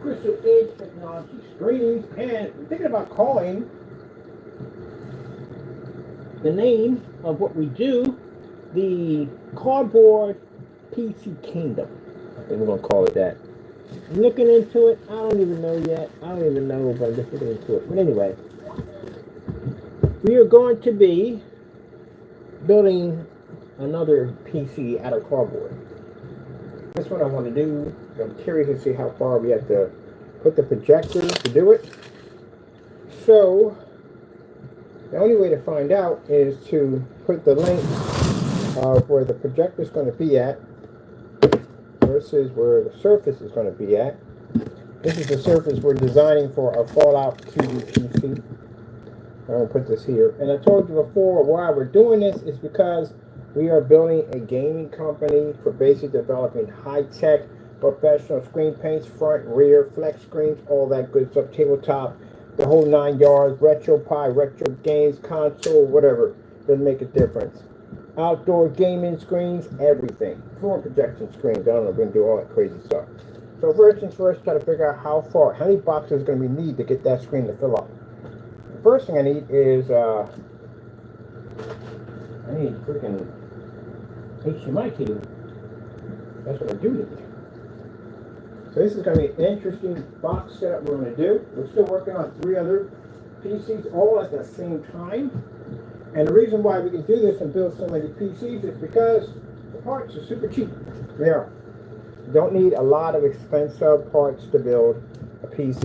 Crystal Edge Technology screens, and I'm thinking about calling the name of what we do the Cardboard PC Kingdom. I think we're going to call it that. I'm looking into it. I don't even know yet. I don't even know, but I'm just looking into it. But anyway, we are going to be building another PC out of cardboard. That's what I want to do. I'm curious to see how far we have to put the projector to do it. So, the only way to find out is to put the link of where the projector is going to be at versus where the surface is going to be at. This is the surface we're designing for a Fallout 2D PC. I'm going to put this here. And I told you before why we're doing this is because we are building a gaming company for basically developing high-tech professional screen paints, front, rear, flex screens, all that good stuff, tabletop, the whole 9 yards, retro pie, retro games, console, whatever. Doesn't make a difference. Outdoor gaming screens, everything. Floor projection screens. I don't know, we're going to do all that crazy stuff. So first things first, try to figure out how many boxes is going to be need to get that screen to fill up. The first thing I need is, I need freaking HDMI cable. That's what I do need. So this is going to be an interesting box setup we're going to do. We're still working on 3 other PCs all at the same time. And the reason why we can do this and build so many PCs is because the parts are super cheap. They are. You don't need a lot of expensive parts to build a PC.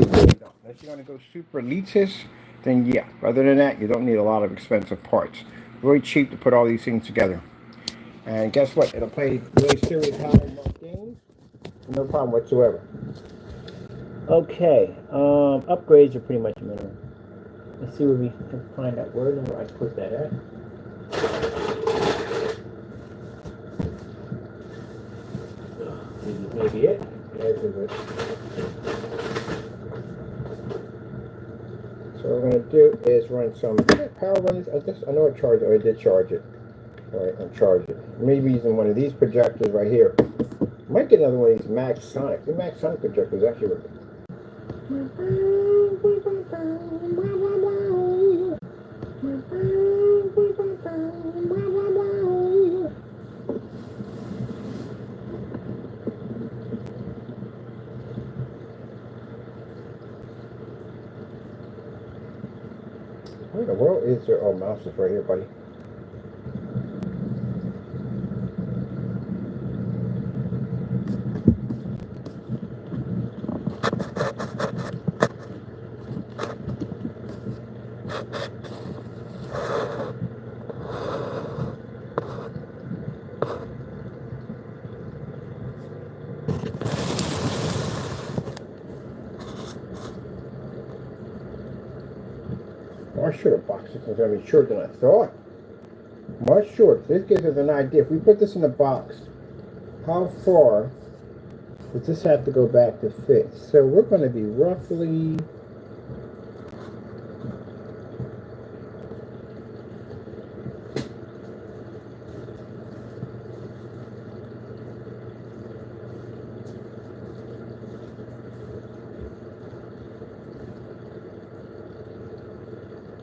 Unless you're going to go super elitist, then yeah. Other than that, you don't need a lot of expensive parts. Very cheap to put all these things together. And guess what? It'll play really serious high-end games. No problem whatsoever. Okay. Upgrades are pretty much minimum. Let's see where we can find out where I put that at. This is maybe it. There's it. So what we're going to do is run some power runs. I know I charged it. I did charge it. All right, I'm charging it. Maybe using one of these projectors right here. Might get another one of these Max Sonic. The Max Sonic projector is actually working. Where in the world is there? Oh, mouse is right here, buddy. Much shorter box. This is going to be shorter than I thought. Much shorter. This gives us an idea. If we put this in the box, how far does this have to go back to fit? So we're going to be roughly...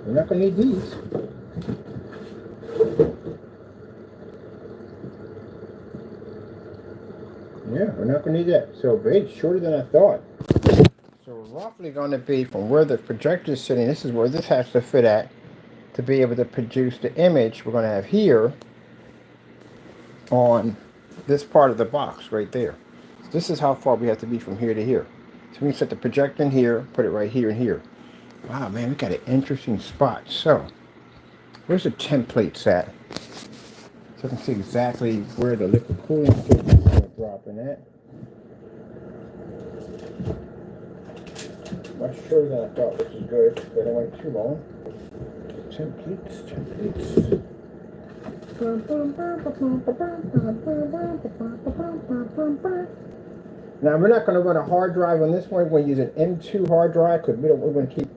We're not going to need these. Yeah, we're not going to need that. So it's shorter than I thought. So we're roughly going to be from where the projector is sitting. This is where this has to fit at to be able to produce the image we're going to have here on this part of the box right there. So this is how far we have to be from here to here. So we can set the projector in here, put it right here and here. Wow, man, we got an interesting spot. So, where's the templates at? So I can see exactly where the liquid cooling system is going to drop in at. Much shorter than I thought, which is good, but I went too long. Templates. Now, we're not going to run a hard drive on this one. We're going to use an M2 hard drive because we're going to keep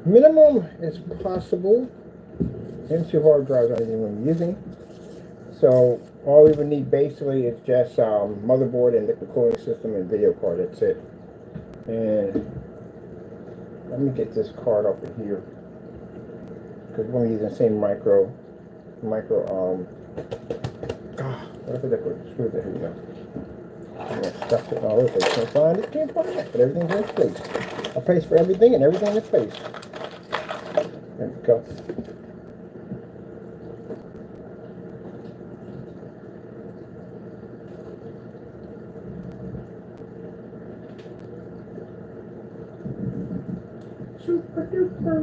minimum as possible. M2 hard drives are the one I'm using. So All we would need basically is just motherboard and liquid cooling system and video card. That's it. And let me get this card off of here because we're using the same micro. What if I liquid screw there? Here we go. I'm gonna stuff it all over. Can't find it, but everything's in its place. A place for everything and everything in its place. There we go. Super duper.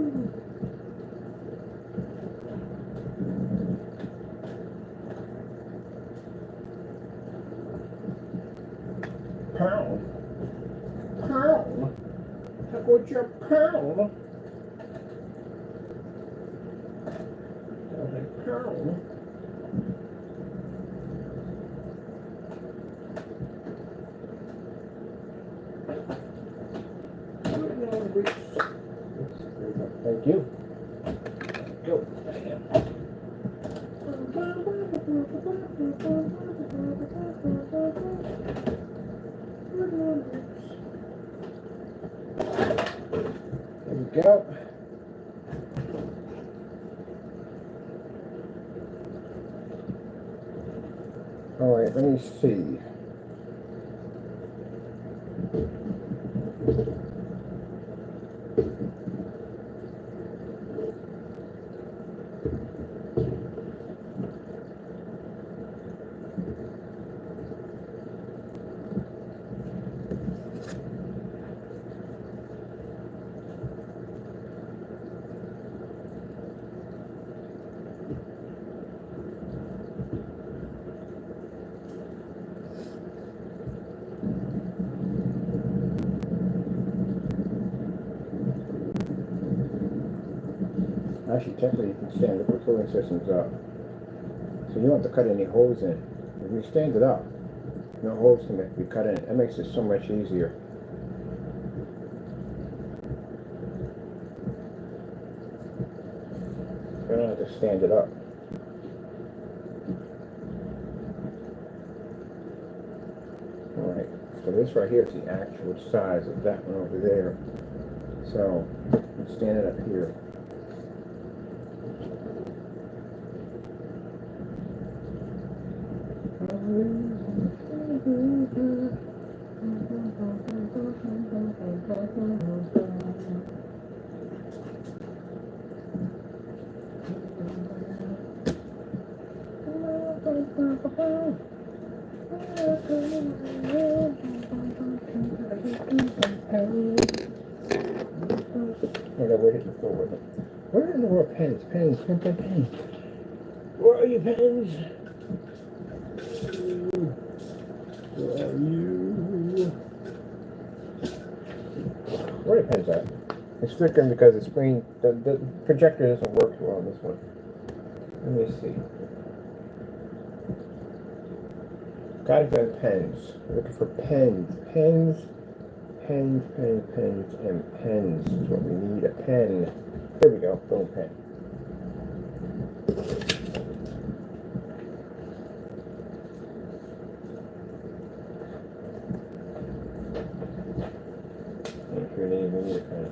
Pound. How about your pound? Pound. Thank you. Go. There we go. All right, let me see. Actually, technically, you can stand the cooling systems up. So you don't have to cut any holes in. If you stand it up, no holes can be cut in. That makes it so much easier. You don't have to stand it up. Alright, so this right here is the actual size of that one over there. So, you can stand it up here. Where in the world pens? Pens. Where are you, pens? Where are you? Where are the pens at? It's flickering because the screen, the projector doesn't work well on this one. Let me see. Gotta find pens. We're looking for pens. Pens, and pens is what we need. A pen. Here we go. Boom, pen. If you need a pen.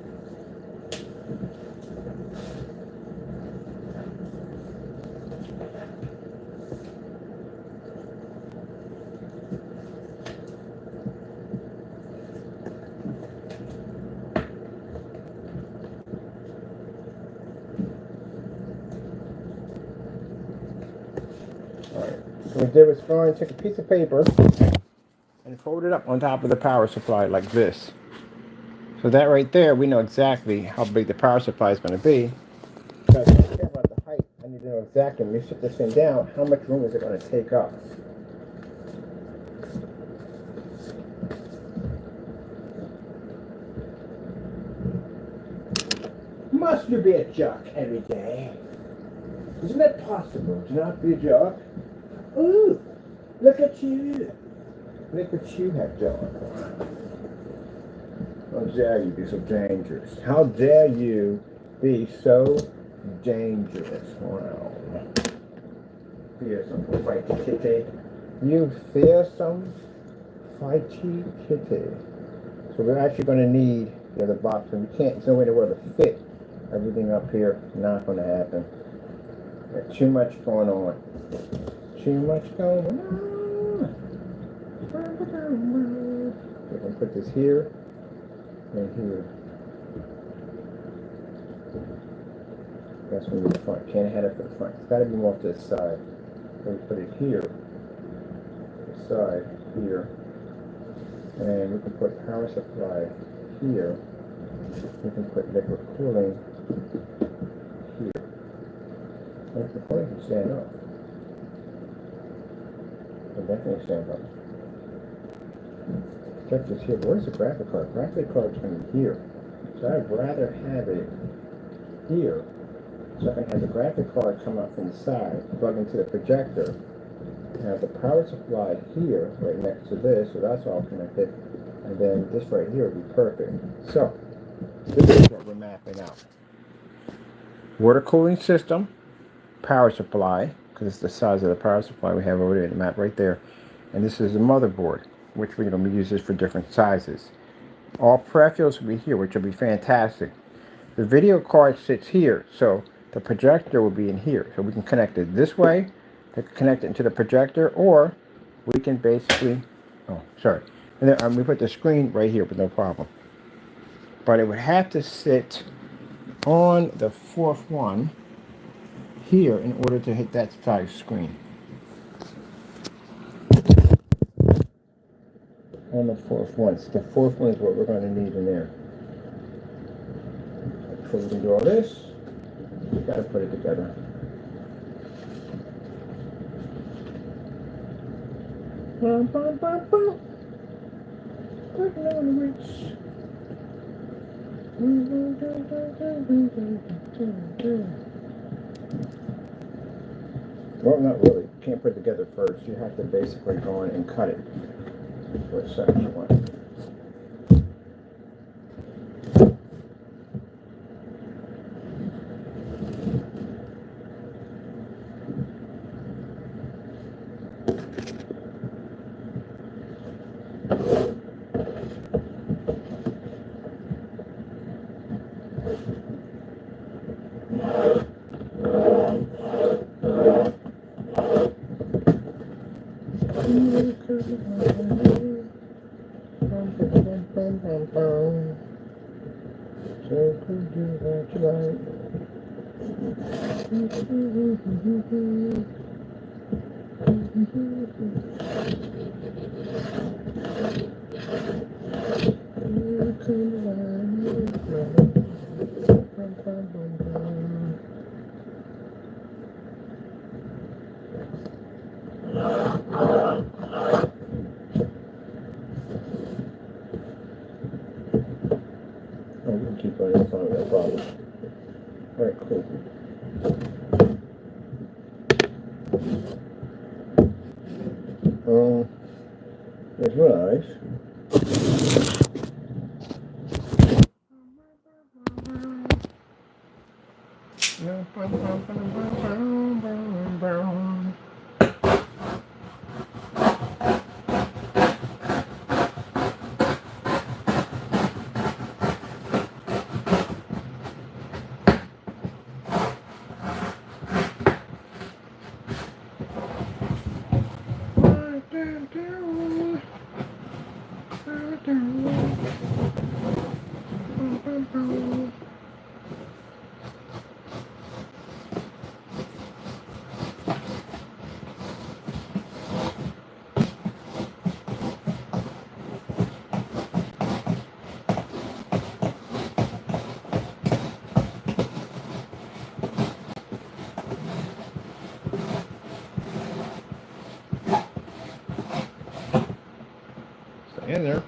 What we did was go and take a piece of paper and fold it up on top of the power supply like this. So that right there, we know exactly how big the power supply is going to be. Because I don't care about the height. I need to know exactly, when you sit this thing down, how much room is it going to take up. Must you be a jock every day? Isn't that possible to not be a jock? Ooh, look at you. Look what you have done. How dare you be so dangerous? How dare you be so dangerous? Wow. fearsome fighty kitty. You fearsome fighty kitty. So we're actually going to need the other box, and we can't, there's no way to fit everything up here. Not going to happen. Got too much going on. Too much going on. We're going to put this here and here. That's going to be the front. Can't have it for the front. It's got to be more to the side. So we put it here, the side here, and we can put power supply here. We can put liquid cooling here. Liquid cooling can stand up. It definitely stand up. Check this here. Where's the graphic card? Graphic card's going to be here. So I'd rather have it here. So I can have the graphic card come out from the side, plug into the projector, and have the power supply here, right next to this, so that's all connected, and then this right here would be perfect. So, this is what we're mapping out. Water cooling system, power supply, because it's the size of the power supply we have over there, the map right there, and this is the motherboard, which we're going to use this for different sizes. All peripherals will be here, which will be fantastic. The video card sits here, so the projector will be in here. So we can connect it this way, to connect it into the projector, or we can basically, oh, sorry. And then we put the screen right here, but no problem. But it would have to sit on the fourth one here in order to hit that size screen. On the fourth one. So the fourth one is what we're going to need in there. So we can do all this. We gotta put it together. Bum, bum, bum, bum. Putting on the roots. Well, not really. You can't put it together first. You have to basically go in and cut it for section one. Keep on in front of that problem. Alright, cool. There's nice. In there.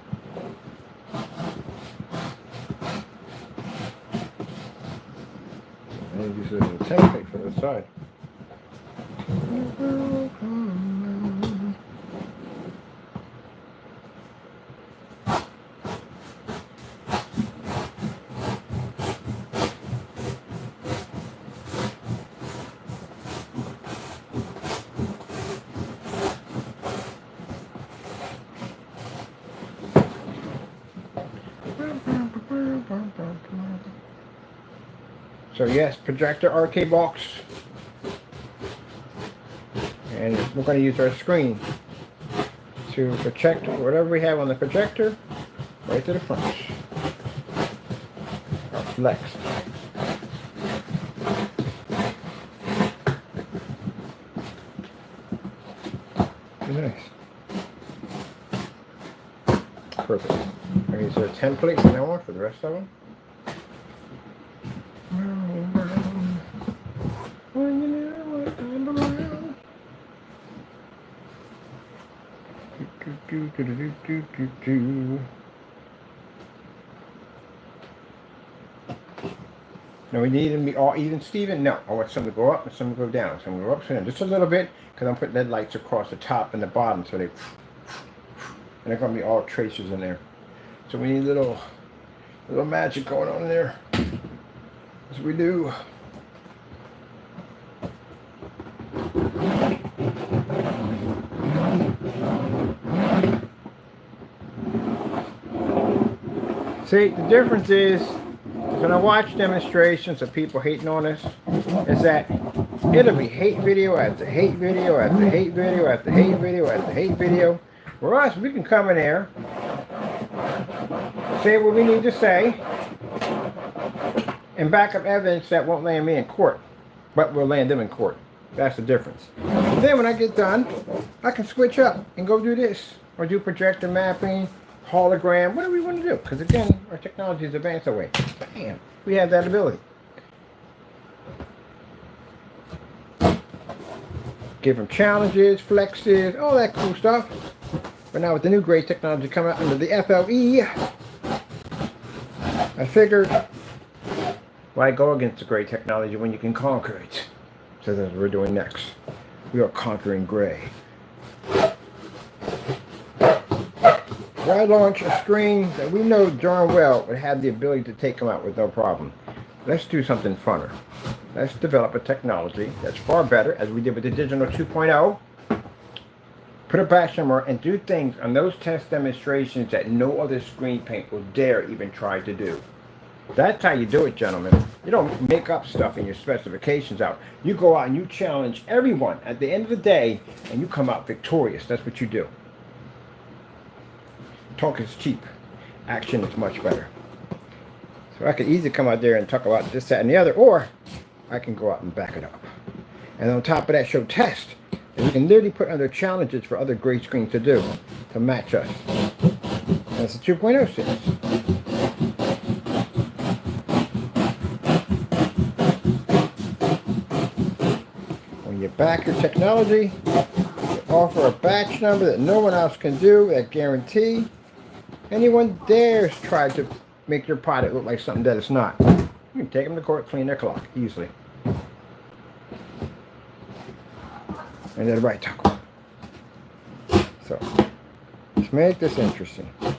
And use it as a template for the side. So yes, projector arcade box. And we're going to use our screen to project whatever we have on the projector right to the front. Our flex. Nice. Perfect. These are templates now on for the rest of them. Now we need them to be all even, Steven? No. I want some to go up and some to go down. Some to go up, some down. Just a little bit, because I'm putting LED lights across the top and the bottom, so they, and they're going to be all tracers in there. So we need a little magic going on in there. As we do. See, the difference is, when I watch demonstrations of people hating on us, is that it'll be hate video after hate video after hate video after hate video after hate video. For us, we can come in there, say what we need to say, and back up evidence that won't land me in court, but will land them in court. That's the difference. And then when I get done, I can switch up and go do this, or do projector mapping, hologram, whatever we want to do. Because again, our technology is advanced that way. Bam, we have that ability. Give them challenges, flexes, all that cool stuff. But now with the new great technology coming out under the FLE, I figured, why go against the great technology when you can conquer it? So that's what we're doing next. We are conquering gray. Why launch a screen that we know darn well would have the ability to take them out with no problem? Let's do something funner. Let's develop a technology that's far better, as we did with the Digital 2.0. Put a batch number and do things on those test demonstrations that no other screen paint will dare even try to do. That's how you do it, gentlemen. You don't make up stuff in your specifications out. You go out and you challenge everyone at the end of the day, and you come out victorious. That's what you do. Talk is cheap. Action is much better. So I could easily come out there and talk about this, that, and the other, or I can go out and back it up. And on top of that, show test. And we can literally put under challenges for other gray screens to do, to match us. That's the 2.0 series. When you back your technology, you offer a batch number that no one else can do, that guarantee. Anyone dares try to make your product look like something that it's not, you can take them to court, clean their clock, easily. And then right tackle. So, let's make this interesting. But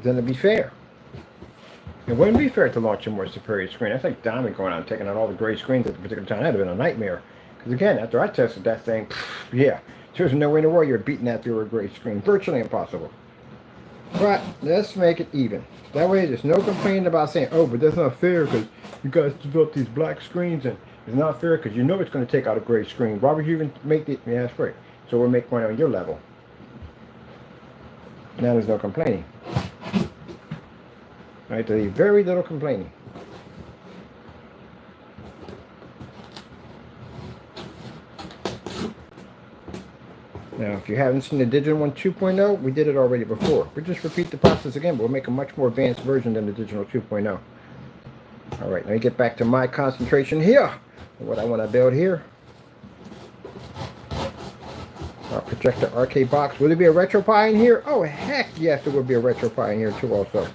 then it'd be fair. It wouldn't be fair to launch a more superior screen. That's like Diamond going out and taking out all the gray screens at the particular time. That'd have been a nightmare. Because again, after I tested that thing, yeah, there's no way in the world you're beating that through a gray screen. Virtually impossible. But let's make it even. That way there's no complaining about saying, oh, but that's not fair because you guys developed these black screens, and it's not fair because you know it's going to take out a gray screen. Why would you even make it? Yeah, that's great. So we'll make one on your level. Now there's no complaining. Right, there's very little complaining. Now, if you haven't seen the Digital 1 2.0, we did it already before. We'll just repeat the process again, but we'll make a much more advanced version than the Digital 2.0. All right, let me get back to my concentration here. What I want to build here. Our projector arcade box. Will there be a RetroPie in here? Oh, heck yes, there will be a RetroPie in here too also.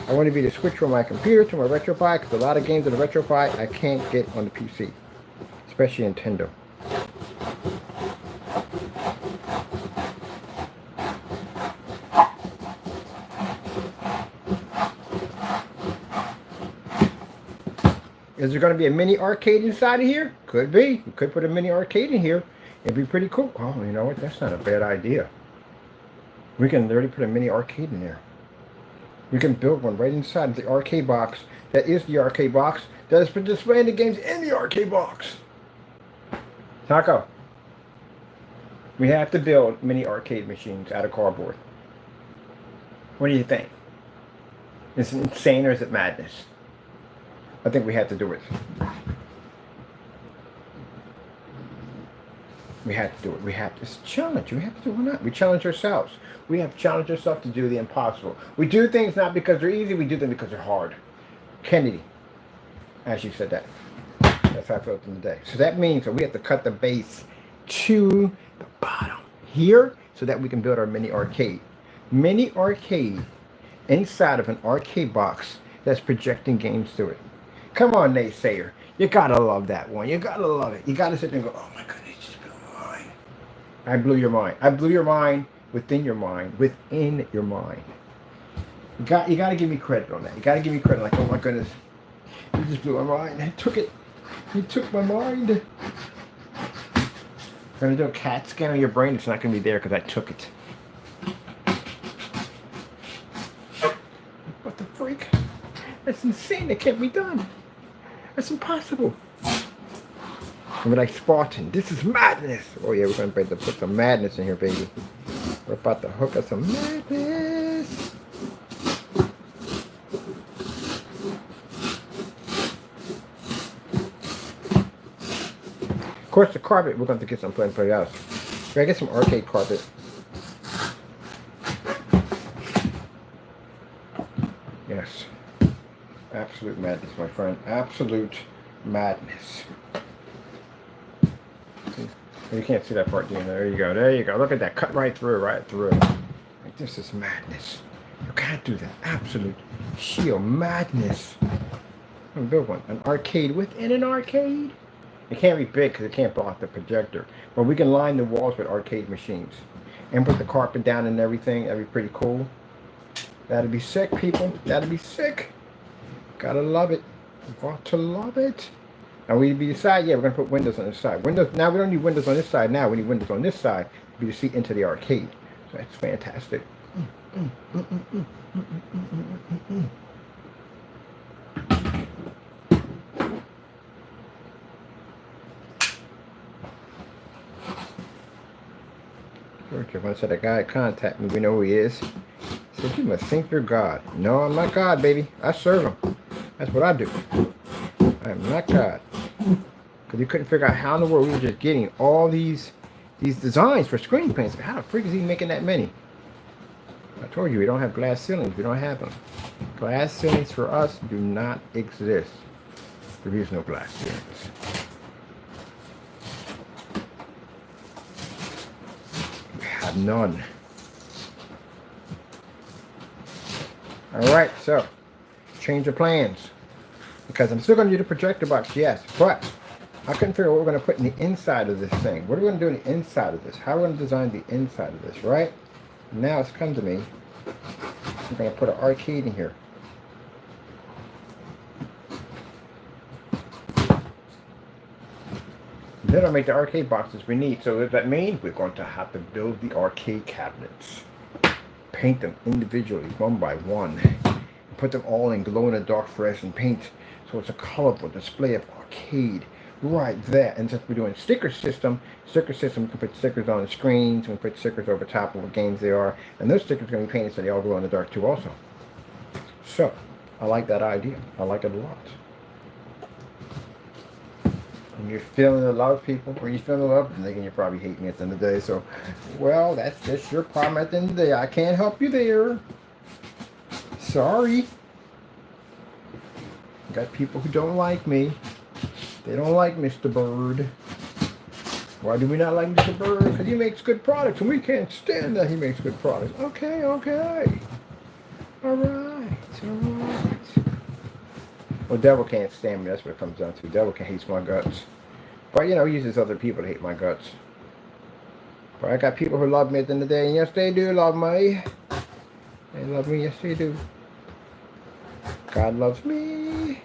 I want to be to switch from my computer to my RetroPie, because a lot of games on the RetroPie I can't get on the PC, especially Nintendo. Is there going to be a mini arcade inside of here? Could be. We could put a mini arcade in here. It'd be pretty cool. Oh, you know what? That's not a bad idea. We can literally put a mini arcade in there. We can build one right inside of the arcade box. That is the arcade box. That is for displaying the games in the arcade box. Taco. We have to build mini arcade machines out of cardboard. What do you think? Is it insane or is it madness? I think we have to do it. We have to do it. We have to. It's a challenge. We have to do it. Why not? We challenge ourselves. We have to challenge ourselves to do the impossible. We do things not because they're easy. We do them because they're hard. Kennedy, as you said that. That's how I felt in the day. So that means that we have to cut the base to the bottom here so that we can build our mini arcade. Mini arcade inside of an arcade box that's projecting games to it. Come on, naysayer. You gotta love that one. You gotta love it. You gotta sit there and go, oh my goodness, you just blew my mind. I blew your mind. I blew your mind within your mind. Within your mind. You gotta give me credit on that. You gotta give me credit. Like, oh my goodness, you just blew my mind. I took it. You took my mind. I'm gonna do a CAT scan on your brain. It's not gonna be there because I took it. What the freak? That's insane. That can't be done. That's impossible. I'm like Spartan. This is madness. Oh yeah, we're gonna put some madness in here, baby. We're about to hook up some madness. Of course, the carpet. We're going to get some play else. We gotta get some arcade carpet. Yes. Absolute madness, my friend. Absolute madness. You can't see that part, do you? There you go. There you go. Look at that. Cut right through. Right through. Like, this is madness. You can't do that. Absolute sheer madness. I'm going to build one. An arcade within an arcade. It can't be big because it can't block the projector. But we can line the walls with arcade machines. And put the carpet down and everything. That'd be pretty cool. That'd be sick, people. That'd be sick. Gotta love it. Got to love it. Now we decide, yeah, we're gonna put windows on this side. Windows. Now we don't need windows on this side. Now we need windows on this side to be to see into the arcade. So that's fantastic. If I said a guy contact me, we know who he is. He said, you must think you're God. No, I'm not God, baby. I serve him. That's what I do. I am not God. Because he couldn't figure out how in the world we were just getting all these designs for screen paints. How the freak is he making that many? I told you, we don't have glass ceilings. We don't have them. Glass ceilings for us do not exist. There is no glass ceilings. We have none. Alright, so change of plans. Because I'm still going to do the projector box, yes, but I couldn't figure out what we're going to put in the inside of this thing. What are we going to do in the inside of this? How are we going to design the inside of this, right? Now it's come to me. I'm going to put an arcade in here. Then I'll make the arcade boxes we need. So what that means, we're going to have to build the arcade cabinets. Paint them individually, one by one. Put them all in glow-in-the-dark fluorescent paint. So it's a colorful display of arcade right there. And since we're doing sticker system, we can put stickers on the screens. We can put stickers over top of what games they are. And those stickers are going to be painted so they all glow in the dark too also. So, I like that idea. I like it a lot. When you're feeling the love, people, when you're feeling the love, I'm thinking you probably hate me at the end of the day. So, well, that's just your problem at the end of the day. I can't help you there. Sorry. Got people who don't like me. They don't like Mr. Bird. Why do we not like Mr. Bird? Because he makes good products, and we can't stand that he makes good products. Okay, okay. Alright, alright. Well, Devil can't stand me. That's what it comes down to. Devil hates my guts. But, you know, he uses other people to hate my guts. But I got people who love me at the end of the day, and yes, they do love me. They love me, yes, they do. God loves me.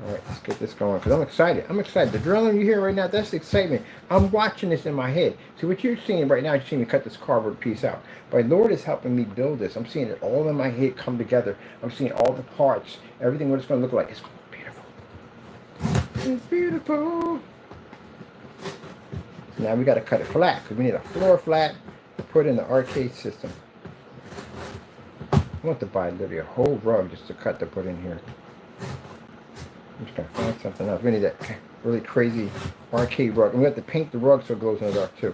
All right, let's get this going because I'm excited. I'm excited. The drilling you hear right now, that's the excitement. I'm watching this in my head. See, what you're seeing right now, you're seeing me cut this cardboard piece out. But Lord is helping me build this. I'm seeing it all in my head come together. I'm seeing all the parts, everything, what it's going to look like. It's going to be beautiful. It's beautiful. Now we got to cut it flat because we need a floor flat to put in the arcade system. I want to buy literally a whole rug just to cut to put in here. I'm just going to find something else. We need that really crazy arcade rug. And we have to paint the rug so it glows in the dark too.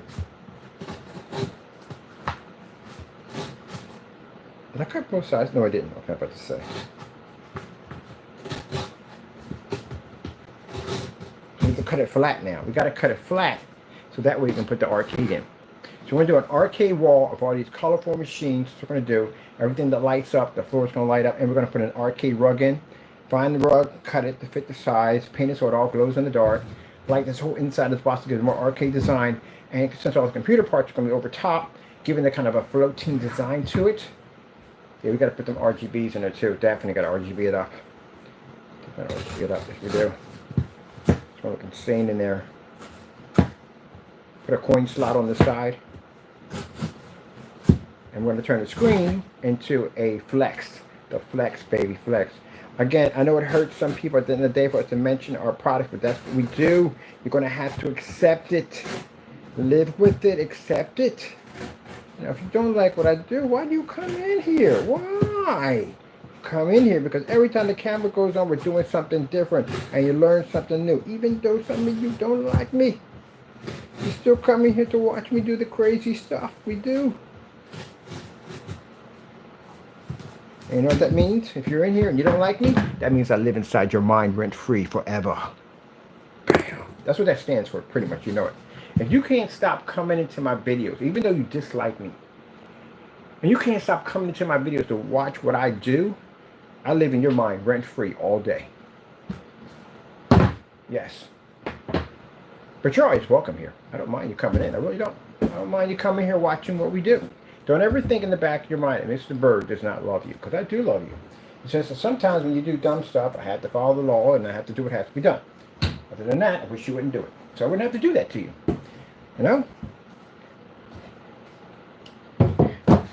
Did I cut both sides? No, I didn't. Okay, I'm about to say. We need to cut it flat now. We got to cut it flat so that way we can put the arcade in. So we're going to do an arcade wall of all these colorful machines. That's what we're going to do. Everything that lights up, the floor is going to light up, and we're going to put an arcade rug in. Find the rug, cut it to fit the size, paint it so it all glows in the dark. Light this whole inside of this box to give it more arcade design. And since all the computer parts are going to be over top, giving it kind of a floating design to it. Yeah, we got to put them RGBs in there too. Definitely got to RGB it up. Got to RGB it up if we do. It's going to look insane in there. Put a coin slot on the side. And we're going to turn the screen into a flex. The flex, baby, flex. Again, I know it hurts some people at the end of the day for us to mention our product, but that's what we do. You're going to have to accept it. Live with it. Accept it. Now, if you don't like what I do, why do you come in here? Why? Come in here because every time the camera goes on, we're doing something different and you learn something new. Even though some of you don't like me, you still come in here to watch me do the crazy stuff we do. And you know what that means? If you're in here and you don't like me, that means I live inside your mind rent-free forever. Bam. That's what that stands for, pretty much. You know it. If you can't stop coming into my videos, even though you dislike me, and you can't stop coming into my videos to watch what I do, I live in your mind rent-free all day. Yes. But you're always welcome here. I don't mind you coming in. I really don't. I don't mind you coming here watching what we do. Don't ever think in the back of your mind that Mr. Bird does not love you, because I do love you. It's just that sometimes when you do dumb stuff, I have to follow the law and I have to do what has to be done. Other than that, I wish you wouldn't do it. So I wouldn't have to do that to you. You know?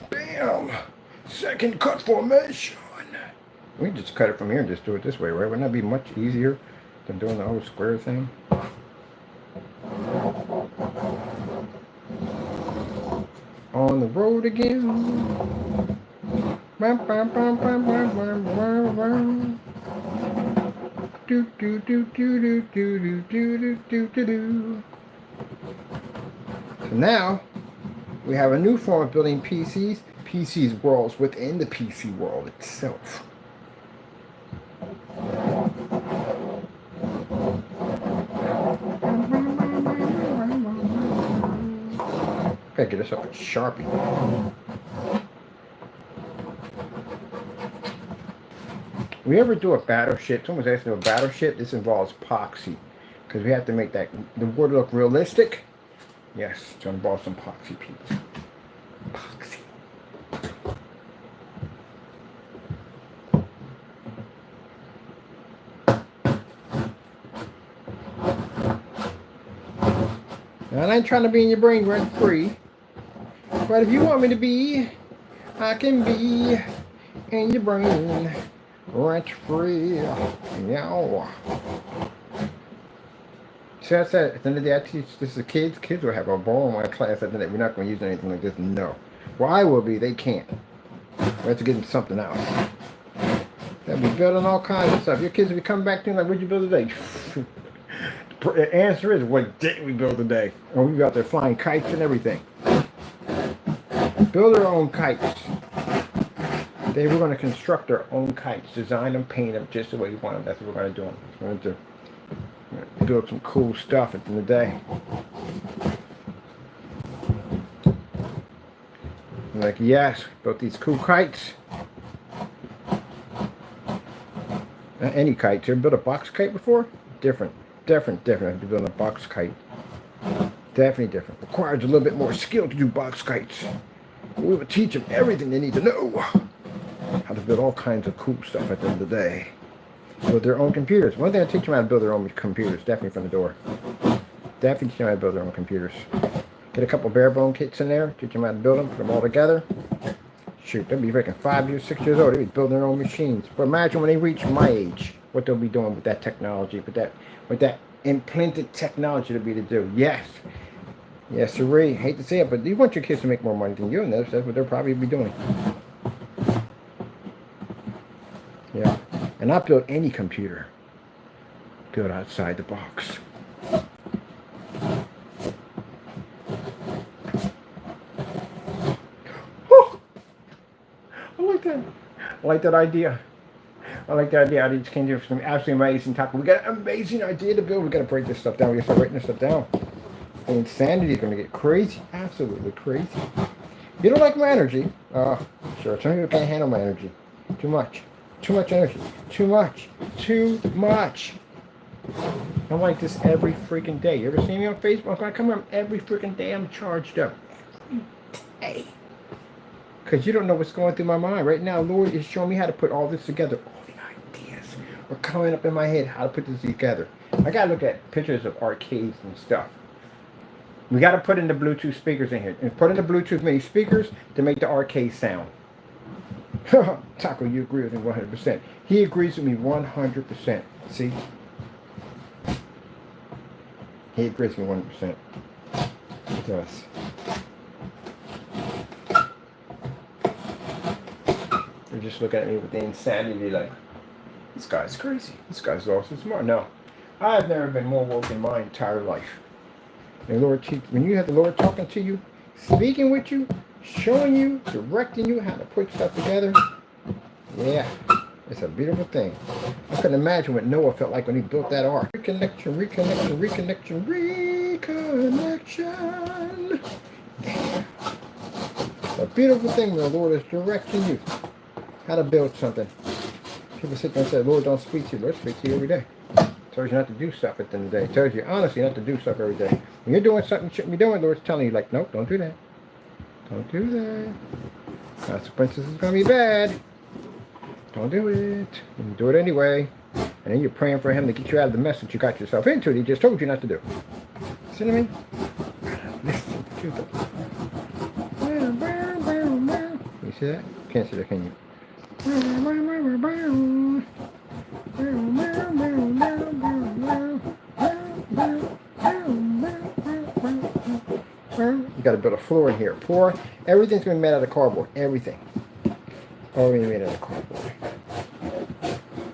Bam! Second cut formation. We can just cut it from here and just do it this way, right? Wouldn't that be much easier than doing the whole square thing? On the road again. Bam, bam, bam, bam, bam, bam, bam, bam. Do do do do do do do do do do do. So now we have a new form of building PCs. PCs worlds within the PC world itself. Gotta get us up a Sharpie. We ever do a battleship? Someone's asking about a battleship. This involves epoxy because we have to make that the wood look realistic. Yes, to involve some epoxy, people. Epoxy. Now, I ain't trying to be in your brain rent free. But if you want me to be, I can be in your brain rent free. Yeah. See, I said at the end of the day, I teach this to kids. Kids will have a ball in my class at the end. We're not going to use anything like this. No. Well, I will be. They can't. We have to get them something else. They'll be building all kinds of stuff. Your kids will be coming back to me like, what'd you build today? The answer is, what did we build today? And we got there flying kites and everything. Build our own kites. They were going to construct our own kites, design them, paint them just the way you want them. That's what we're going to do. We're going to build some cool stuff at the end of the day. I'm like, yes, built these cool kites. Not any kites. You ever built a box kite before? Different. I've been building a box kite. Definitely different. Requires a little bit more skill to do box kites. We will teach them everything they need to know. How to build all kinds of cool stuff at the end of the day. Build their own computers. One thing I teach them how to build their own computers, definitely from the door. Definitely teach them how to build their own computers. Get a couple bare bone kits in there, teach them how to build them, put them all together. Shoot, they'll be freaking 5 years, 6 years old. They'll be building their own machines. But imagine when they reach my age, what they'll be doing with that technology, with that implanted technology to be to do. Yes. Yes, sirree. Hate to say it, but you want your kids to make more money than you, and that's what they'll probably be doing. Yeah. And not build any computer. Build outside the box. Oh, I like that. I like that idea. I like the idea. I just came here for some absolutely amazing taco. We got an amazing idea to build. We got to break this stuff down. We got to start writing this stuff down. The insanity is going to get crazy. Absolutely crazy. You don't like my energy? Sure. Some people can't handle my energy. Too much. Too much energy. Too much. Too much. I'm like this every freaking day. You ever see me on Facebook? I come around every freaking day. I'm charged up. Hey. Because you don't know what's going through my mind. Right now, Lord is showing me how to put all this together. All the ideas are coming up in my head, how to put this together. I got to look at pictures of arcades and stuff. We got to put in the Bluetooth speakers in here. And put in the Bluetooth mini speakers to make the arcade sound. Taco, you agree with me 100%. He agrees with me 100%. See? He agrees with me 100%. He does. You're just looking at me with the insanity like, this guy's crazy. This guy's lost his mind. No. I've never been more woke in my entire life. And Lord, when you have the Lord talking to you, speaking with you, showing you, directing you how to put stuff together, yeah, it's a beautiful thing. I couldn't imagine what Noah felt like when he built that ark. Reconnection, reconnection, reconnection, reconnection. Yeah. A beautiful thing when the Lord is directing you how to build something. People sit there and say, Lord, don't speak to you. Lord speaks to you every day. Tells you not to do stuff at the end of the day. Tells you honestly not to do stuff every day. When you're doing something you shouldn't be doing, Lord's telling you, like, nope, don't do that. Don't do that. Consequences is going to be bad. Don't do it. You do it anyway. And then you're praying for him to get you out of the mess that you got yourself into. He just told you not to do. See what I mean? Listen to them. You see that? Can't see that, can you? You got to build a floor in here. Pour. Everything's going to be made out of cardboard. Everything. All going to be made out of cardboard.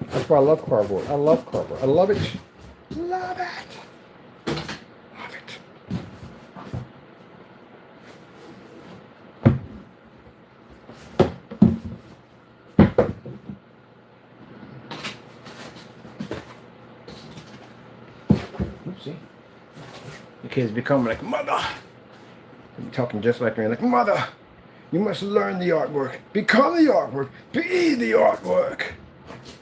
That's why I love cardboard. I love cardboard. I love it. Love it. Love it. Oopsie. The kids become like, mother. You're talking just like me, like, mother, you must learn the artwork. Become the artwork. Be the artwork.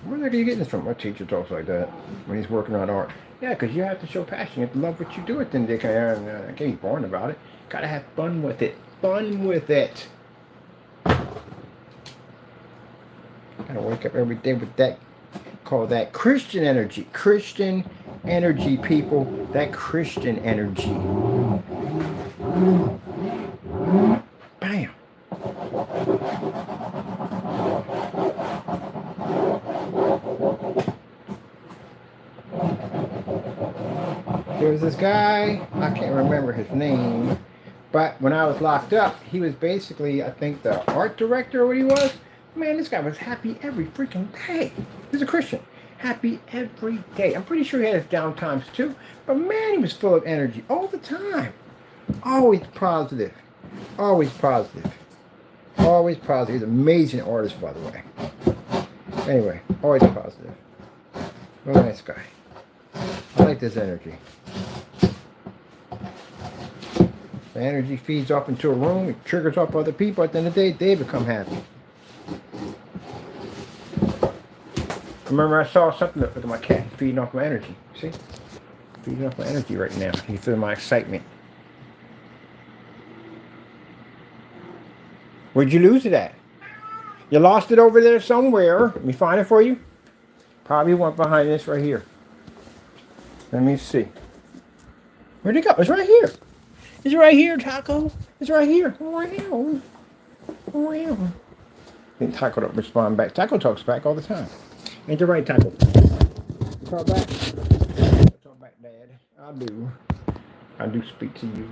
Where the heck are you getting this from? My teacher talks like that when he's working on art. Yeah, because you have to show passion. You have to love what you do at the end of the day. I can't be born about it. Gotta have fun with it. Fun with it. Gotta wake up every day with that. Call that Christian energy. Christian energy, people. That Christian energy. Bam. There was this guy, I can't remember his name, but when I was locked up, he was basically, I think, the art director or what he was. Man, this guy was happy every freaking day. He's a Christian. Happy every day. I'm pretty sure he had his down times too, but man, he was full of energy all the time. Always positive. Always positive. Always positive. He's an amazing artist, by the way. Anyway, always positive. What a nice guy. I like this energy. The energy feeds off into a room. It triggers off other people. At the end of the day, they become happy. Remember, I saw something. Look at my cat feeding off my energy. See? Feeding off my energy right now. You feel my excitement. Where'd you lose it at? You lost it over there somewhere. Let me find it for you. Probably one behind this right here. Let me see. Where'd it go? It's right here. It's right here, Taco. It's right here. Wow. Wow. I think Taco don't respond back. Taco talks back all the time. Ain't that right, Taco? You talk back? Talk back, Dad. I do. I do speak to you.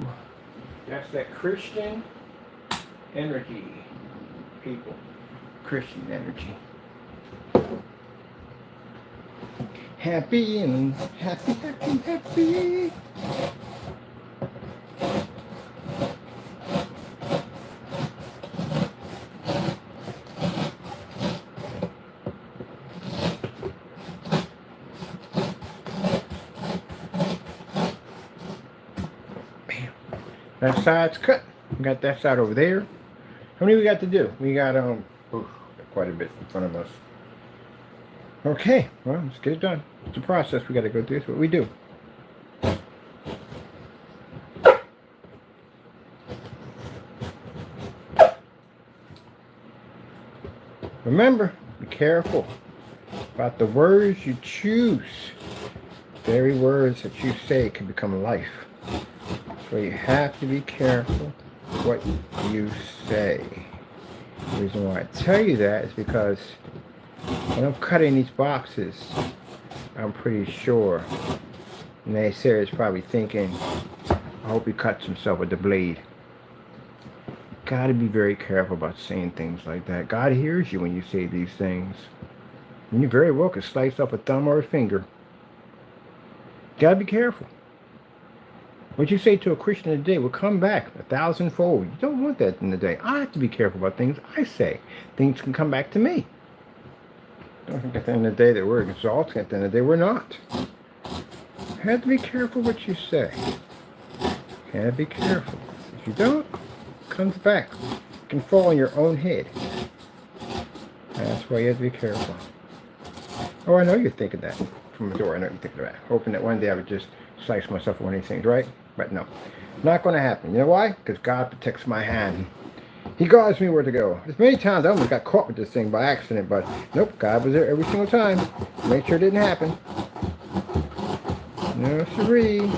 That's that Christian energy, people. Christian energy. Happy and happy, happy, happy. Bam. That side's cut. We got that side over there. How many we got to do? We got quite a bit in front of us. Okay, well, let's get it done. It's a process we got to go through. It's what we do. Remember, be careful about the words you choose. The very words that you say can become life. So you have to be careful what you say. The reason why I tell you that is because when I'm cutting these boxes, I'm pretty sure naysayers probably thinking, I hope he cuts himself with the blade. Gotta be very careful about saying things like that. God hears you when you say these things. And you very well could slice off a thumb or a finger. Gotta be careful. What you say to a Christian today will come back 1,000-fold. You don't want that in the day. I have to be careful about things I say. Things can come back to me. Don't think at the end of the day that we're exalted. At the end of the day, we're not. You have to be careful what you say. You have to be careful. If you don't, it comes back. It can fall on your own head. That's why you have to be careful. Oh, I know you're thinking that. From the door, I know you're thinking that. Hoping that one day I would just slice myself with one of these things, right? But no. Not going to happen. You know why? Because God protects my hand. He guides me where to go. There's many times I almost got caught with this thing by accident, but nope, God was there every single time. Make sure it didn't happen. No siree.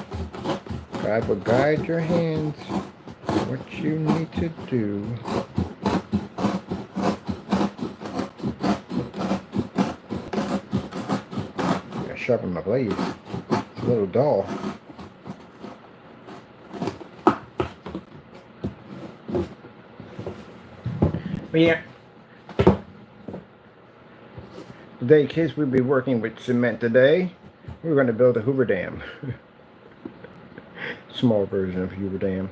God will guide your hands. What you need to do. Gotta sharpen my blade. It's a little dull. But yeah, today, kids, we'll be working with cement today. We're going to build a Hoover Dam. Small version of Hoover Dam.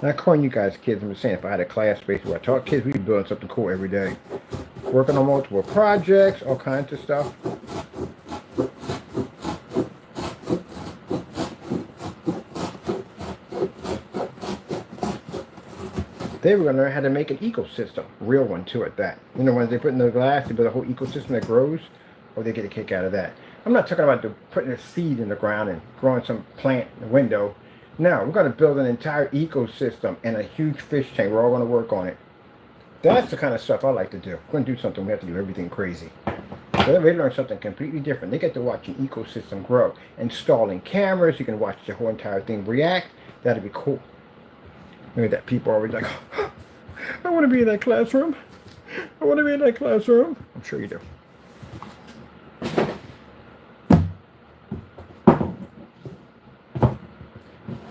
Not calling you guys kids, I'm just saying if I had a class space where I taught kids, we'd be building something cool every day. Working on multiple projects, all kinds of stuff. They were going to learn how to make an ecosystem, real one too at that. You know, when they put in the glass, they build a whole ecosystem that grows, or they get a kick out of that. I'm not talking about putting a seed in the ground and growing some plant in the window. No, we're going to build an entire ecosystem and a huge fish tank. We're all going to work on it. That's the kind of stuff I like to do. We're going to do something, we have to do everything crazy. So they learn something completely different. They get to watch an ecosystem grow. Installing cameras, you can watch the whole entire thing react. That'd be cool. Maybe that people are always like, oh, I want to be in that classroom. I want to be in that classroom. I'm sure you do.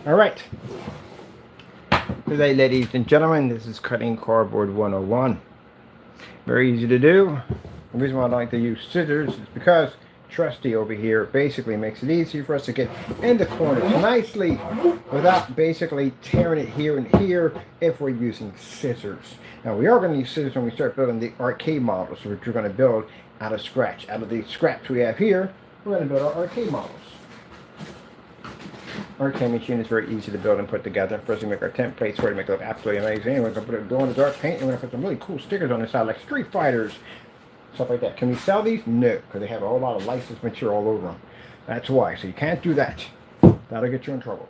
All right. Today, ladies and gentlemen, this is Cutting Cardboard 101. Very easy to do. The reason why I like to use scissors is because Trusty over here basically makes it easy for us to get in the corners nicely without basically tearing it here and here if we're using scissors. Now, we are going to use scissors when we start building the arcade models, which we're going to build out of scratch. Out of the scraps we have here, we're going to build our arcade models. Arcade machine is very easy to build and put together. First, we make our templates for it to make it look absolutely amazing. We're going to put it glow in the dark paint, and we're going to put some really cool stickers on the side, like Street Fighters, stuff like that. Can we sell these? No, because they have a whole lot of licensed material all over them. That's why. So you can't do that. That'll get you in trouble.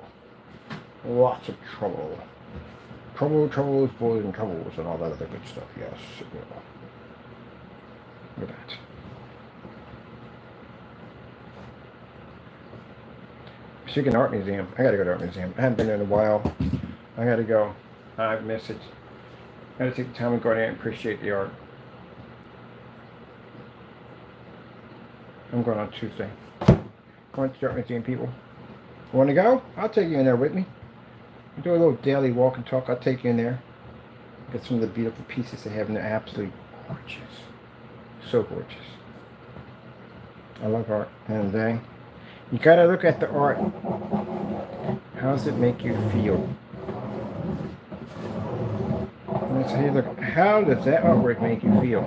Lots of trouble. Troubles, boys, and troubles, and all that other good stuff. Yes. Yeah. Look at that. Speaking of art museum, I gotta go to art museum. I haven't been there in a while. I gotta go. I've missed it. I gotta take the time and go there and appreciate the art. I'm going on Tuesday. Going to the art museum, people. Want to go? I'll take you in there with me. Do a little daily walk and talk. I'll take you in there. Get some of the beautiful pieces they have in there. Absolutely gorgeous. So gorgeous. I love art. And you gotta look at the art. How does it make you feel? Let's see, look. How does that artwork make you feel?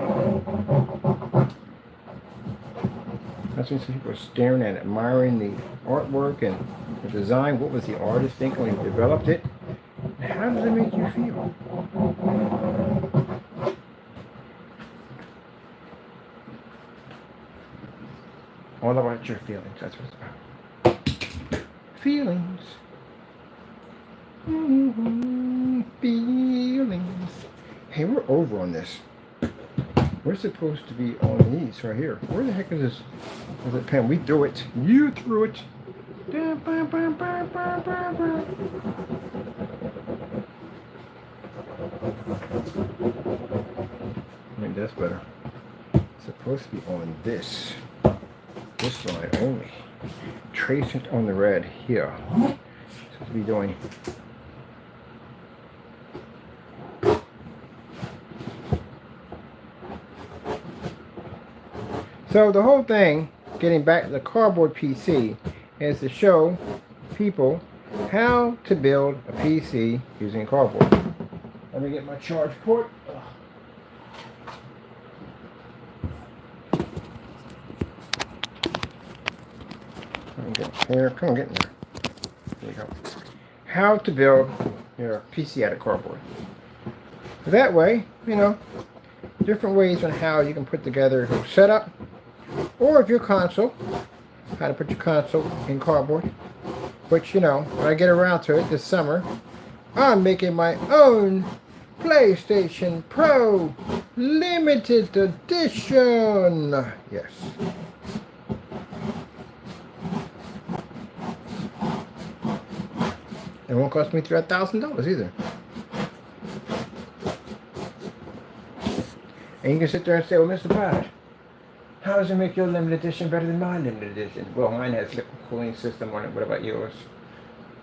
That's when people are staring at it, admiring the artwork and the design. What was the artist thinking when he developed it? How does it make you feel? All about your feelings. That's what it's about. Feelings. Feelings. Hey, we're over on this. We're supposed to be on these right here. Where the heck is this? Is it pen? We threw it. You threw it. I think that's better. It's supposed to be on this line only. Trace it on the red here. Supposed to be doing. So the whole thing, getting back to the cardboard PC, is to show people how to build a PC using cardboard. Let me get my charge port. Here, come on, get in there. There you go. How to build your PC out of cardboard. That way, you know, different ways on how you can put together a setup. Or if your console, how to put your console in cardboard. Which, you know, when I get around to it this summer, I'm making my own PlayStation Pro Limited Edition. Yes. It won't cost me $3,000 either. And you can sit there and say, well, Mr. Pratt, how does it make your limited edition better than my limited edition? Well, mine has liquid cooling system on it. What about yours?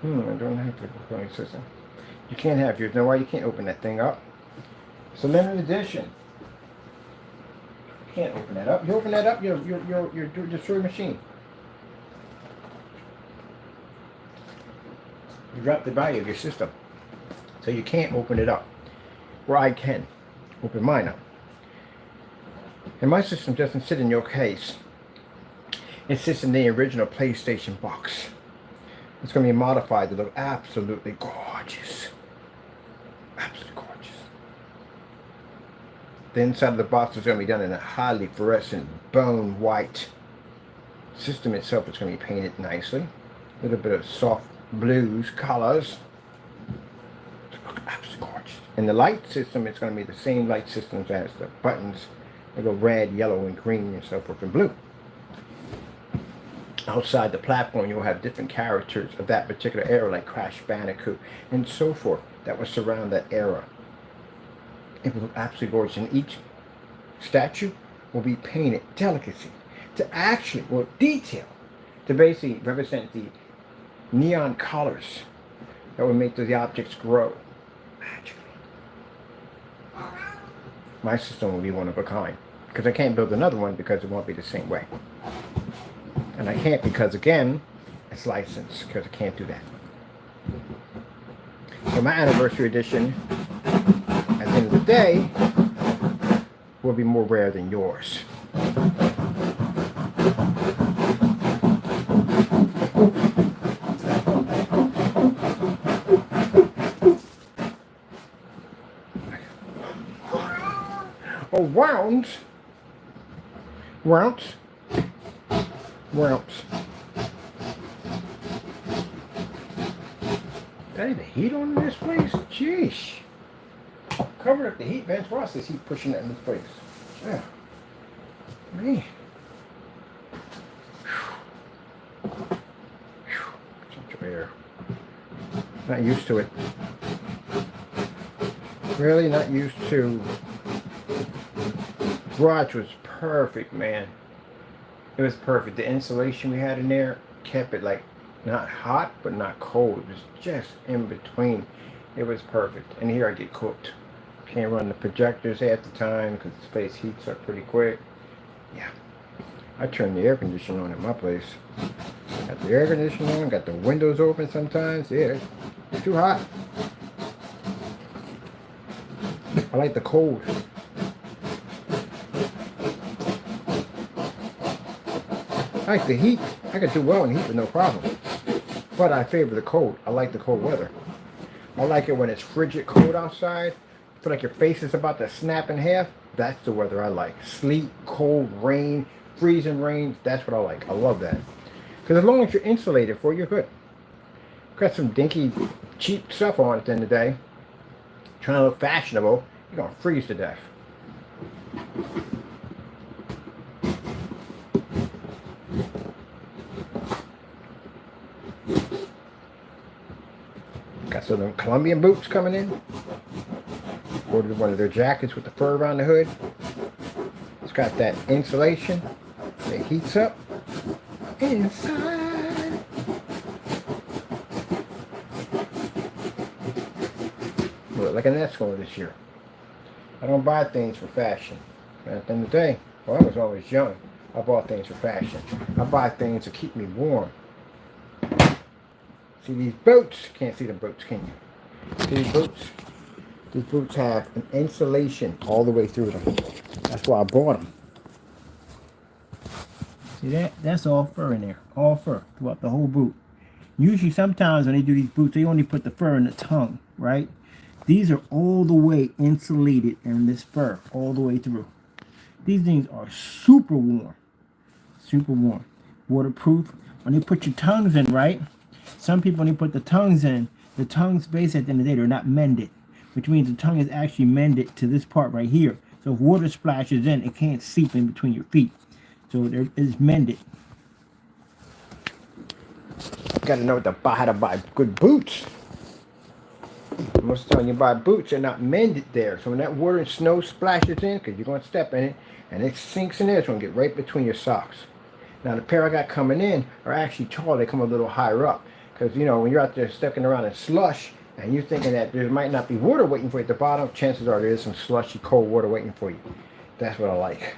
I don't have liquid cooling system. You can't have yours. No, why you can't open that thing up? It's a limited edition. You can't open that up. You open that up, you're destroy the machine. You drop the value of your system. So you can't open it up. Where I can open mine up. And my system doesn't sit in your case. It sits in the original PlayStation box. It's going to be modified to look absolutely gorgeous. Absolutely gorgeous. The inside of the box is going to be done in a highly fluorescent bone white. The system itself is going to be painted nicely. A little bit of soft blues colors. It's look absolutely gorgeous. And the light system, it's going to be the same light systems as the buttons. They go red, yellow, and green, and so forth, and blue. Outside the platform, you'll have different characters of that particular era, like Crash Bandicoot, and so forth, that will surround that era. It will look absolutely gorgeous, and each statue will be painted delicacy to actually, well, detail, to basically represent the neon colors that will make the objects grow magically. My system will be one of a kind. Because I can't build another one because it won't be the same way. And I can't because, again, it's licensed. Because I can't do that. So my anniversary edition, at the end of the day, will be more rare than yours. Oh, rounds. That ain't the heat on in this place? Jeez. Covered up the heat vents. Watch this heat pushing that in this place. Yeah. Man. Such air. Not used to it. Really not used to. Garage was perfect, man. It was perfect. The insulation we had in there kept it like not hot but not cold. It was just in between. It was perfect. And here I get cooked. Can't run the projectors half the time because the space heats up pretty quick. Yeah. I turn the air conditioner on at my place. Got the air conditioner on, got the windows open sometimes. Yeah, it's too hot. I like the cold. I like the heat. I can do well in heat with no problem. But I favor the cold. I like the cold weather. I like it when it's frigid cold outside. Feel like your face is about to snap in half. That's the weather I like. Sleet, cold, rain, freezing rain. That's what I like. I love that. Because as long as you're insulated for, you're good. Got some dinky, cheap stuff on at the end of the day. Trying to look fashionable. You're going to freeze to death. Got some of them Colombian boots coming in. Ordered one of their jackets with the fur around the hood. It's got that insulation. It heats up inside. Look like an Eskimo this year. I don't buy things for fashion. But at the end of the day, well, I was always young. I bought things for fashion. I buy things to keep me warm. See these boots? Can't see the boots, can you? See these boots? These boots have an insulation all the way through them. That's why I bought them. See that? That's all fur in there. All fur throughout the whole boot. Usually sometimes when they do these boots, they only put the fur in the tongue, right? These are all the way insulated in this fur, all the way through. These things are super warm. Super warm. Waterproof. When they put your tongues in, right? Some people, when they put the tongues in, the tongues base at the end of the day, they're not mended. Which means the tongue is actually mended to this part right here. So if water splashes in, it can't seep in between your feet. So it is mended. You gotta know how to buy good boots. Most of the time you buy boots, they're not mended there. So when that water and snow splashes in, because you're going to step in it, and it sinks in there, it's going to get right between your socks. Now the pair I got coming in are actually tall. They come a little higher up. Because, you know, when you're out there stepping around in slush, and you're thinking that there might not be water waiting for you at the bottom, chances are there is some slushy cold water waiting for you. That's what I like.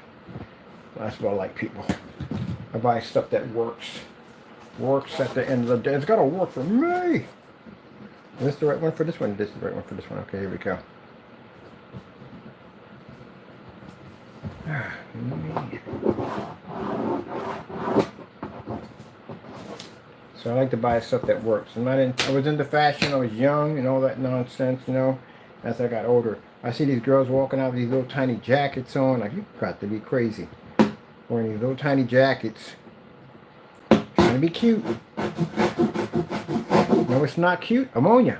That's what I like, people. I buy stuff that works. Works at the end of the day. It's got to work for me. Is this the right one for this one? This is the right one for this one. Okay, here we go. So I like to buy stuff that works. I was into fashion. I was young and all that nonsense, you know. As I got older, I see these girls walking out with these little tiny jackets on. Like, you got to be crazy. Wearing these little tiny jackets. Trying to be cute. No, it's not cute. Ammonia.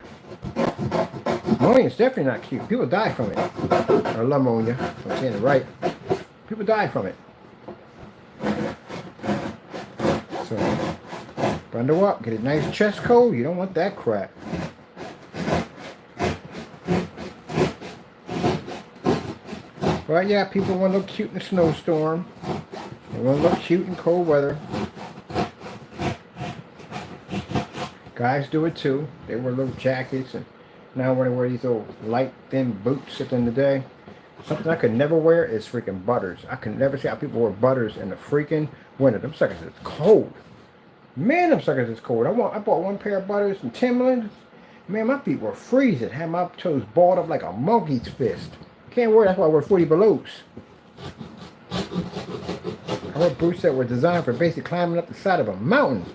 Ammonia is definitely not cute. People die from it. I love ammonia. I'm saying it right. People die from it. So, bundle up. Get a nice chest coat. You don't want that crap. But yeah, people want to look cute in a snowstorm. They want to look cute in cold weather. Guys do it too. They wear little jackets, and now when they wear these little light, thin boots at the end of the day. Something I could never wear is freaking butters. I can never see how people wear butters in the freaking winter. Them suckers is cold. Man, them suckers is cold. I bought one pair of butters and Timberlands. Man, my feet were freezing. Had my toes balled up like a monkey's fist. Can't wear. That's why I wear 40 belows. I wear boots that were designed for basically climbing up the side of a mountain.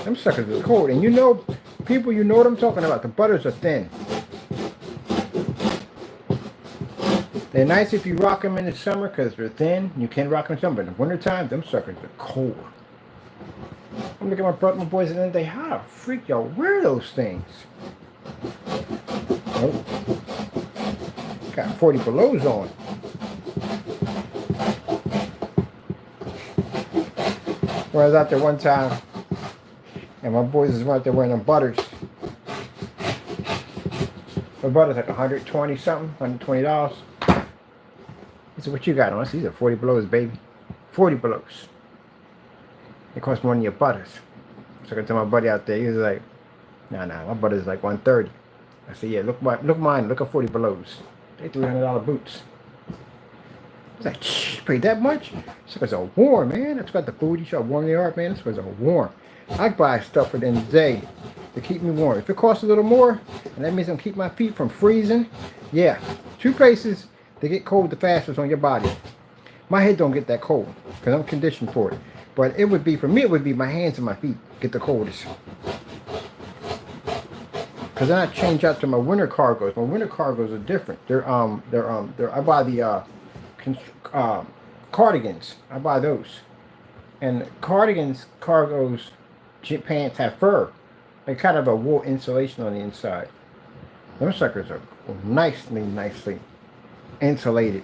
Them suckers are cold. And you know, people, you know what I'm talking about. The butters are thin. They're nice if you rock them in the summer because they're thin. You can rock them in summer. But in the wintertime, them suckers are cold. I'm looking at my boys and then how the freak y'all wear those things? Nope. Got 40 belows on. When I was out there one time, and my boys was out there wearing them butters. The butter's like 120 something, $120. He said, what you got on? I said, these are 40 belows, baby. 40 belows. It costs more than your butters. So I tell my buddy out there, he was like, nah, my butter's like 130. I said, yeah, look mine, look at 40 belows. They $300 boots. I was like, shh, paid that much? This was a warm, man. That's got the booty shot warm the art, man. This was a warm. I buy stuff at the end of the day to keep me warm. If it costs a little more, and that means I'm keep my feet from freezing, yeah. 2 places to get cold the fastest on your body. My head don't get that cold because I'm conditioned for it. But it would be, for me, it would be my hands and my feet get the coldest. Because then I change out to my winter cargos. My winter cargos are different. I buy the cardigans. I buy those. And cardigans, cargos, pants have fur. They kind of a wool insulation on the inside. Those suckers are nicely insulated.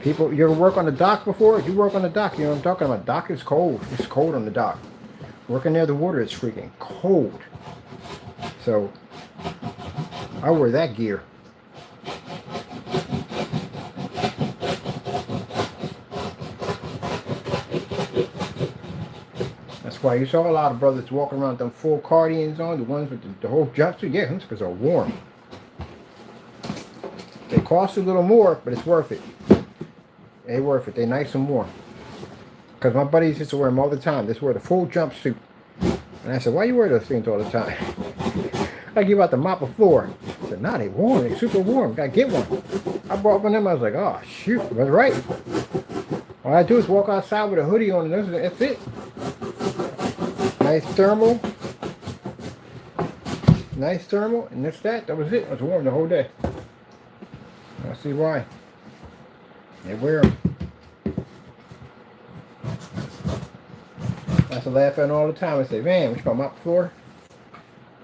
People, you ever work on the dock before? If you work on the dock, you know what I'm talking about. Dock is cold. It's cold on the dock. Working near the water is freaking cold. So, I wear that gear. That's why you saw a lot of brothers walking around with them full cardigans on, the ones with the whole jumpsuit. Yeah, them because are warm. They cost a little more, but it's worth it. They're worth it. They're nice and warm. Because my buddies used to wear them all the time. They just wear the full jumpsuit. And I said, why you wear those things all the time? Like you about to mop a floor. I said, nah, they warm. They're super warm. Gotta get one. I bought one of them. I was like, oh, shoot. I was right. All I do is walk outside with a hoodie on, and that's it. Nice thermal. Nice thermal. And that's that. That was it. I was warm the whole day. I see why. They wear them. I used to laugh at them all the time. I say, man, what you gonna mop the floor?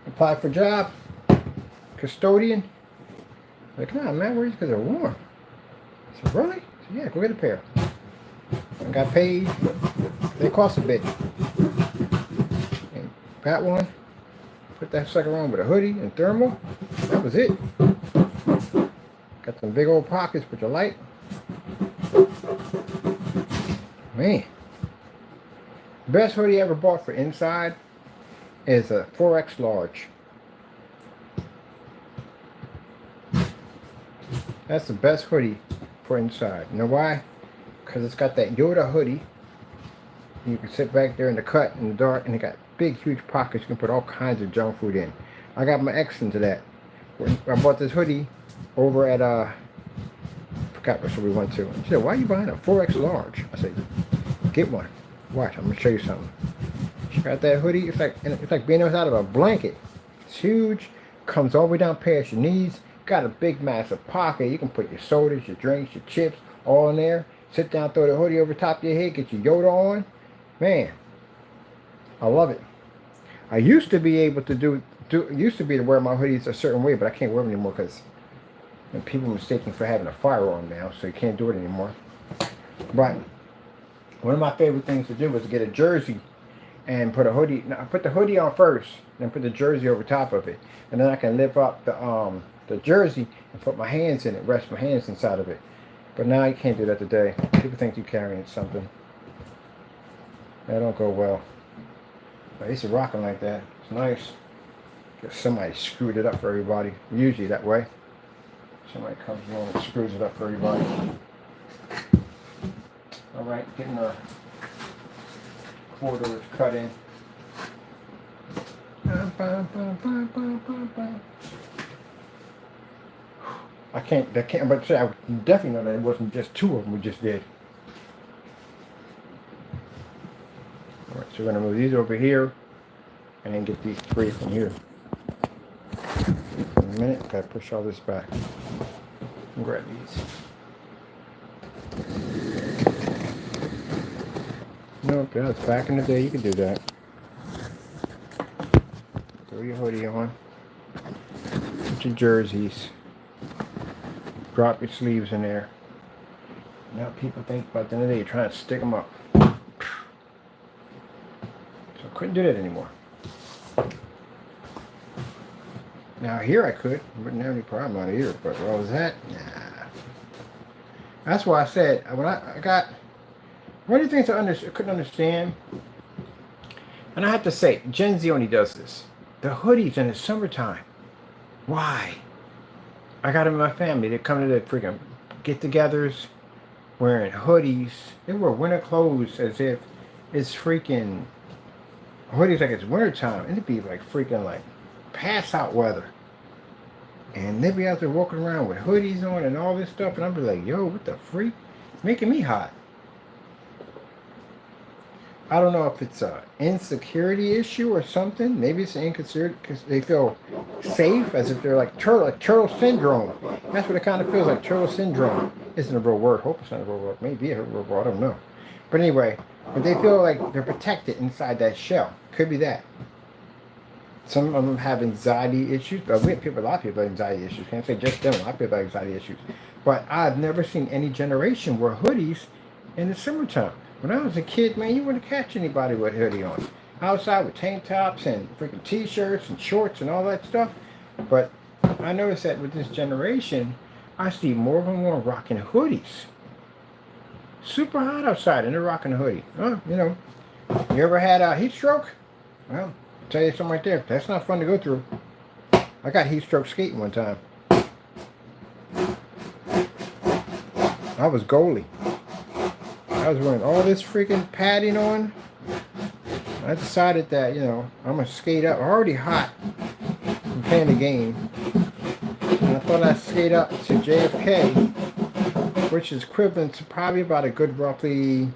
Apply for a job? Custodian? Like, nah, man, where's because they're warm. I said, really? I said, yeah, go get a pair. I got paid. They cost a bit. And got one. Put that sucker on with a hoodie and thermal. That was it. Got some big old pockets, which I like. Man. Best hoodie I ever bought for inside is a 4X large. That's the best hoodie for inside. You know why? Because it's got that Yoda hoodie. You can sit back there in the cut in the dark, and it got big, huge pockets. You can put all kinds of junk food in. I got my X into that. I bought this hoodie over at I forgot what we went to. She said, why are you buying a 4X large? I said, get one. Watch, I'm gonna show you something. She got that hoodie. It's like being out of a blanket. It's huge. Comes all the way down past your knees. Got a big, massive pocket. You can put your sodas, your drinks, your chips, all in there. Sit down, throw the hoodie over top of your head, get your Yoda on. Man, I love it. I used to be able to used to be to wear my hoodies a certain way, but I can't wear them anymore because people mistake me for having a firearm now, so you can't do it anymore. But one of my favorite things to do was to get a jersey and put a hoodie. Now, I put the hoodie on first, then put the jersey over top of it, and then I can lift up the jersey and put my hands in it, rest my hands inside of it. But now you can't do that today. People think you're carrying something. That don't go well. I used to rock them like that. It's nice. Because somebody screwed it up for everybody. Usually that way. Somebody comes along and screws it up for everybody. Alright, getting our quarters cut in. I can't, but say, I definitely know that it wasn't just 2 of them we just did. Alright, so we're going to move these over here and then get these 3 from here. In a minute, gotta push all this back. And grab these. No, that's back in the day, you can do that. Throw your hoodie on. bunch of jerseys. Drop your sleeves in there. Now people think by the end of the day you're trying to stick them up. So I couldn't do that anymore. Now here I could. Wouldn't have any problem out here. But what was that? Nah. That's why I said, when I got... One of the things I couldn't understand, and I have to say, Gen Z only does this. The hoodies in the summertime. Why? I got them in my family. They come to the freaking get-togethers wearing hoodies. They wear winter clothes as if it's freaking hoodies like it's wintertime. It'd be like freaking like pass-out weather. And they'd be out there walking around with hoodies on and all this stuff. And I'd be like, yo, what the freak? It's making me hot. I don't know if it's an insecurity issue or something. Maybe it's an insecurity because they feel safe, as if they're like turtle syndrome. That's what it kind of feels like. Turtle syndrome isn't a real word. Hope it's not a real word. Maybe a real word. I don't know. But anyway, but they feel like they're protected inside that shell. Could be that. Some of them have anxiety issues. But we have people, a lot of people have anxiety issues. Can't say just them. A lot of people have anxiety issues. But I've never seen any generation wear hoodies in the summertime. When I was a kid, man, you wouldn't catch anybody with a hoodie on. Outside with tank tops and freaking t-shirts and shorts and all that stuff. But I noticed that with this generation, I see more of them rocking hoodies. Super hot outside and they're rocking a hoodie. Oh, you know, you ever had a heat stroke? Well, I'll tell you something right there. That's not fun to go through. I got heat stroke skating one time. I was goalie. I was wearing all this freaking padding on. I decided that, you know, I'm going to skate up. I'm already hot from playing the game. And I thought I'd skate up to JFK, which is equivalent to probably about a good roughly,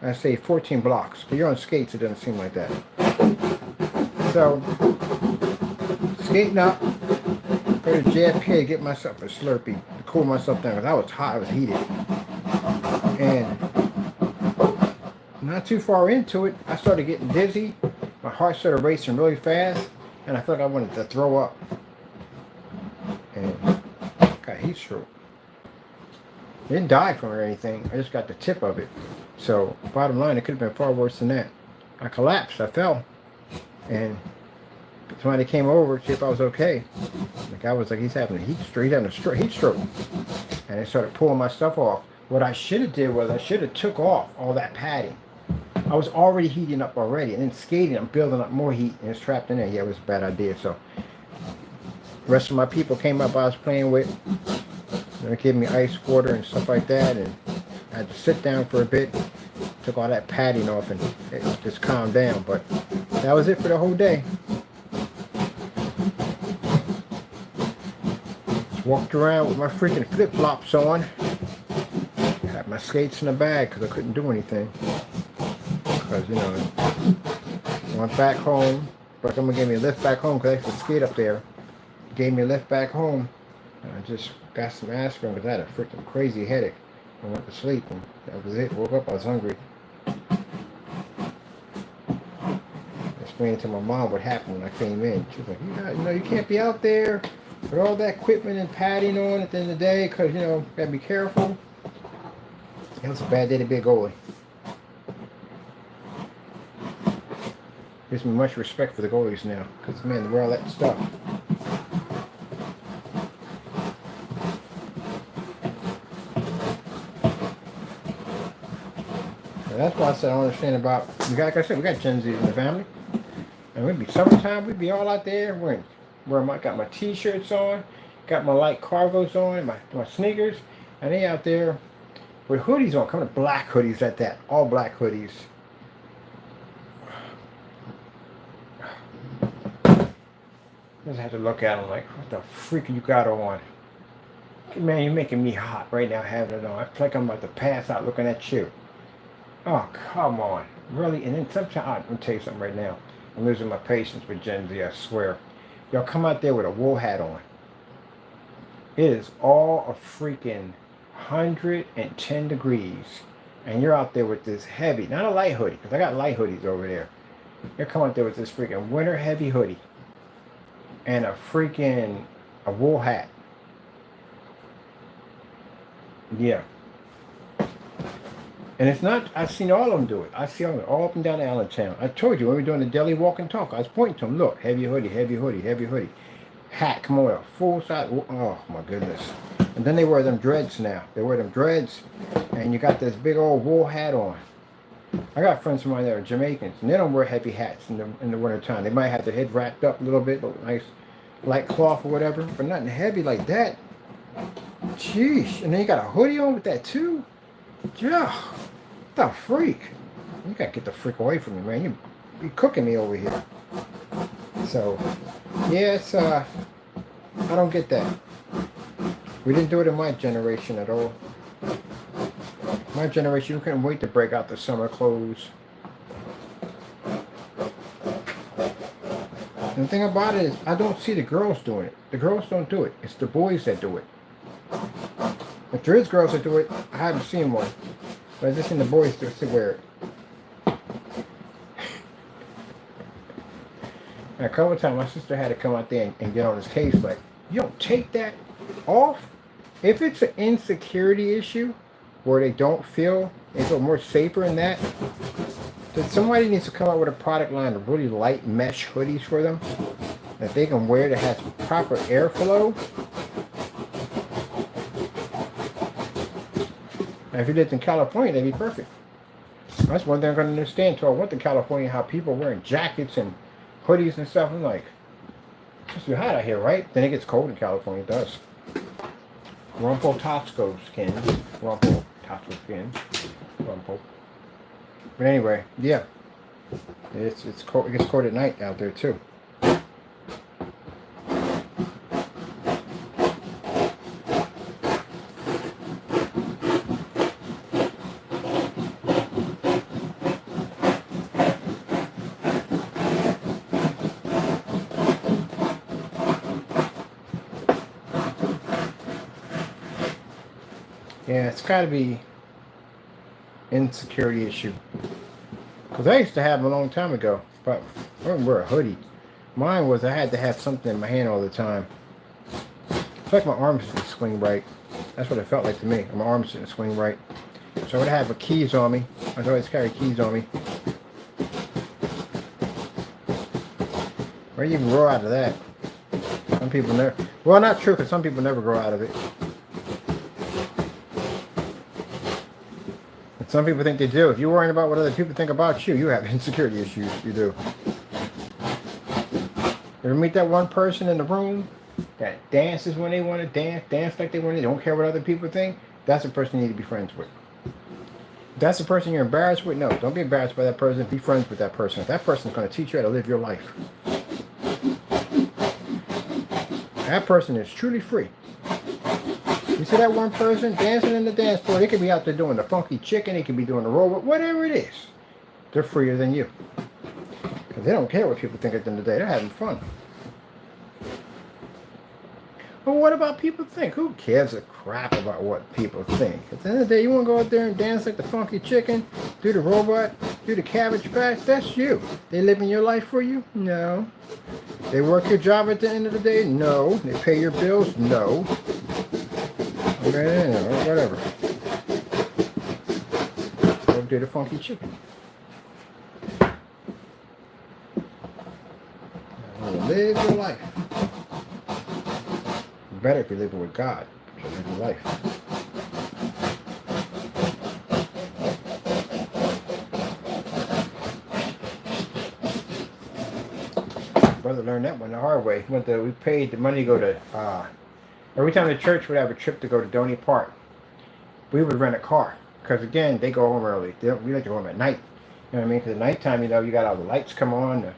I say 14 blocks. But you're on skates, it doesn't seem like that. So, skating up, go to JFK to get myself a Slurpee to cool myself down. Because I was hot, I was heated. And not too far into it, I started getting dizzy. My heart started racing really fast, and I felt like I wanted to throw up. And got heat stroke. Didn't die from it or anything. I just got the tip of it. So, bottom line, it could have been far worse than that. I collapsed. I fell. And somebody came over to see if I was okay. The guy was like, he's having a heat stroke. He's having a heat stroke. And they started pulling my stuff off. What I should have did was I should have took off all that padding. I was already heating up already, and then skating, I'm building up more heat, and it's trapped in there. Yeah, it was a bad idea. So the rest of my people came up I was playing with. They gave me ice water and stuff like that, and I had to sit down for a bit. Took all that padding off, and it just calmed down. But that was it for the whole day. Just walked around with my freaking flip-flops on. Had my skates in the bag because I couldn't do anything. Because, you know, I went back home. But someone gave me a lift back home because I used to skate up there. Gave me a lift back home. And I just got some aspirin because I had a freaking crazy headache. I went to sleep and that was it. Woke up, I was hungry. I explained to my mom what happened when I came in. She was like, you know, you can't be out there with all that equipment and padding on at the end of the day because, you know, gotta be careful. It was a bad day to be a goalie. Gives me much respect for the goalies now, because man, they wear all that stuff. And that's why I said I don't understand about, like I said, we got Gen Z in the family. And we'd be summertime, we'd be all out there got my t-shirts on, got my light cargos on, my sneakers, and they out there with hoodies on, kind of black hoodies at that, all black hoodies. I just had to look at them like, what the freak you got on? Man, you're making me hot right now having it on. I feel like I'm about to pass out looking at you. Oh, come on. Really? And then sometimes, I'm going to tell you something right now. I'm losing my patience with Gen Z, I swear. Y'all come out there with a wool hat on. It is all a freaking 110 degrees. And you're out there with this heavy, not a light hoodie, because I got light hoodies over there. You're coming out there with this freaking winter heavy hoodie. And a freaking A wool hat. Yeah. And it's not, I've seen all of them do it. I see all up and down Allentown. I told you when we were doing the daily walk and talk, I was pointing to them. Look, heavy hoodie, heavy hoodie, heavy hoodie. Hat, come on, full size. Oh my goodness. And then they wear them dreads now. They wear them dreads, and you got this big old wool hat on. I got friends of mine that are Jamaicans, and they don't wear heavy hats in the winter time. They might have their head wrapped up a little bit, nice light cloth or whatever, but nothing heavy like that. Jeez. And then you got a hoodie on with that too? Yeah. What the freak? You gotta get the freak away from me, man. You cooking me over here. So, yeah, it's, I don't get that. We didn't do it in my generation at all. My generation, we couldn't wait to break out the summer clothes. And the thing about it is, I don't see the girls doing it. The girls don't do it. It's the boys that do it. If there is girls that do it, I haven't seen one. But I've just seen the boys to wear it. And a couple of times, my sister had to come out there and get on his case like, you don't take that off? If it's an insecurity issue, where they don't feel more safer in that, then somebody needs to come up with a product line of really light mesh hoodies for them that they can wear that has proper airflow. And if you lived in California, that'd be perfect. That's one thing I'm going to understand until I went to California, how people wearing jackets and hoodies and stuff. I'm like, it's too hot out here, right? Then it gets cold in California, it does. Rumple Tosco skin. Rumple Tosco skin. Rumple. But anyway, yeah. It's cold. It gets cold at night out there too. Yeah, it's got to be insecurity issue. Because I used to have them a long time ago, but I wouldn't wear a hoodie. Mine was I had to have something in my hand all the time. It's like my arms didn't swing right. That's what it felt like to me. My arms didn't swing right. So I would have keys on me. I'd always carry keys on me. Or you can grow out of that. Some people never. Well, not true, because some people never grow out of it. Some people think they do. If you're worrying about what other people think about you, you have insecurity issues. You do. You ever meet that one person in the room that dances when they want to dance like they want to, don't care what other people think? That's the person you need to be friends with. If that's the person you're embarrassed with? No, don't be embarrassed by that person. Be friends with that person. If that person's going to teach you how to live your life. That person is truly free. You see that one person dancing in the dance floor? They could be out there doing the funky chicken. They could be doing the robot, whatever it is. They're freer than you. Because they don't care what people think at the end of the day. They're having fun. But what about people think? Who cares a crap about what people think? At the end of the day, you want to go out there and dance like the funky chicken, do the robot, do the cabbage patch? That's you. They living your life for you? No. They work your job at the end of the day? No. They pay your bills? No. Okay, whatever. Go do the funky chicken. Live your life. Better if you're living with God. So live your life. Brother learned that one the hard way. We paid the money to go to. Every time the church would have a trip to go to Donny Park, we would rent a car. Because again, they go home early. We like to go home at night. You know what I mean? Because at nighttime, you got all the lights come on.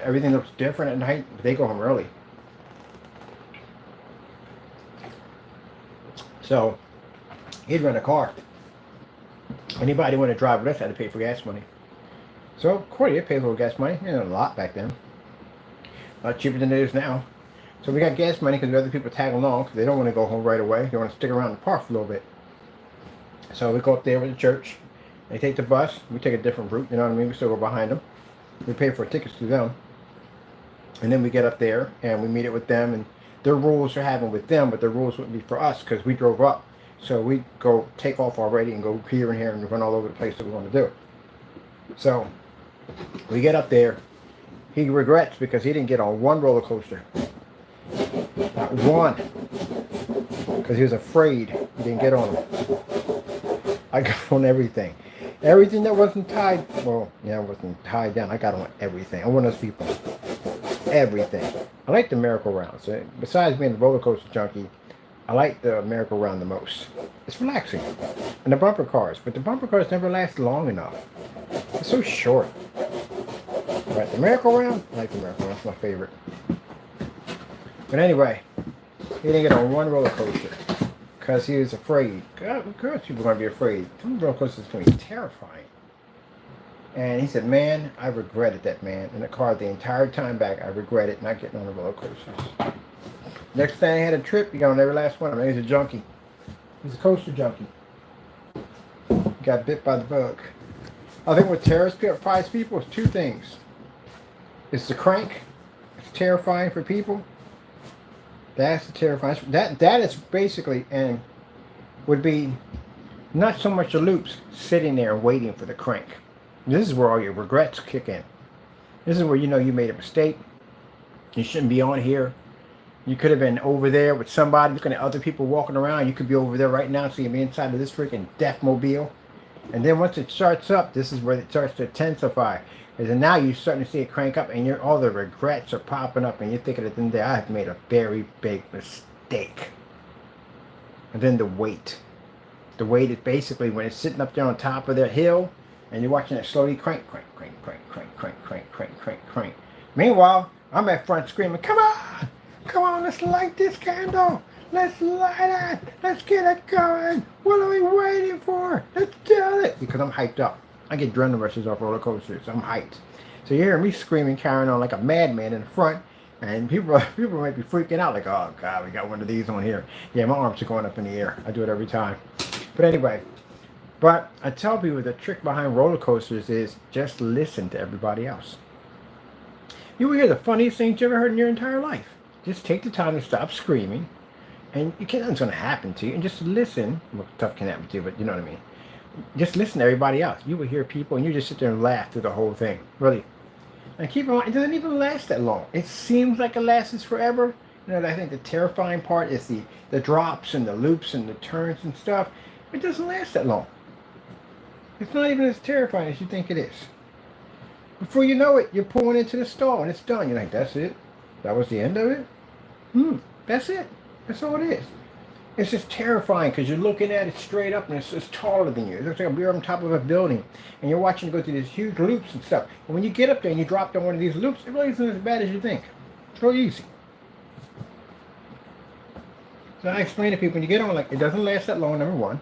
Everything looks different at night. But they go home early. So, he'd rent a car. Anybody want to drive with us had to pay for gas money. So, of course, they paid for gas money. A lot back then. A lot cheaper than it is now. So we got gas money because the other people tag along because they don't want to go home right away. They want to stick around the park for a little bit. So we go up there with the church. They take the bus. We take a different route. You know what I mean? We still go behind them. We pay for tickets to them. And then we get up there and we meet it with them. And their rules are having with them, but the rules wouldn't be for us because we drove up. So we go take off already and go here and here and run all over the place that we want to do. So we get up there. He regrets because he didn't get on one roller coaster. Not one. Because he was afraid he didn't get on them. I got on everything. Everything that wasn't tied, well, yeah, it wasn't tied down. I got on everything. I'm one of those people. Everything. I like the merry-go-rounds. Besides being a roller coaster junkie, I like the merry-go-round the most. It's relaxing. And the bumper cars. But the bumper cars never last long enough. It's so short. But the merry-go-round, I like the merry-go-round. That's my favorite. But anyway, he didn't get on one roller coaster. Because he was afraid. Of course people are going to be afraid. Some roller coasters are going to be terrifying. And he said, man, I regretted that, man. In the car the entire time back, I regretted not getting on the roller coasters. Next time he had a trip, he got on every last one of them. He's a junkie. He's a coaster junkie. He got bit by the bug. I think what terrifies people is two things. It's the crank. It's terrifying for people. That's the terrifying. That is basically, and would be not so much the loops, sitting there and waiting for the crank. This is where all your regrets kick in. This is where you know you made a mistake. You shouldn't be on here. You could have been over there with somebody, looking at other people walking around. You could be over there right now, so you'd be inside of this freaking deathmobile. And then once it starts up, this is where it starts to intensify. And then now you're starting to see it crank up, and all the regrets are popping up, and you're thinking at the end of the day, I have made a very big mistake. And then the weight. The weight is basically when it's sitting up there on top of the hill, and you're watching it slowly crank, crank, crank, crank, crank, crank, crank, crank, crank, crank. Meanwhile, I'm at front screaming, come on! Come on, let's light this candle! Let's light it! Let's get it going! What are we waiting for? Let's do it! Because I'm hyped up. I get adrenaline rushes off roller coasters. I'm hyped. So you hear me screaming, carrying on like a madman in the front, and people might be freaking out like, oh God, we got one of these on here. Yeah, my arms are going up in the air. I do it every time. But anyway, but I tell people the trick behind roller coasters is just listen to everybody else. You will hear the funniest things you ever heard in your entire life. Just take the time to stop screaming, and nothing's going to happen to you, and just listen. Well, stuff can happen to you, but you know what I mean. Just listen to everybody else. You will hear people, and you just sit there and laugh through the whole thing. Really. And keep in mind, it doesn't even last that long. It seems like it lasts forever. You know, I think the terrifying part is the drops and the loops and the turns and stuff. It doesn't last that long. It's not even as terrifying as you think it is. Before you know it, you're pulling into the stall, and it's done. You're like, that's it? That was the end of it? That's it. That's all it is. It's just terrifying because you're looking at it straight up, and it's taller than you. It looks like you're on top of a building, and you're watching it go through these huge loops and stuff. And when you get up there and you drop down one of these loops, it really isn't as bad as you think. It's real easy. So I explain to people, when you get on, like, it doesn't last that long, number one.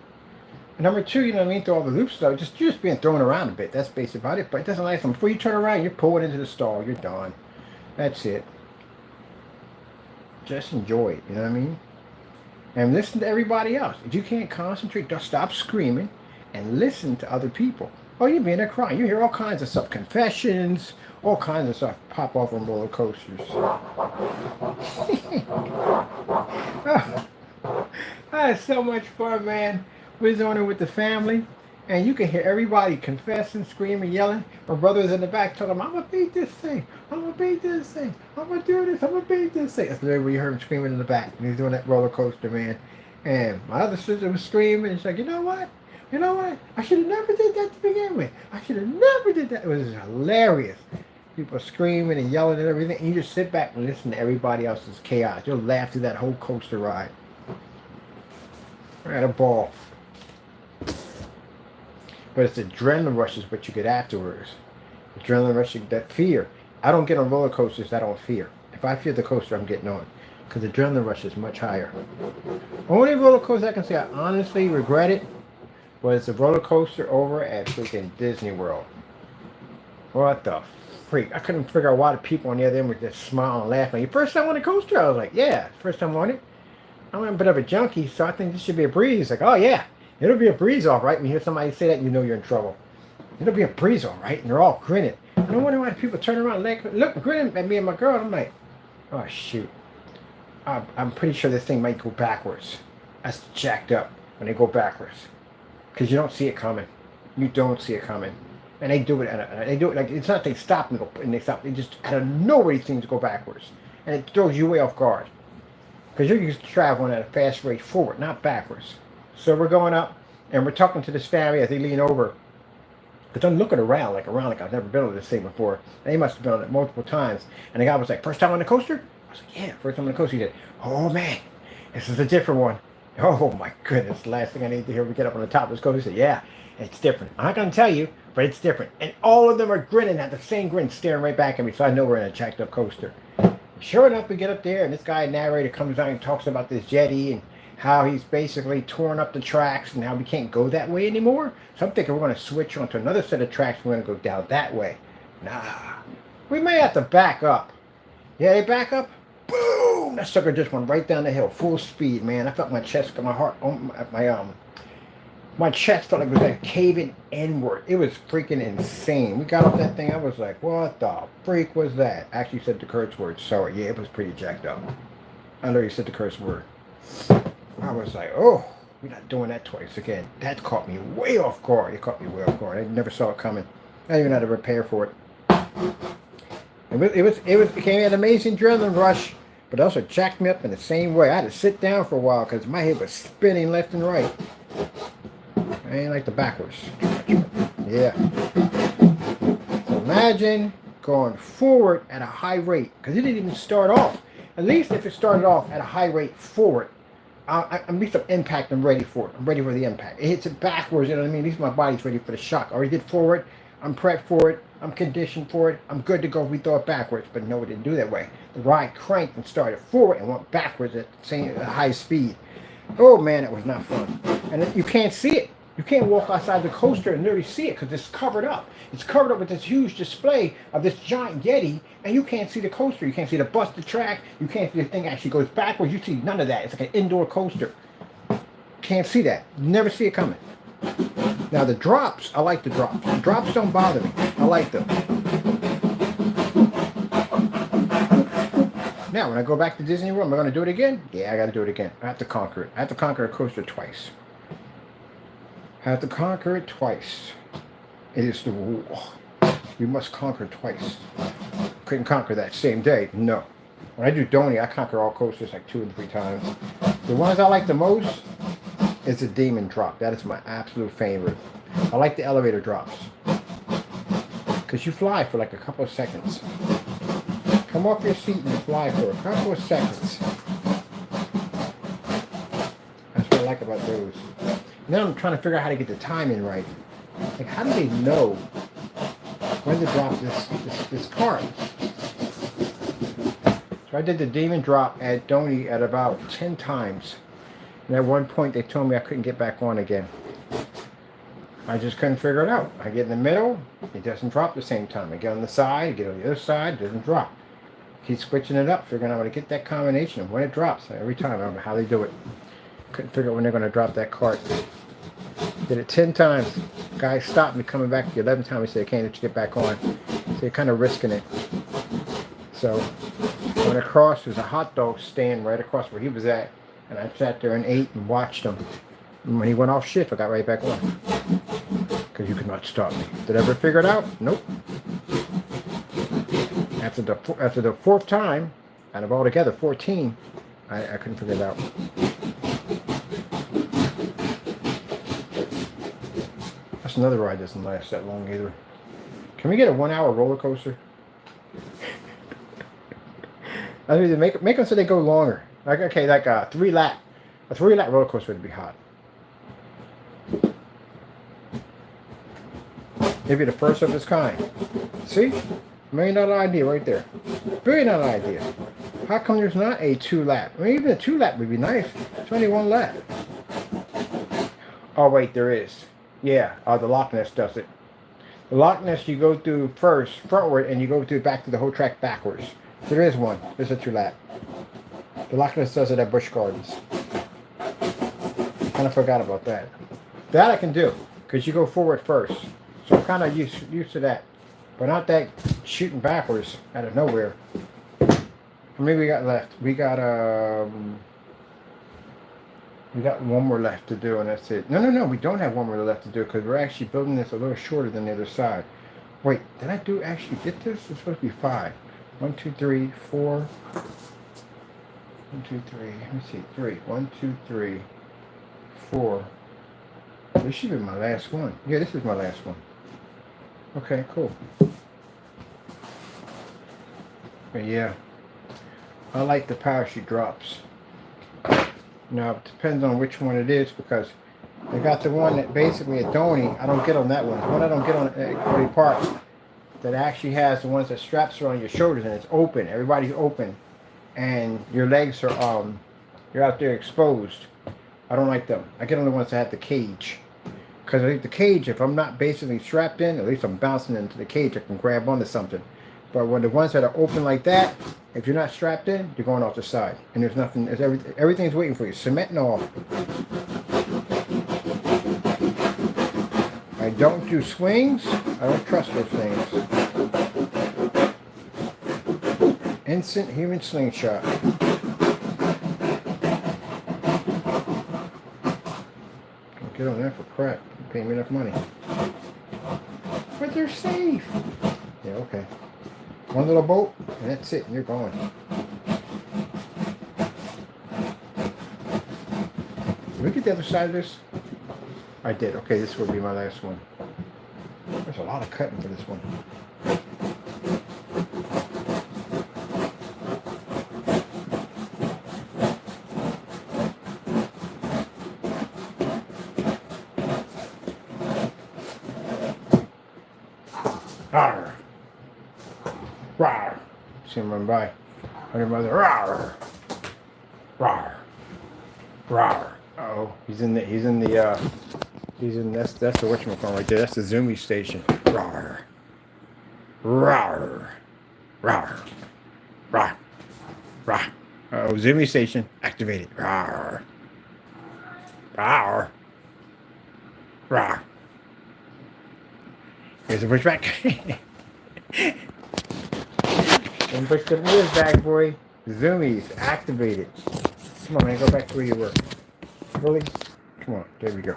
And number two, you know what I mean, through all the loops stuff, just being thrown around a bit. That's basically about it, but it doesn't last long. Before you turn around, you're pulling into the stall. You're done. That's it. Just enjoy it, you know what I mean? And listen to everybody else. If you can't concentrate, just stop screaming and listen to other people. Oh, you're being there crying. You hear all kinds of stuff. Confessions, all kinds of stuff pop off on roller coasters. That's so much fun, man. We was on it with the family, and you can hear everybody confessing, screaming, yelling. My brother's in the back telling him, I'm going to beat this thing. I'm going to beat this thing. I'm going to do this. I'm going to beat this thing. That's literally what you heard him screaming in the back. And he's doing that roller coaster, man. And my other sister was screaming. And she's like, you know what? You know what? I should have never did that to begin with. I should have never did that. It was hilarious. People screaming and yelling and everything. And you just sit back and listen to everybody else's chaos. You'll laugh through that whole coaster ride. I had a ball. But it's the adrenaline rush is what you get afterwards. Adrenaline rush, that fear. I don't get on roller coasters, I don't fear. If I fear the coaster, I'm getting on. Because the adrenaline rush is much higher. Only roller coaster I can say I honestly regret it was the roller coaster over at freaking Disney World. What the freak? I couldn't figure out why the people on the other end were just smiling and laughing. Your first time on a coaster? I was like, yeah, first time on it. I'm a bit of a junkie, so I think this should be a breeze. Like, oh yeah. It'll be a breeze, all right. When you hear somebody say that, you know you're in trouble. It'll be a breeze, all right. And they're all grinning. And I wonder why people turn around and look grinning at me and my girl. I'm like, oh, shoot. I'm pretty sure this thing might go backwards. That's jacked up when they go backwards. Because you don't see it coming. You don't see it coming. And they do it like, it's not they stop and they stop. They just out of nowhere these things go backwards. And it throws you way off guard. Because you're used to traveling at a fast rate forward, not backwards. So we're going up and we're talking to this family as they lean over. Because I'm looking around like I've never been on this thing before. And they must have been on it multiple times. And the guy was like, first time on the coaster? I was like, yeah, first time on the coaster. He said, oh man, this is a different one. Oh my goodness, the last thing I need to hear when we get up on the top of this coaster. He said, yeah, it's different. I'm not going to tell you, but it's different. And all of them are grinning at the same grin, staring right back at me. So I know we're in a jacked up coaster. Sure enough, we get up there and this guy narrator comes out and talks about this jetty and how he's basically torn up the tracks and how we can't go that way anymore. So I'm thinking we're going to switch onto another set of tracks. We're going to go down that way. Nah, we may have to back up. Yeah, they back up. Boom! That sucker just went right down the hill, full speed, man. I felt my chest, my heart, my chest felt like it was like caving inward. It was freaking insane. We got off that thing. I was like, what the freak was that? Actually said the curse word. Sorry, yeah, it was pretty jacked up. I know you said the curse word. I was like, oh, we're not doing that twice again. That caught me way off guard. It caught me way off guard. I never saw it coming. I even had to prepare for it. It came at an amazing adrenaline rush, but also jacked me up in the same way. I had to sit down for a while because my head was spinning left and right. I ain't like the backwards. Yeah. So imagine going forward at a high rate, because it didn't even start off. At least if it started off at a high rate forward, at least I'm impact, I'm ready for it. I'm ready for the impact. It hits it backwards, you know what I mean? At least my body's ready for the shock. I already did forward. I'm prepped for it. I'm conditioned for it. I'm good to go. We throw it backwards, but no, it didn't do that way. The ride cranked and started forward and went backwards at the same high speed. Oh man, it was not fun. And you can't see it. You can't walk outside the coaster and literally see it because it's covered up. It's covered up with this huge display of this giant Yeti, and you can't see the coaster. You can't see the busted track. You can't see the thing actually goes backwards. You see none of that. It's like an indoor coaster. Can't see that. You never see it coming. Now the drops, I like the drops. The drops don't bother me. I like them. Now, when I go back to Disney World, am I going to do it again? Yeah, I got to do it again. I have to conquer it. I have to conquer a coaster twice. I have to conquer it twice. It is the rule. You must conquer twice. Couldn't conquer that same day. No. When I do Donny, I conquer all coasters like 2 and 3 times. The ones I like the most is the Demon Drop. That is my absolute favorite. I like the elevator drops. Because you fly for like a couple of seconds. Come off your seat and fly for a couple of seconds. That's what I like about those. Now I'm trying to figure out how to get the timing right. Like, how do they know when to drop this cart? So I did the Demon Drop at Donny at about 10 times. And at one point they told me I couldn't get back on again. I just couldn't figure it out. I get in the middle, it doesn't drop the same time. I get on the side, I get on the other side, it doesn't drop. Keep switching it up, figuring out how to get that combination of when it drops. Every time, I don't know how they do it. Couldn't figure out when they're going to drop that cart. Did it 10 times. Guy stopped me coming back the 11th time. He said, I can't let you get back on. So you're kind of risking it. So I went across. There's a hot dog stand right across where he was at. And I sat there and ate and watched him. And when he went off shift, I got right back on. Because you could not stop me. Did I ever figure it out? Nope. After the 4th time, out of altogether 14, I couldn't figure it out. That's another ride that doesn't last that long either. Can we get a 1-hour roller coaster? I mean, make them so they go longer. Like, okay, like a 3-lap roller coaster would be hot. Maybe the first of its kind. See? $1 million idea right there. $1 billion idea. How come there's not a 2-lap? I mean, even a 2-lap would be nice. It's only 1 lap. Oh, wait, there is. Yeah, the Loch Ness does it. The Loch Ness you go through first, frontward, and you go through back to the whole track backwards. There is one. There's a 2-lap. The Loch Ness does it at Busch Gardens. Kind of forgot about that. That I can do, because you go forward first. So I'm kind of used to that. But not that shooting backwards out of nowhere. How many we got left? We got one more left to do, and that's it. No, we don't have one more left to do because we're actually building this a little shorter than the other side. Wait, did I actually get this? It's supposed to be 5. 1, 2, 3, 4. 1, 2, 3. Let me see. 3. 1, 2, 3, 4. This should be my last one. Yeah, this is my last one. Okay, cool. But yeah, I like the parachute drops. Now, it depends on which one it is because they got the one that basically at Doney, I don't get on that one. The one I don't get on at Cody Park that actually has the ones that straps around your shoulders and it's open. Everybody's open. And your legs are, you're out there exposed. I don't like them. I get on the ones that have the cage. Because I think the cage, if I'm not basically strapped in, at least I'm bouncing into the cage, I can grab onto something. But when the ones that are open like that, if you're not strapped in, you're going off the side. And there's nothing, everything's waiting for you. Cement and all. I don't do swings. I don't trust those things. Instant human slingshot. Don't get on that for crap. You pay me enough money. But they're safe. Yeah, okay. One little bolt, and that's it, and you're going. Did we get the other side of this? I did. Okay, this will be my last one. There's a lot of cutting for this one. Rawr. Rawr. See him run by. On your mother. Rawr. Rawr. Rawr. Uh-oh. He's in that's the whatchamacallit right there. That's the Zoomy station. Rawr. Rawr. Rawr. Rawr. Rawr. Uh-oh. Zoomy station activated. Rawr. Rawr. Rawr. Here's a pushback. And push the wheels back, boy. Zoomies activated. Come on, man. Go back to where you were. Really? Come on. There we go.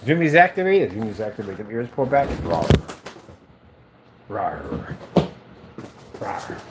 Zoomies activated. Zoomies activated. The ears pull back. Rawr. Rawr. Rawr.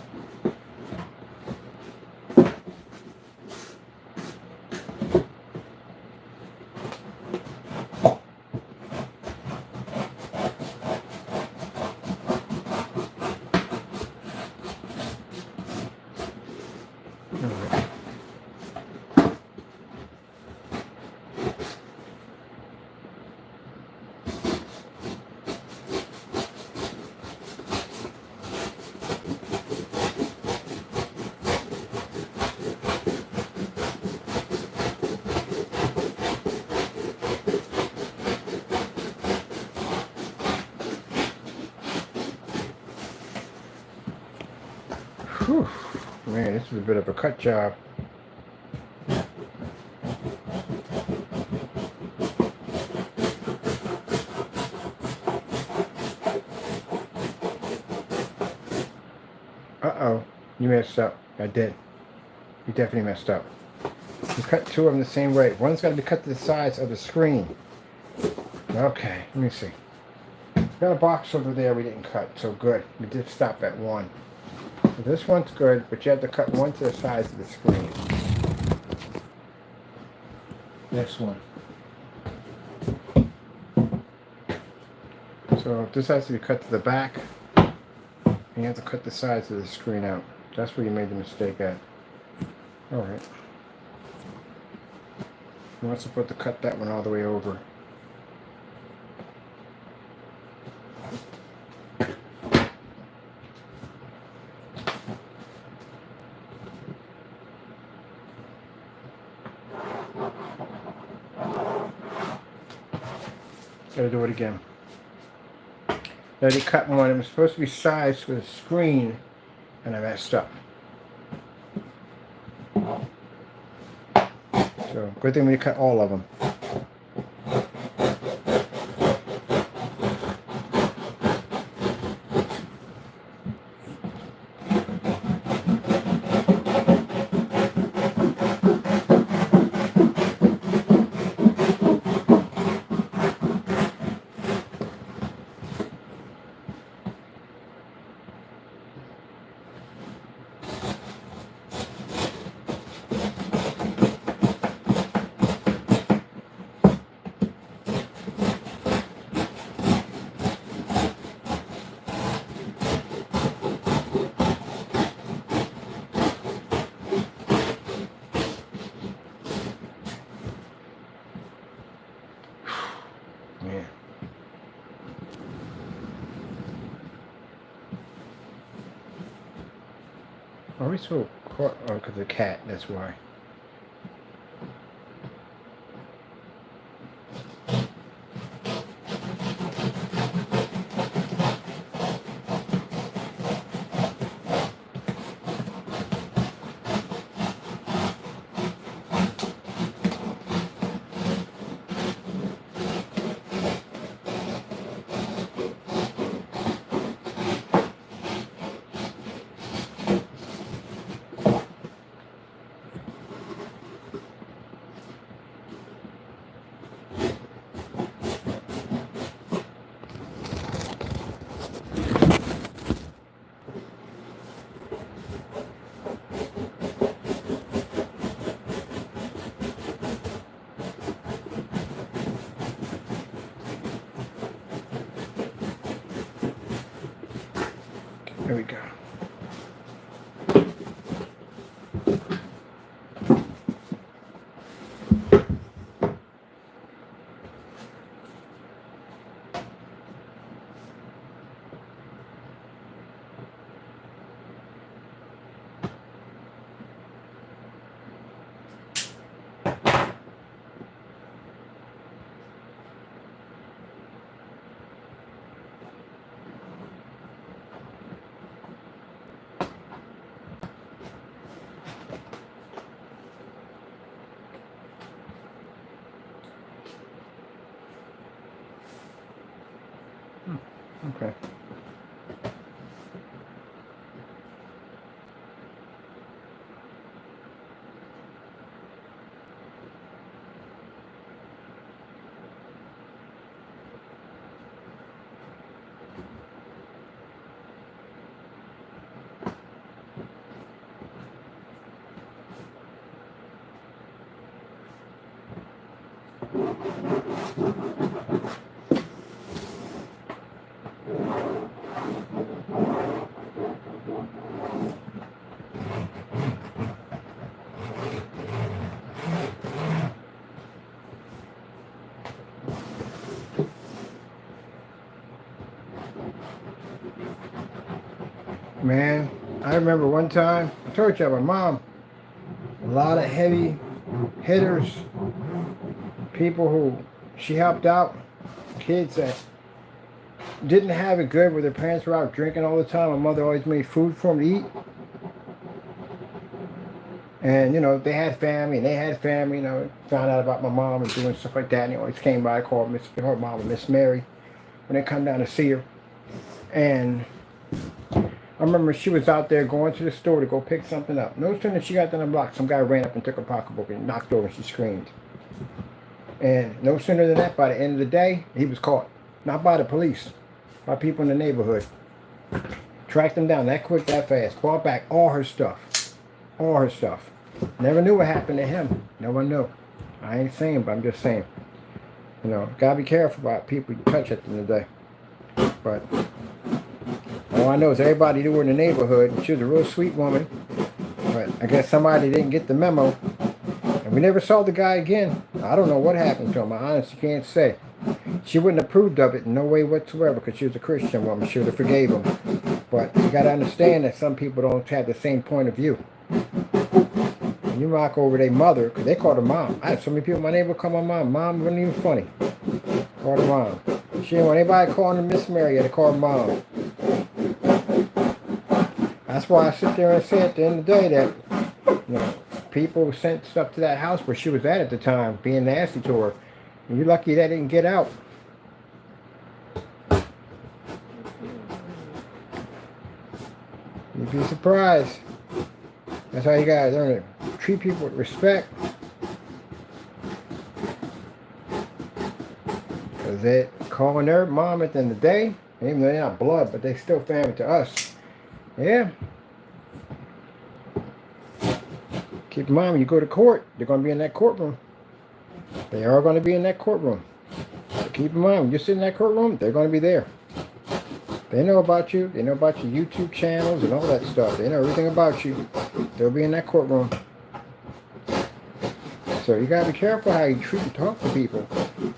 Whew. Man, this is a bit of a cut job. Uh-oh. You messed up. I did. You definitely messed up. You cut two of them the same way. One's got to be cut to the sides of the screen. Okay, let me see. Got a box over there we didn't cut, so good. We did stop at one. So this one's good, but you have to cut one to the sides of the screen. Next one. So this has to be cut to the back. And you have to cut the sides of the screen out. That's where you made the mistake at. Alright. You're not supposed to cut that one all the way over. Gotta do it again. I already cut one. It was supposed to be sized for the screen, and I messed up. So, good thing we cut all of them. Oh, we saw, oh, because the cat, that's why. There we go. Okay. Man, I remember one time, I told you, my mom, a lot of heavy hitters, people who she helped out, kids that didn't have it good where their parents were out drinking all the time. My mother always made food for them to eat. And, you know, they had family, and they had family, you know, found out about my mom and doing stuff like that. And they always came by, called her mom, Miss Mary, when they come down to see her. And I remember she was out there going to the store to go pick something up. No sooner than she got down the block, some guy ran up and took her pocketbook and knocked over, and she screamed. And no sooner than that, by the end of the day, he was caught. Not by the police, by people in the neighborhood. Tracked him down that quick, that fast. Brought back all her stuff. All her stuff. Never knew what happened to him. No one knew. I ain't saying, but I'm just saying. You know, gotta be careful about people you touch at the end of the day. But all I know is everybody knew her in the neighborhood. She was a real sweet woman. But I guess somebody didn't get the memo. And we never saw the guy again. I don't know what happened to him. I honestly can't say. She wouldn't have approved of it in no way whatsoever because she was a Christian woman. She would have forgave him. But you got to understand that some people don't have the same point of view. When you rock over their mother, because they called her mom. I had so many people in my neighborhood call my mom. Mom wasn't even funny. Called her mom. She didn't want anybody calling her Miss Mary. They called her mom. That's why I sit there and say at the end of the day that, you know, people sent stuff to that house where she was at the time, being nasty to her. And you're lucky that didn't get out. You'd be surprised. That's how you gotta learn to treat people with respect. Because they calling their mom at the end of the day, even though they're not blood, but they still family to us. Yeah. Keep in mind, when you go to court, they're going to be in that courtroom. They are going to be in that courtroom. So keep in mind, when you sit in that courtroom, they're going to be there. They know about you. They know about your YouTube channels and all that stuff. They know everything about you. They'll be in that courtroom. So you got to be careful how you treat and talk to people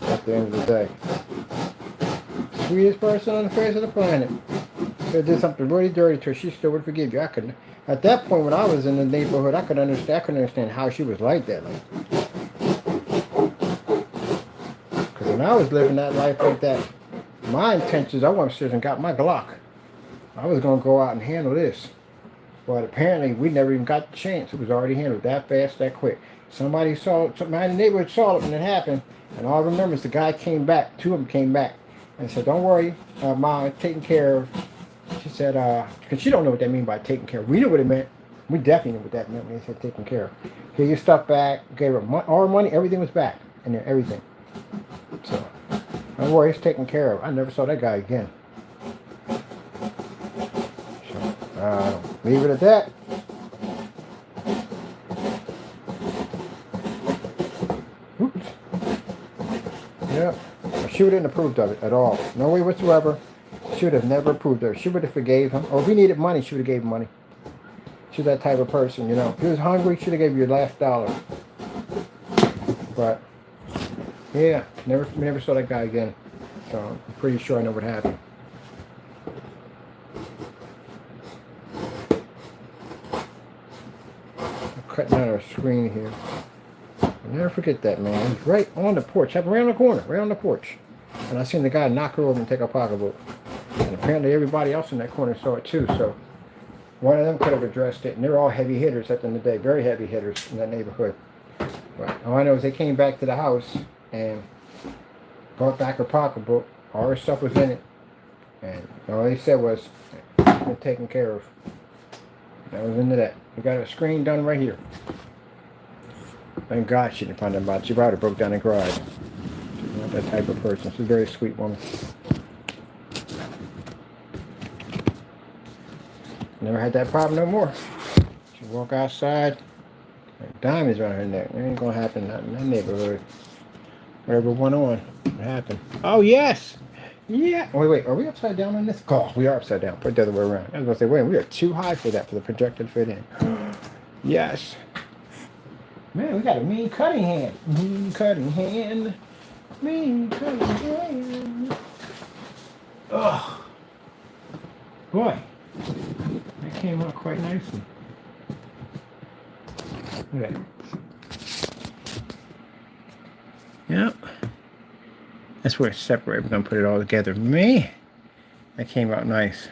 at the end of the day. Sweetest person on the face of the planet. If they did something really dirty to her, she still would forgive you. At that point, when I was in the neighborhood, I couldn't understand how she was like that. Like, because when I was living that life like that, my intentions, I went upstairs and got my Glock. I was gonna go out and handle this, but apparently we never even got the chance. It was already handled that fast, that quick. Somebody in the neighborhood saw it when it happened, and all I remember is the guy came back. Two of them came back and said, "Don't worry, Mom, it's taken care of." She said, because she don't know what that means by taking care of. We knew what it meant. We definitely knew what that meant when they said taking care of. Get your stuff back. Gave her all her money. Everything was back. And everything. So, don't worry, it's taken care of. I never saw that guy again. So, leave it at that. Oops. Yep. She wouldn't have approved of it at all. No way whatsoever. She would have never approved of it. She would have forgave him. Or if he needed money, she would have gave him money. She's that type of person, you know. If he was hungry, she would have gave you your last dollar. But, yeah, never saw that guy again. So, I'm pretty sure I know what happened. I'm cutting out our screen here. I'll never forget that, man. He's right on the porch. Right around the corner. Right on the porch. And I seen the guy knock her over and take her pocketbook. And apparently everybody else in that corner saw it too, so one of them could have addressed it. And they're all heavy hitters at the end of the day, very heavy hitters in that neighborhood. But all I know is they came back to the house and brought back her pocketbook. All her stuff was in it. And all they said was, it's been taken care of. That was into that. We got a screen done right here. Thank God she didn't find out about it. She probably broke down and cried. She's not that type of person. She's a very sweet woman. Never had that problem no more. She walk outside, diamonds around her neck. It ain't gonna happen in that neighborhood. Whatever went on, it happened. Oh yes, yeah. Wait. Are we upside down on this? Oh, we are upside down. Put it the other way around. I was gonna say, wait, we are too high for that for the projector to fit in. Yes. Man, we got a mean cutting hand. Mean cutting hand. Mean cutting hand. Ugh. Boy. That came out quite nicely. Look at that. Yep. That's where it's separated. We're going to put it all together. Man, that came out nice.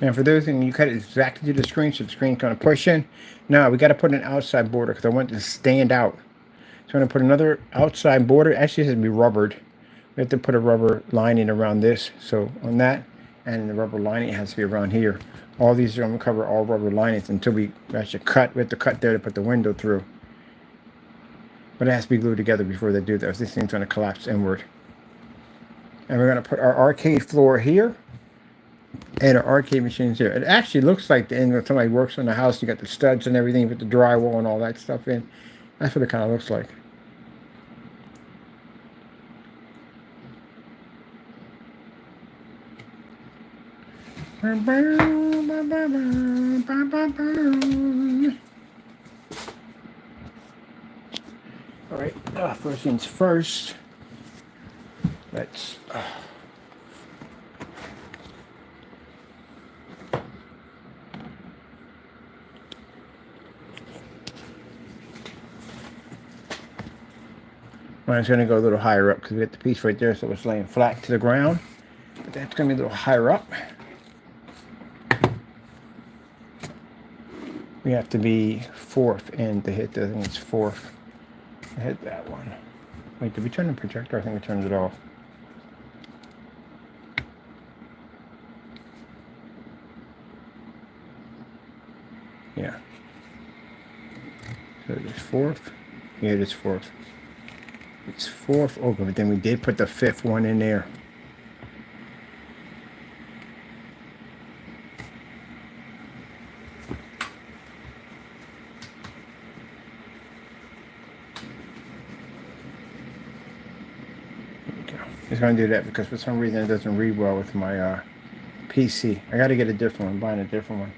And for those and you cut it exactly to the screen, so the screen's going to push in. Now we got to put an outside border because I want it to stand out. So I'm going to put another outside border. Actually, it has to be rubbered. We have to put a rubber lining around this. So on that, and the rubber lining has to be around here. All these are going to cover all rubber linings until we actually cut. We have to cut there to put the window through. But it has to be glued together before they do that. This thing's going to collapse inward. And we're going to put our arcade floor here. And our arcade machines here. It actually looks like the end when somebody works on the house. You got the studs and everything with the drywall and all that stuff in. That's what it kind of looks like. All right. First things first. Let's. Mine's going to go a little higher up because we got the piece right there, so it's laying flat to the ground. But that's going to be a little higher up. We have to be fourth in to hit the, I think it's fourth. I hit that one. Wait, did we turn the projector? I think we turned it off. Yeah. So it is fourth. Yeah, it is fourth. It's fourth over, but then we did put the fifth one in there. It's going to do that because for some reason it doesn't read well with my PC. I got to get a different one. I'm buying a different one.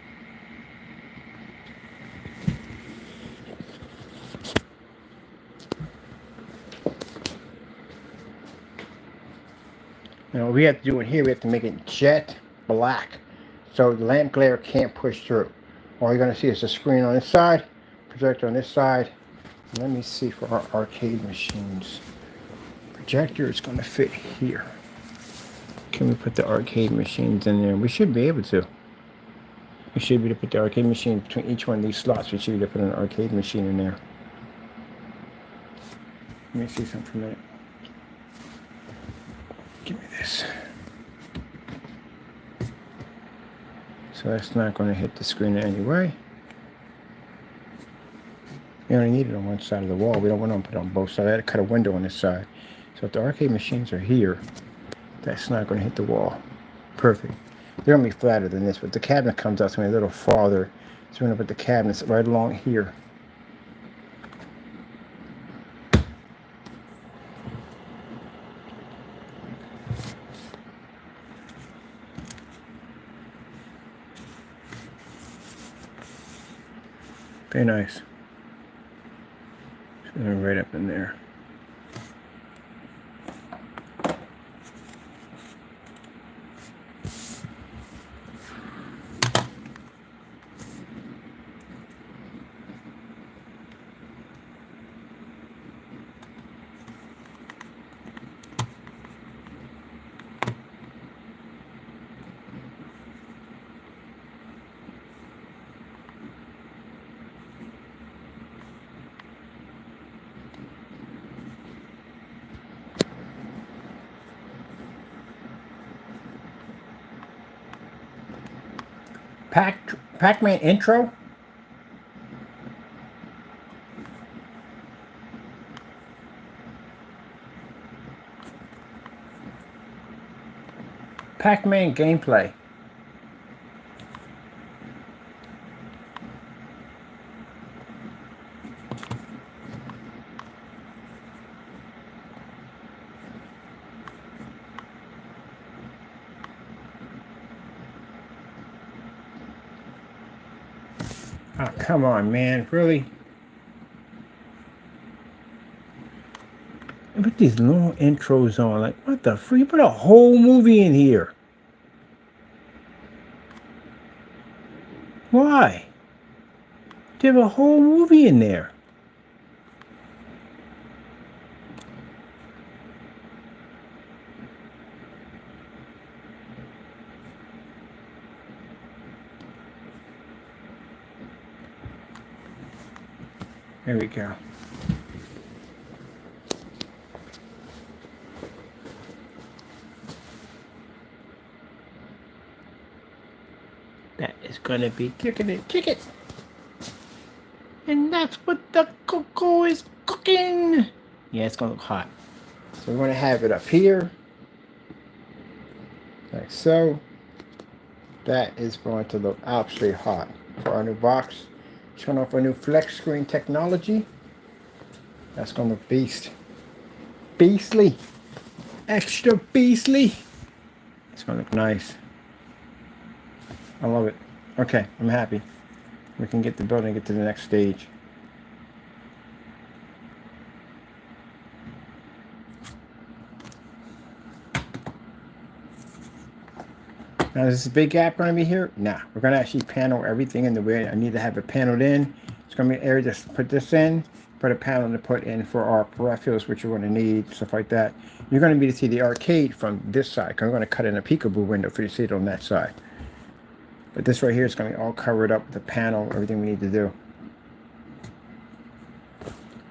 Now what we have to do in here, we have to make it jet black, so the lamp glare can't push through. All you're going to see is a screen on this side, projector on this side. Let me see for our arcade machines. Projector is going to fit here. Can we put the arcade machines in there? We should be able to. We should be able to put the arcade machine between each one of these slots. We should be able to put an arcade machine in there. Let me see something for a minute. Give me this. So that's not going to hit the screen in any way. We only need it on one side of the wall. We don't want to put it on both sides. I had to cut a window on this side. So if the arcade machines are here, that's not going to hit the wall. Perfect. They're going to be flatter than this, but the cabinet comes out to me a little farther. So we're going to put the cabinets right along here. Very nice. So they're right up in there. Pac-Man intro? Pac-Man gameplay. Oh, come on, man. Really? Put these little intros on. Like, what the freak? You put a whole movie in here. Why? You have a whole movie in there. There we go. That is gonna be kicking it, kick it. And that's what the cocoa is cooking. Yeah, it's gonna look hot. So we're gonna have it up here, like so. That is going to look absolutely hot for our new box. Showing off our new flex screen technology. That's gonna look beastly, extra beastly. It's gonna look nice. I love it. Okay, I'm happy. We can get the building and get to the next stage. Now, is this big gap going to be here? Nah, we're going to actually panel everything in the way I need to have it paneled in. It's going to be an area to put this in, put a panel to put in for our peripherals, which you're going to need, stuff like that. You're going to be able to see the arcade from this side, because I'm going to cut in a peekaboo window for you to see it on that side. But this right here is going to be all covered up with the panel, everything we need to do.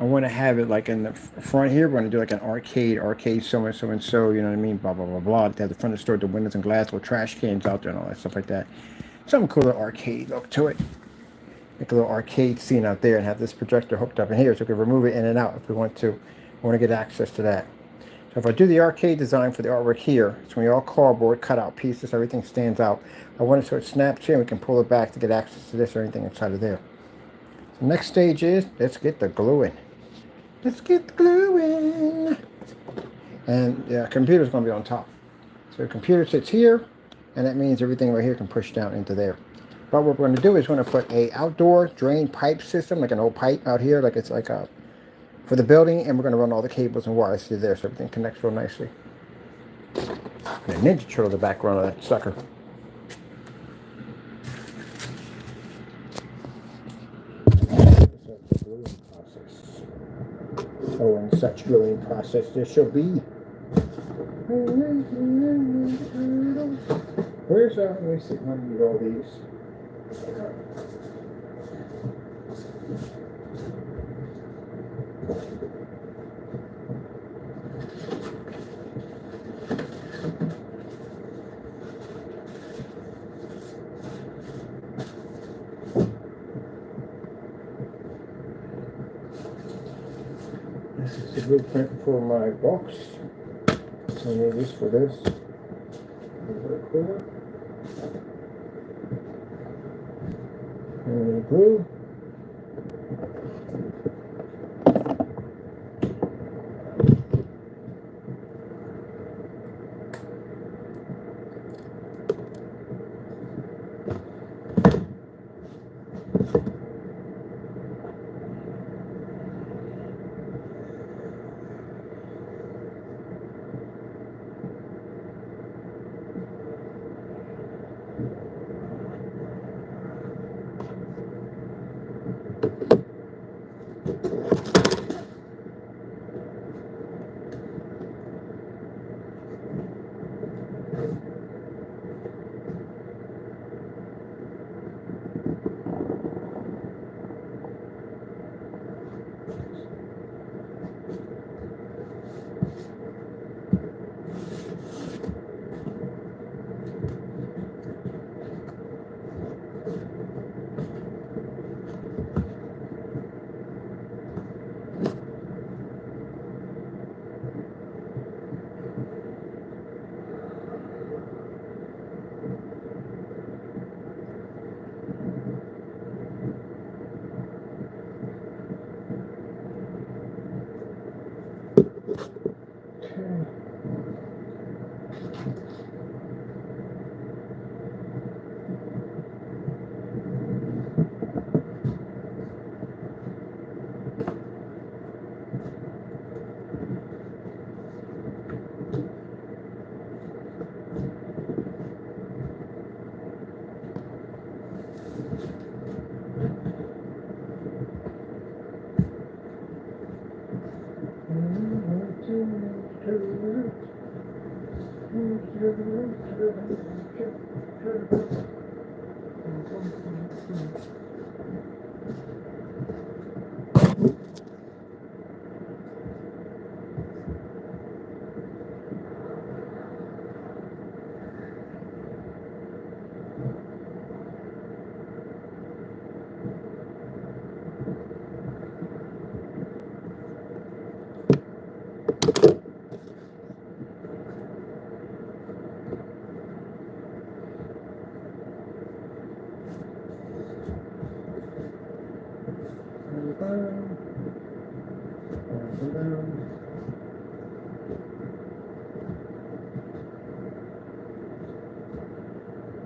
I want to have it like in the front here. We're going to do like an arcade so and so, you know what I mean? Blah, blah, blah, blah. To have the front of the store, the windows and glass, little trash cans out there and all that stuff like that. Some cool little arcade look to it. Make a little arcade scene out there and have this projector hooked up in here so we can remove it in and out if we want to. We want to get access to that. So if I do the arcade design for the artwork here, it's going to be all cardboard, cut out pieces, everything stands out. I want it so it snaps here and we can pull it back to get access to this or anything inside of there. So next stage is, let's get the glue in. Let's get the glue in. And the computer's going to be on top. So the computer sits here, and that means everything right here can push down into there. But what we're going to do is we're going to put a outdoor drain pipe system, like an old pipe out here, like it's like a, for the building, and we're going to run all the cables and wires through there so everything connects real nicely. And a Ninja Turtle in the background of that sucker. Gluing process. Oh, and such gluing process there shall be. Where's let me see, let me get all these. This is the blueprint for my box. I need this for this. And the glue.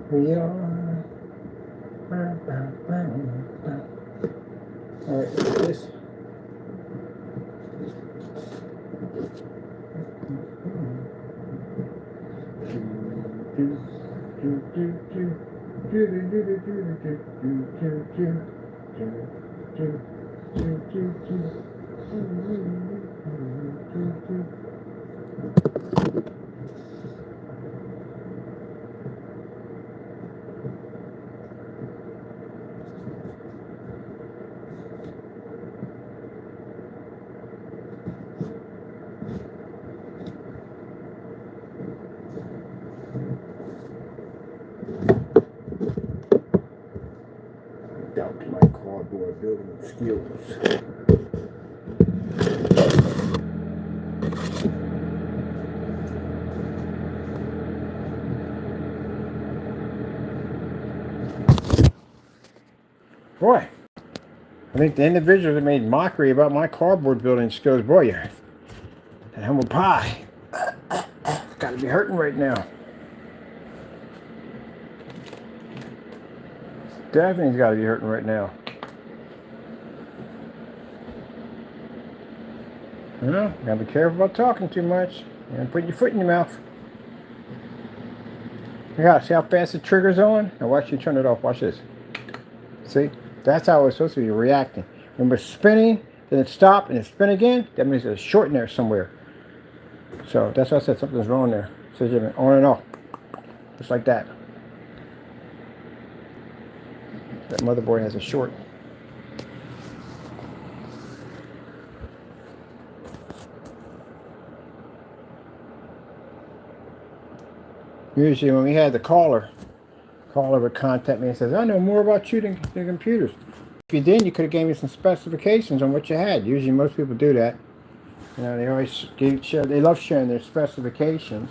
We are. All right, this. Doubt my cardboard building skills. Boy, I think the individuals that made mockery about my cardboard building skills, boy, you're an humble pie. Gotta be hurting right now. Daphne's gotta be hurting right now. You know, gotta be careful about talking too much and putting your foot in your mouth. Yeah, see how fast the trigger's on? Now watch you turn it off. Watch this. See? That's how it's supposed to be reacting. When we're spinning, then it stopped and it spin again. That means there's a short in there somewhere. So that's why I said something's wrong there. So it's on and off. Just like that. That motherboard has a short. Usually when we had the caller would contact me and says, I know more about you than computers. If you didn't, you could have gave me some specifications on what you had. Usually most people do that. You know, they always they love sharing their specifications.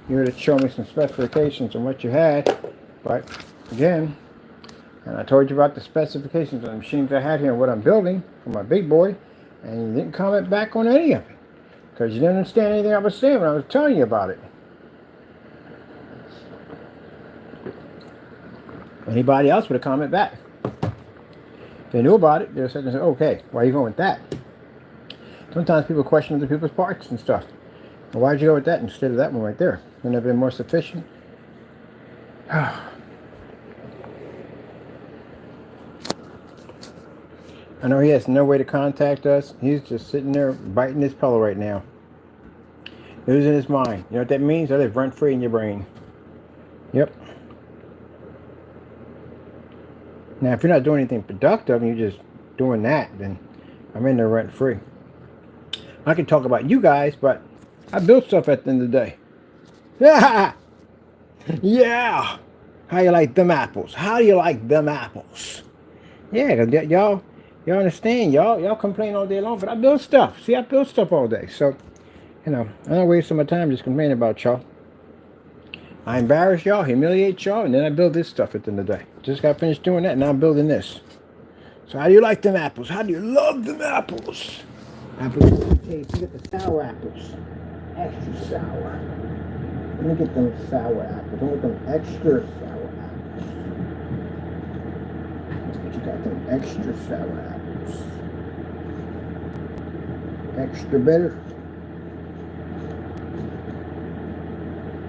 You would have shown me some specifications on what you had. But again, and I told you about the specifications of the machines I had here and what I'm building for my big boy, and you didn't comment back on any of it. Because you didn't understand anything I was saying when I was telling you about it. Anybody else would have commented back. If they knew about it, they would have said, okay, why are you going with that? Sometimes people question other people's parts and stuff. Well, why did you go with that instead of that one right there? Wouldn't it have been more sufficient? I know he has no way to contact us. He's just sitting there biting his pillow right now. Losing his mind. You know what that means? That is rent-free in your brain. Yep. Now, if you're not doing anything productive and you're just doing that, then I'm in there rent-free. I can talk about you guys, but I built stuff at the end of the day. Yeah! Yeah! How you like them apples? How do you like them apples? Yeah, y'all understand. Y'all complain all day long, but I build stuff. See, I build stuff all day. So, you know, I don't waste my time just complaining about y'all. I embarrass y'all, humiliate y'all, and then I build this stuff at the end of the day. Just got finished doing that, and now I'm building this. So how do you like them apples? How do you love them apples? Apples, okay, you get the sour apples. Extra sour. Let me get them sour apples. I want them extra sour apples. But you got them extra sour apples. Extra bitter.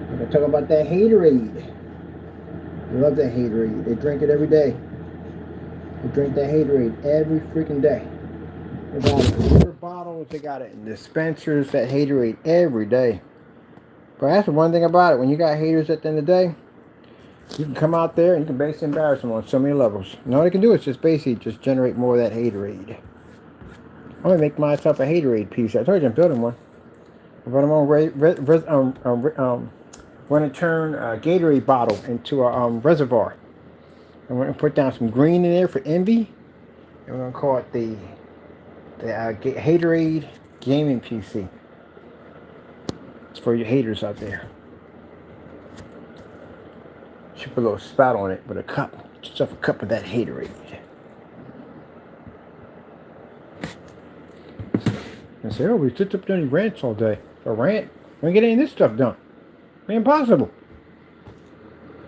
I'm gonna talk about that Haterade. I love that Haterade. They drink it every day. They drink that Haterade every freaking day. They got it in water bottles. They got it in dispensers. That Haterade every day. But that's the one thing about it. When you got haters at the end of the day, you can come out there and you can basically embarrass them on so many levels. And all they can do is just basically just generate more of that Haterade. I'm gonna make myself a Haterade piece. I told you I'm building one. But I'm gonna want to turn a Gatorade bottle into a reservoir. I'm going to put down some green in there for envy. And we're going to call it the Haterade Gaming PC. It's for your haters out there. Should put a little spout on it with a cup. Stuff a cup of that Haterade. And say, oh, we sit up doing rants all day. A rant? We don't get any of this stuff done. Impossible.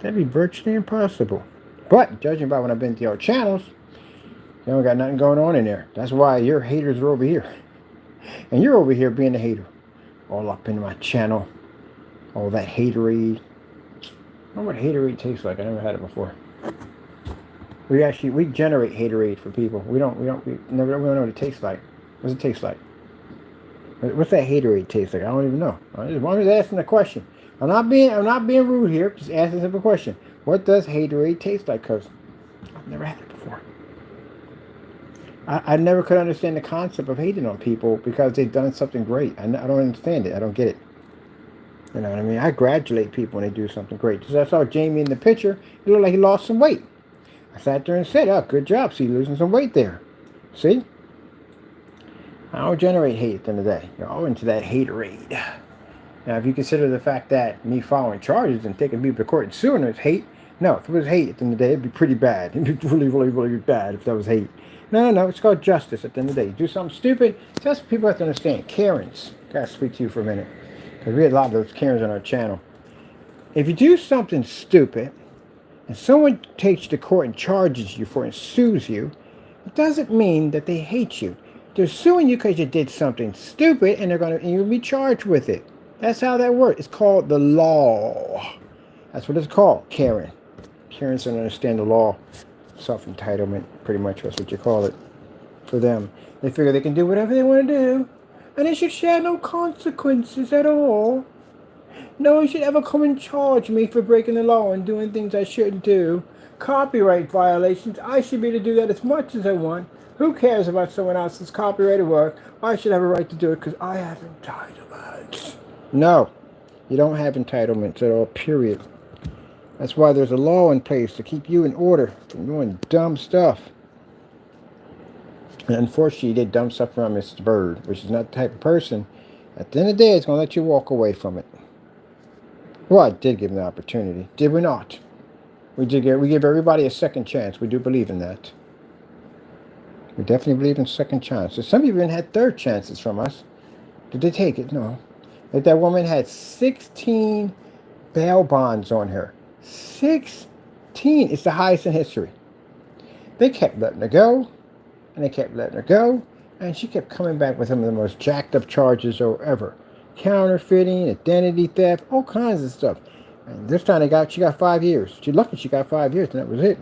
That'd be virtually impossible. But judging by when I've been to your channels, you don't got nothing going on in there. That's why your haters are over here. And you're over here being a hater. All up in my channel. All that Haterade. I don't know what Haterade tastes like. I never had it before. We generate Haterade for people. We never know what it tastes like. What's it taste like? What's that Haterade taste like? I don't even know. I'm just asking the question. I'm not being rude here. Just asking a simple question. What does Haterade taste like? Because I've never had it before. I never could understand the concept of hating on people because they've done something great. I don't understand it. I don't get it. You know what I mean? I congratulate people when they do something great. Just I saw Jamie in the picture. He looked like he lost some weight. I sat there and said, oh, good job. See, losing some weight there. See? I don't generate hate at the end of the day. You're all into that Haterade. Now, if you consider the fact that me following charges and taking people to court and suing is hate, no, if it was hate at the end of the day, it'd be pretty bad. It'd be really, really, really bad if that was hate. No, it's called justice at the end of the day. You do something stupid, so that's what people have to understand. Karens. Gotta speak to you for a minute. Because we had a lot of those Karens on our channel. If you do something stupid, and someone takes you to court and charges you for it and sues you, it doesn't mean that they hate you. They're suing you because you did something stupid, and you'll be charged with it. That's how that works. It's called the law. That's what it's called, Karen. Karens don't understand the law. Self-entitlement, pretty much, that's what you call it for them. They figure they can do whatever they want to do, and they should share no consequences at all. No one should ever come and charge me for breaking the law and doing things I shouldn't do. Copyright violations, I should be able to do that as much as I want. Who cares about someone else's copyrighted work? I should have a right to do it because I have entitlements. No, you don't have entitlements at all, period. That's why there's a law in place to keep you in order from doing dumb stuff. And unfortunately, you did dumb stuff from Mr. Bird, which is not the type of person. At the end of the day, it's going to let you walk away from it. Well, I did give him the opportunity. Did we not? We give everybody a second chance. We do believe in that. We definitely believe in second chances. Some people even had third chances from us. Did they take it? No. But that woman had 16 bail bonds on her. 16. It's the highest in history. They kept letting her go, and they kept letting her go, and she kept coming back with some of the most jacked up charges ever. Counterfeiting, identity theft, all kinds of stuff. And this time she got 5 years. She's lucky she got 5 years, and that was it.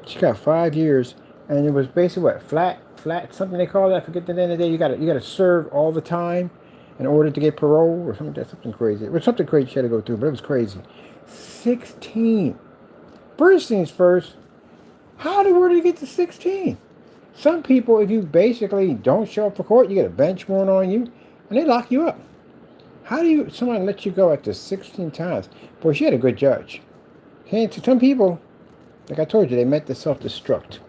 She got 5 years, and it was basically what, flat, something they call that. I forget the name of the day. You gotta serve all the time in order to get parole or something crazy. It was something crazy she had to go through, but it was crazy. 16. First things first, how the world did you get to 16? Some people, if you basically don't show up for court, you get a bench warrant on you, and they lock you up. How do someone let you go after 16 times? Boy, she had a good judge. Okay, to some people, like I told you, they meant to self-destruct.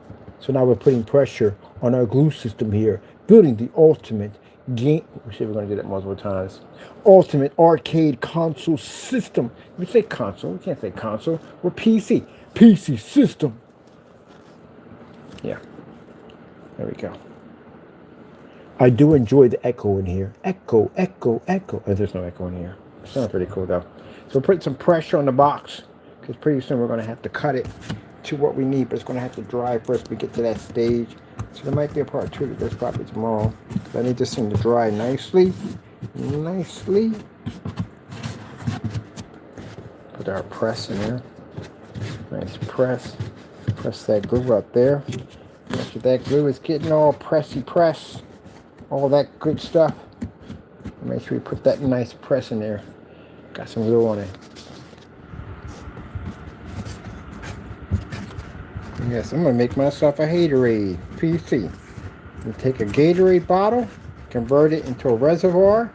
So now we're putting pressure on our glue system here, building the ultimate game. We said we're going to do that multiple times. Ultimate arcade console system. We say console. We can't say console. We're PC. PC system. Yeah. There we go. I do enjoy the echo in here. Echo, echo, echo. Oh, there's no echo in here. It sounds pretty cool, though. So we're putting some pressure on the box, because pretty soon we're going to have to cut it to what we need, but it's going to have to dry first we get to that stage. So there might be a part 2 to this probably tomorrow. I need this thing to dry nicely. Put our press in there. Nice press. Press that glue up there. After that glue is getting all press, all that good stuff, make sure we put that nice press in there. Got some glue on it. Yes, I'm going to make myself a Haterade PC. You take a Gatorade bottle, convert it into a reservoir,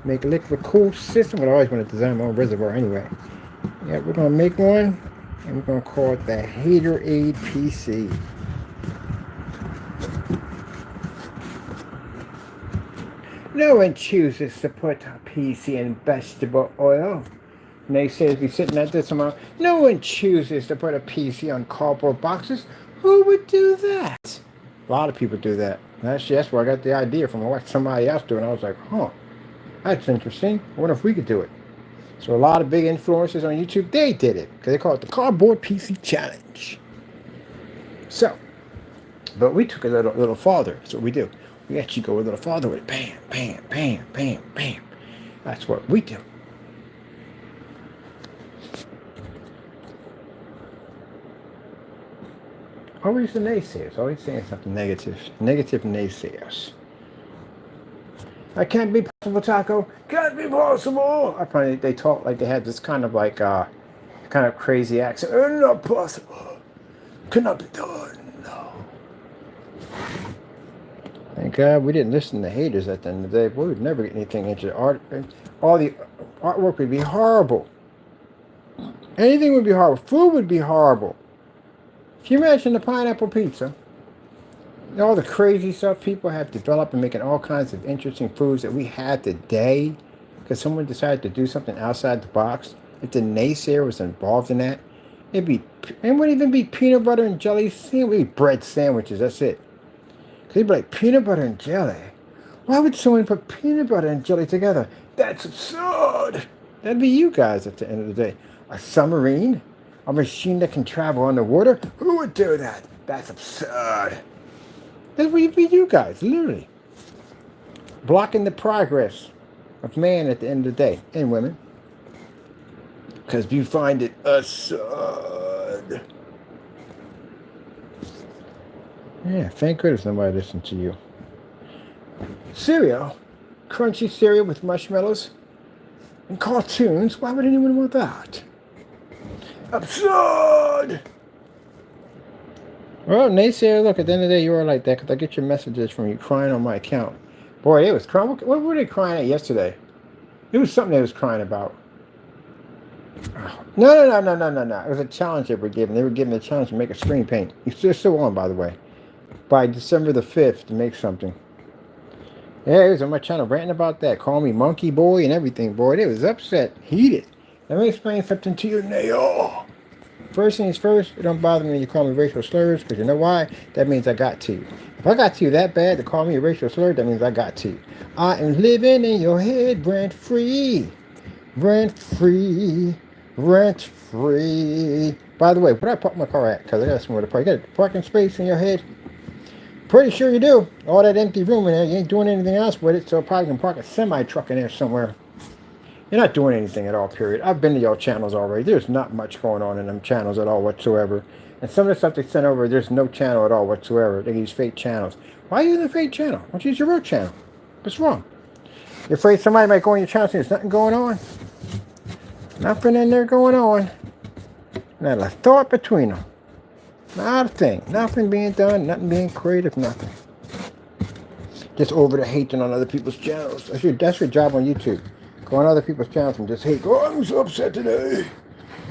make a liquid cool system. I always want to design my own reservoir anyway. Yeah, we're going to make one, and we're going to call it the Haterade PC. No one chooses to put a PC in vegetable oil. Naysayers be sitting at this tomorrow. No one chooses to put a PC on cardboard boxes. Who would do that? A lot of people do that. That's where I got the idea from. I watched somebody else do it, and I was like, huh, that's interesting. I wonder if we could do it. So a lot of big influencers on YouTube, they did it, because they call it the Cardboard PC Challenge. So, but we took it a little farther. That's what we do. We actually go a little farther with it. Bam, bam, bam, bam, bam. That's what we do. Always the naysayers. Always saying something negative. Negative naysayers. I can't be possible, Taco. Can't be possible. Apparently they talk like they had this kind of like kind of crazy accent. Not possible. Cannot be done. No. Thank God we didn't listen to haters at the end of the day. We would never get anything into the art. All the artwork would be horrible. Anything would be horrible. Food would be horrible. Can you imagine the pineapple pizza? All the crazy stuff people have developed and making all kinds of interesting foods that we have today because someone decided to do something outside the box. If the naysayer was involved in that, it wouldn't even be peanut butter and jelly sandwiches. It would be bread sandwiches. That's it. Because they'd be like, peanut butter and jelly? Why would someone put peanut butter and jelly together? That's absurd. That'd be you guys at the end of the day. A submarine? A machine that can travel underwater? Who would do that? That's absurd. That would be you guys, literally. Blocking the progress of man at the end of the day. And women. because you find it a sud. Yeah, thank goodness nobody listened to you. Cereal, crunchy cereal with marshmallows and cartoons. Why would anyone want that? Absurd! Well, naysayer, look, at the end of the day, you are like that because I get your messages from you crying on my account. Boy, it was crying. What were they crying at yesterday? It was something they was crying about. No. It was a challenge they were giving. They were giving a challenge to make a screen paint. It's still on, by the way. By December the 5th to make something. Yeah, it was on my channel ranting about that. Call me monkey boy and everything, boy. They was upset, heated. Let me explain something to you, Nail. First things first, it don't bother me when you call me racial slurs, because you know why? That means I got to you. If I got to you that bad to call me a racial slur, that means I got to you. I am living in your head rent free. Rent free. Rent free. By the way, where I park my car at? Because I got somewhere to park. You got a parking space in your head? Pretty sure you do. All that empty room in there, you ain't doing anything else with it, so I probably can park a semi-truck in there somewhere. You're not doing anything at all, period. I've been to your channels already. There's not much going on in them channels at all whatsoever. And some of the stuff they sent over, there's no channel at all whatsoever. They use fake channels. Why are you using a fake channel? Why don't you use your real channel? What's wrong? You're afraid somebody might go on your channel and say there's nothing going on? Nothing in there going on. Not a thought between them. Not a thing. Nothing being done, nothing being creative, nothing. Just over the hating on other people's channels. That's your job on YouTube. Go on other people's channels and just hate. Oh, I'm so upset today.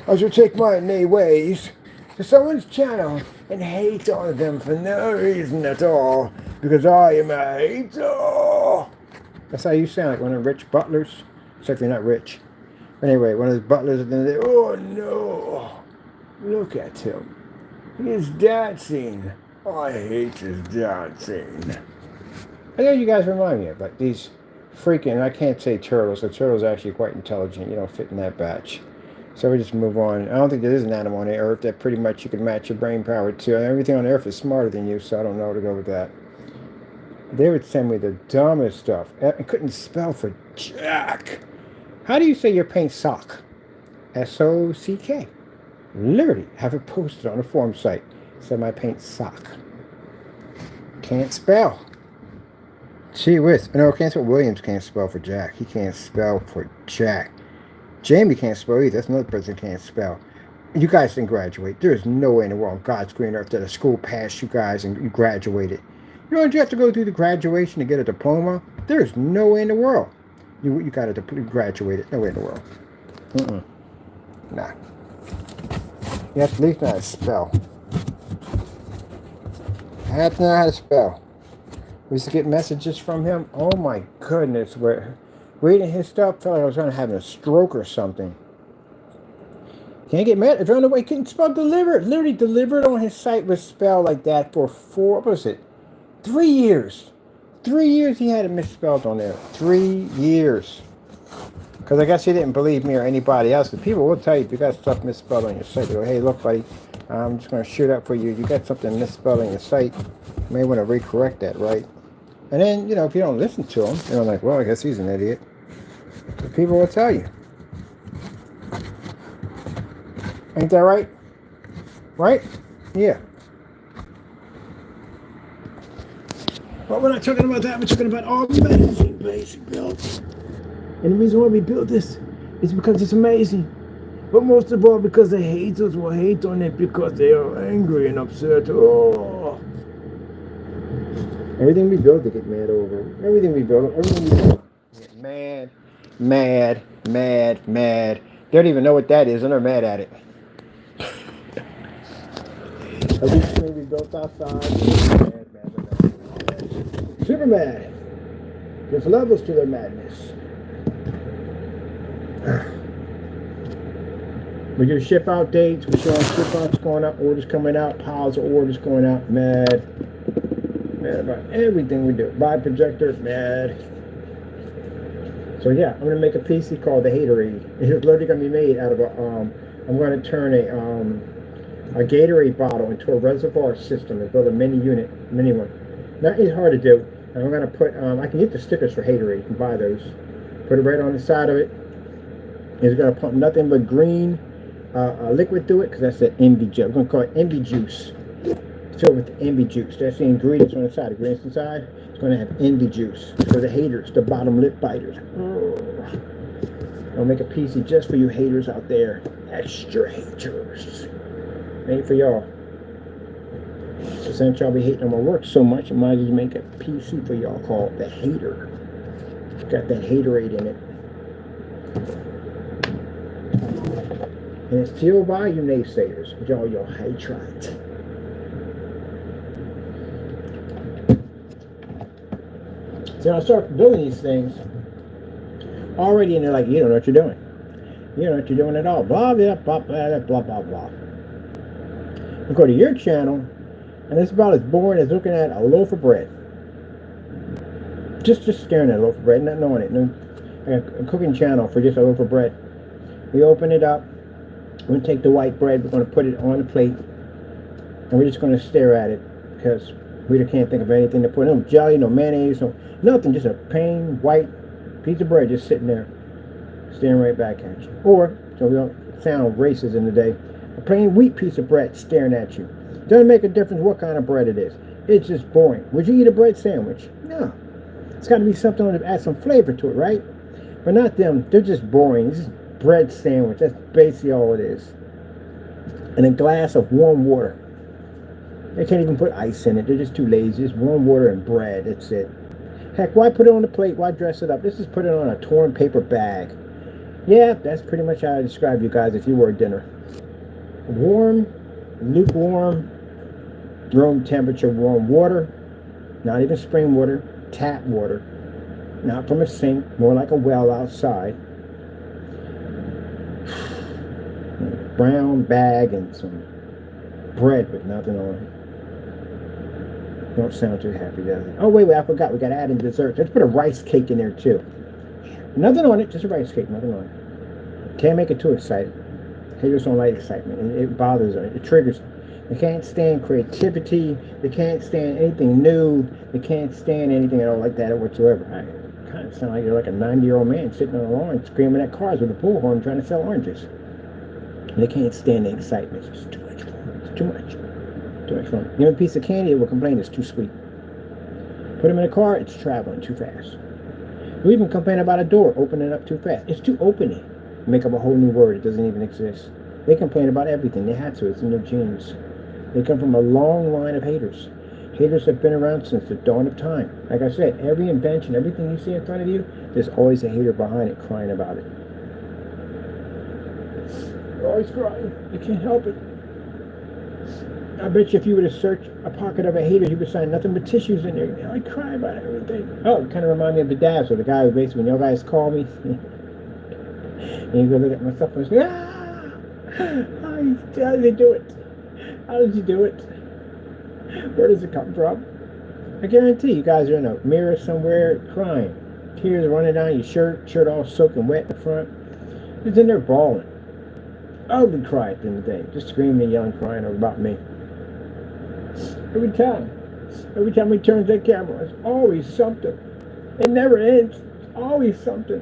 I should take my nay ways to someone's channel and hate on them for no reason at all. Because I am a hater. That's how you sound, like one of the rich butlers. Except you're not rich. Anyway, one of those butlers at the end of the day. Oh no. Look at him. He's dancing. I hate his dancing. I know you guys remind me of like these freaking, I can't say turtles. The turtle's actually quite intelligent. You don't fit in that batch. So we just move on. I don't think there is an animal on the earth that pretty much you can match your brain power to. Everything on the earth is smarter than you, so I don't know how to go with that. They would send me the dumbest stuff. I couldn't spell for jack. How do you say your paint sock? S-O-C-K. Literally have it posted on a forum site. Said my paint sock. Can't spell. Gee whiz. No, can't spell. Williams can't spell for Jack. He can't spell for Jack. Jamie can't spell either. That's another person who can't spell. You guys didn't graduate. There is no way in the world on God's green earth that a school passed you guys and you graduated. You know, you have to go through the graduation to get a diploma. There is no way in the world. You got to graduate. No way in the world. Nah. You have to at least know how to spell. I have to know how to spell. We used to get messages from him. Oh my goodness. Where reading his stuff, felt like I was going to have a stroke or something. Can't get mad. If I don't know why he couldn't spell delivered. Literally delivered on his site was spelled like that for 3 years. 3 years he had it misspelled on there. 3 years. Because I guess he didn't believe me or anybody else. Because people will tell you if you got stuff misspelled on your site. They go, hey, look, buddy, I'm just going to shoot up for you. You got something misspelled on your site. You may want to recorrect that, right? And then, you know, if you don't listen to them, you're like, well, I guess he's an idiot. So people will tell you. Ain't that right? Right? Yeah. But we're not talking about that. We're talking about all amazing basic builds. And the reason why we built this is because it's amazing. But most of all, because the haters will hate on it because they are angry and upset. Oh. Everything we build, they get mad over. Everything we build, get mad, mad, mad, mad. They don't even know what that is, and they're mad at it. Everything we built outside, mad. Super mad. There's levels to their madness. We do ship out dates, we show ship outs going up, orders coming out, piles of orders going out, mad about everything we do. Buy projector, mad. So yeah, I'm gonna make a PC called the Haterade. It's literally gonna be made out of a I'm gonna turn a Gatorade bottle into a reservoir system and build a mini one. That is hard to do. And I'm gonna put I can get the stickers for Haterade, you can buy those. Put it right on the side of it. It's going to pump nothing but green liquid through it, because that's the envy juice. We're going to call it envy juice. It's filled with envy juice. That's the ingredients on the side. The ingredients inside, it's going to have envy juice. It's for the haters, the bottom lip biters. I'll make a PC just for you haters out there. Extra haters. Ain't for y'all. So since y'all be hating on my work so much, I might as well make a PC for y'all called the Hater. It's got that haterade in it. And it's still by you naysayers, with all your hatred. So I start doing these things already, and they're like, you don't know what you're doing. You don't know what you're doing at all. Blah, blah, blah, blah, blah, blah, blah. I go to your channel, and it's about as boring as looking at a loaf of bread. Just staring at a loaf of bread, not knowing it. No, a cooking channel for just a loaf of bread. We open it up. We're going to take the white bread. We're going to put it on the plate. And we're just going to stare at it, because we can't think of anything to put. No jelly, no mayonnaise, no nothing. Just a plain white piece of bread just sitting there, staring right back at you. Or, so we don't sound racist in the day, a plain wheat piece of bread staring at you. Doesn't make a difference what kind of bread it is. It's just boring. Would you eat a bread sandwich? No. It's got to be something to add some flavor to it, right? But not them. They're just boring. It's just bread sandwich. That's basically all it is. And a glass of warm water. They can't even put ice in it. They're just too lazy. Just warm water and bread. That's it. Heck, why put it on the plate? Why dress it up? Let's just put it on a torn paper bag. Yeah, that's pretty much how I describe you guys if you were at dinner. Warm, lukewarm, room temperature warm water. Not even spring water. Tap water. Not from a sink. More like a well outside. A brown bag and some bread with nothing on it. Don't sound too happy, does it? Oh, wait, I forgot. We got to add in dessert. Let's put a rice cake in there, too. Nothing on it. Just a rice cake. Nothing on it. Can't make it too excited. Haters don't like excitement. It bothers them. It triggers them. They can't stand creativity. They can't stand anything new. They can't stand anything at all like that whatsoever. I kind of sound like you're like a 90-year-old man sitting on a lawn screaming at cars with a bullhorn trying to sell oranges. They can't stand the excitement. It's just too much for them. It's too much. Too much for them. You know, a piece of candy, it will complain it's too sweet. Put them in a car, it's traveling too fast. We even complain about a door opening up too fast. It's too opening. Make up a whole new word. It doesn't even exist. They complain about everything. They had to. It's in their genes. They come from a long line of haters. Haters have been around since the dawn of time. Like I said, every invention, everything you see in front of you, there's always a hater behind it crying about it. They're always crying. You can't help it. I bet you if you were to search a pocket of a hater, you would find nothing but tissues in there. You know, I cry about everything. Oh, it kind of reminded me of the dads, or the guy who basically, when y'all guys call me, and you go look at my stuff and say, how did they do it? How did you do it? Where does it come from? I guarantee you guys are in a mirror somewhere crying. Tears running down your shirt all soaking wet in the front. Just in there bawling. I would cry at the end of the day. Just screaming and yelling, crying about me. Every time he turns that camera, it's always something. It never ends. It's always something.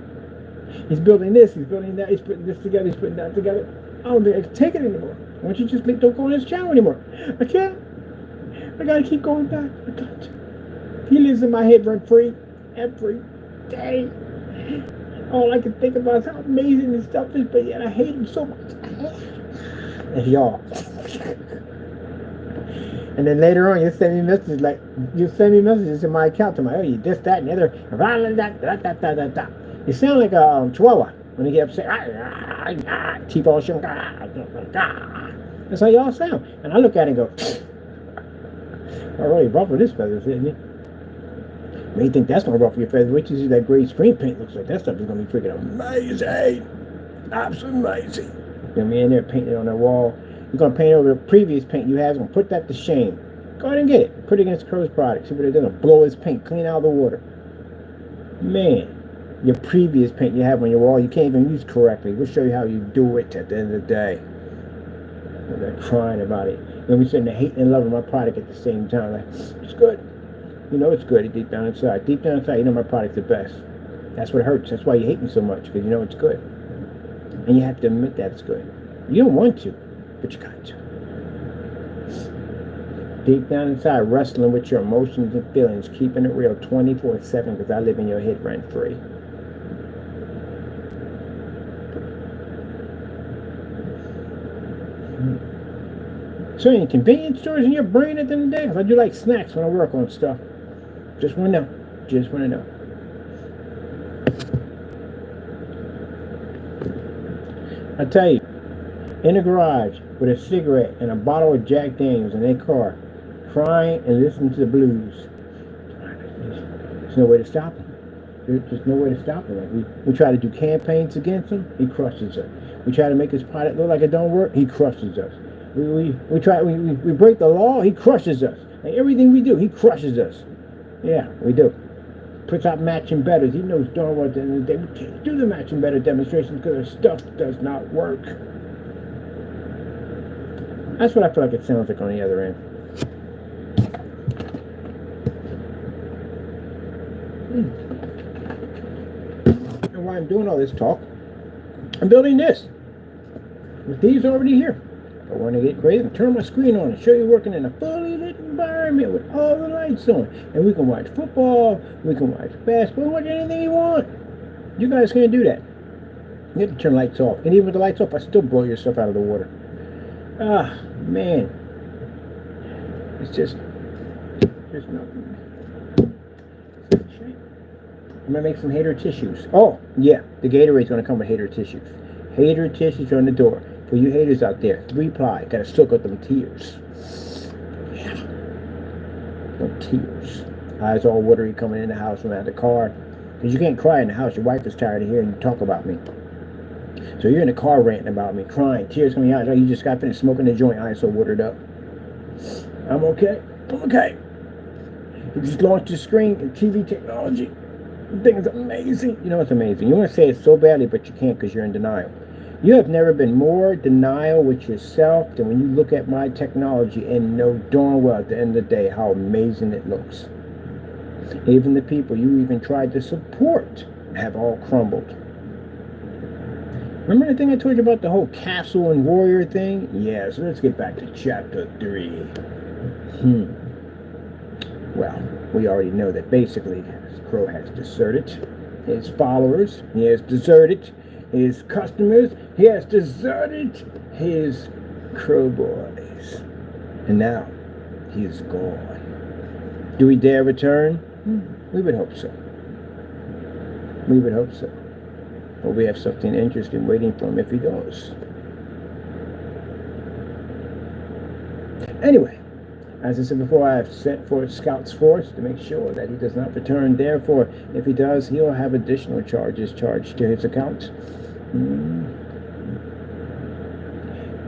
He's building this, he's building that, he's putting this together, he's putting that together. I don't think I can take it anymore. Why don't you just don't go on his channel anymore? I can't. I gotta keep going back. I got to. He lives in my head rent free every day. All I can think about is how amazing this stuff is, but yet I hate him so much. And y'all. And then later on, you'll send me messages in my account to my, oh, you this, that, and the other. You sound like a chihuahua when you get upset. T-ball shunk. That's how y'all sound. And I look at it and go, I really ruffle this feather, isn't it? You may think that's going to ruffle your feathers. Wait till you see that gray screen paint looks like. That stuff is going to be freaking amazing. Absolutely amazing. You know, me in there painting on that wall. You're going to paint over the previous paint you have. You're going to put that to shame. Go ahead and get it. Put it against Crow's product. See what they're going to blow his paint clean out of the water. Man, your previous paint you have on your wall, you can't even use correctly. We'll show you how you do it at the end of the day. And they're crying about it. And we're sitting there hating and loving my product at the same time. Like, it's good. You know it's good deep down inside. Deep down inside, you know my product's the best. That's what hurts. That's why you hate me so much, because you know it's good. And you have to admit that's good. You don't want to, but you got to. Deep down inside, wrestling with your emotions and feelings, keeping it real 24/7, because I live in your head rent free. So any convenience stores in your brain at the end of the day? Because I do like snacks when I work on stuff. Just want to know. Just want to know. I tell you, in a garage with a cigarette and a bottle of Jack Daniels in their car, crying and listening to the blues. There's no way to stop him. There's just no way to stop him. Like we try to do campaigns against him, he crushes us. We try to make his product look like it don't work, he crushes us. We break the law, he crushes us. Like everything we do, he crushes us. Yeah, we do. Puts out matching betters. He knows darn well at the end of the day we can't do the matching better demonstrations because our stuff does not work. That's what I feel like it sounds like on the other end. And while I'm doing all this talk, I'm building this. With these already here. I want to get crazy and turn my screen on and show you working in a fully lit environment with all the lights on. And we can watch football, we can watch basketball, watch anything you want. You guys can't do that. You have to turn lights off. And even with the lights off, I still blow yourself out of the water. Ah, man. It's just nothing. I'm going to make some hater tissues. Oh, yeah. The Gatorade's going to come with hater tissues. Hater tissues are on the door. For you haters out there, 3-ply. Got to soak up them tears. Yeah. Them tears. Eyes all watery coming in the house from out of the car. Because you can't cry in the house. Your wife is tired of hearing you talk about me. So you're in the car ranting about me, crying, tears coming out. You just got finished smoking the joint, eyes so watered up. I'm okay. I'm okay. You just launched the screen and TV technology. The thing is amazing. You know it's amazing. You want to say it so badly, but you can't because you're in denial. You have never been more denial with yourself than when you look at my technology and know darn well at the end of the day how amazing it looks. Even the people you even tried to support have all crumbled. Remember the thing I told you about the whole castle and warrior thing? Yeah, so let's get back to chapter 3. Well, we already know that basically Crow has deserted his followers. He has deserted his customers. He has deserted his Crow boys. And now he is gone. Do we dare return? We would hope so. We would hope so. But we have something interesting waiting for him if he does. Anyway, as I said before, I have sent for a Scouts force to make sure that he does not return. Therefore, if he does, he'll have additional charges charged to his account.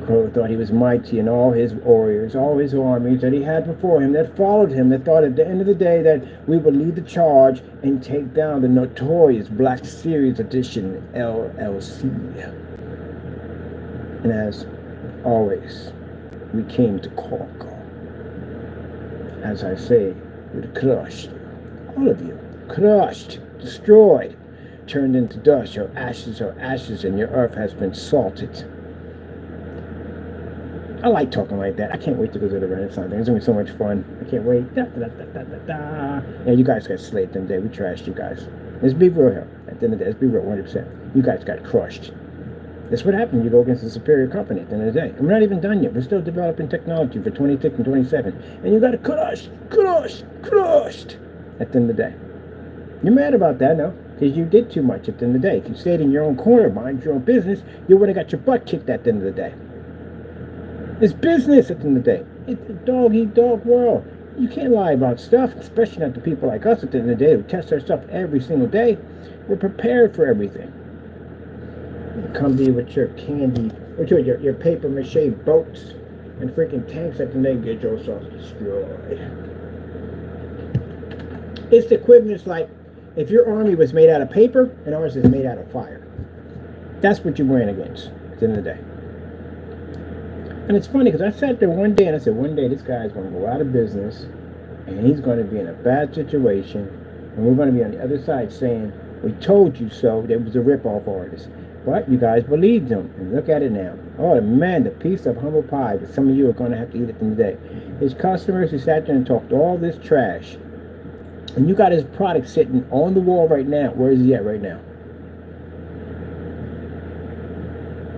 Crow thought he was mighty in all his warriors, all his armies that he had before him, that followed him, that thought at the end of the day that we would lead the charge and take down the notorious Black Series Edition LLC. And as always, we came to conquer. As I say, we crushed all of you, crushed, destroyed, turned into dust. Your ashes are ashes, and your earth has been salted. I like talking like that. I can't wait to go to the Renaissance thing. It's gonna be so much fun. I can't wait. Da, da, da, da, da, da. Yeah, you guys got slayed them day. We trashed you guys. Let's be real here. At the end of the day, let's be real, 100%. You guys got crushed. That's what happened. You go against a superior company at the end of the day. And we're not even done yet. We're still developing technology for 26 and 27. And you got crushed at the end of the day. You're mad about that, no? Because you did too much at the end of the day. If you stayed in your own corner, mind your own business, you would have got your butt kicked at the end of the day. It's business at the end of the day. It's a dog-eat-dog world. You can't lie about stuff, especially not to people like us at the end of the day who test our stuff every single day. We're prepared for everything. Come to you with your candy, with your paper mache boats and freaking tanks at the end, get yourself destroyed. It's the equivalent. It's like if your army was made out of paper and ours is made out of fire. That's what you're wearing against at the end of the day. And it's funny because I sat there one day and I said, one day this guy's going to go out of business and he's going to be in a bad situation and we're going to be on the other side saying, we told you so. There was a rip-off artist. But you guys believed him, and look at it now. Oh man, the piece of humble pie that some of you are going to have to eat it today. His customers, he sat there and talked all this trash, and you got his product sitting on the wall right now. Where is he at right now?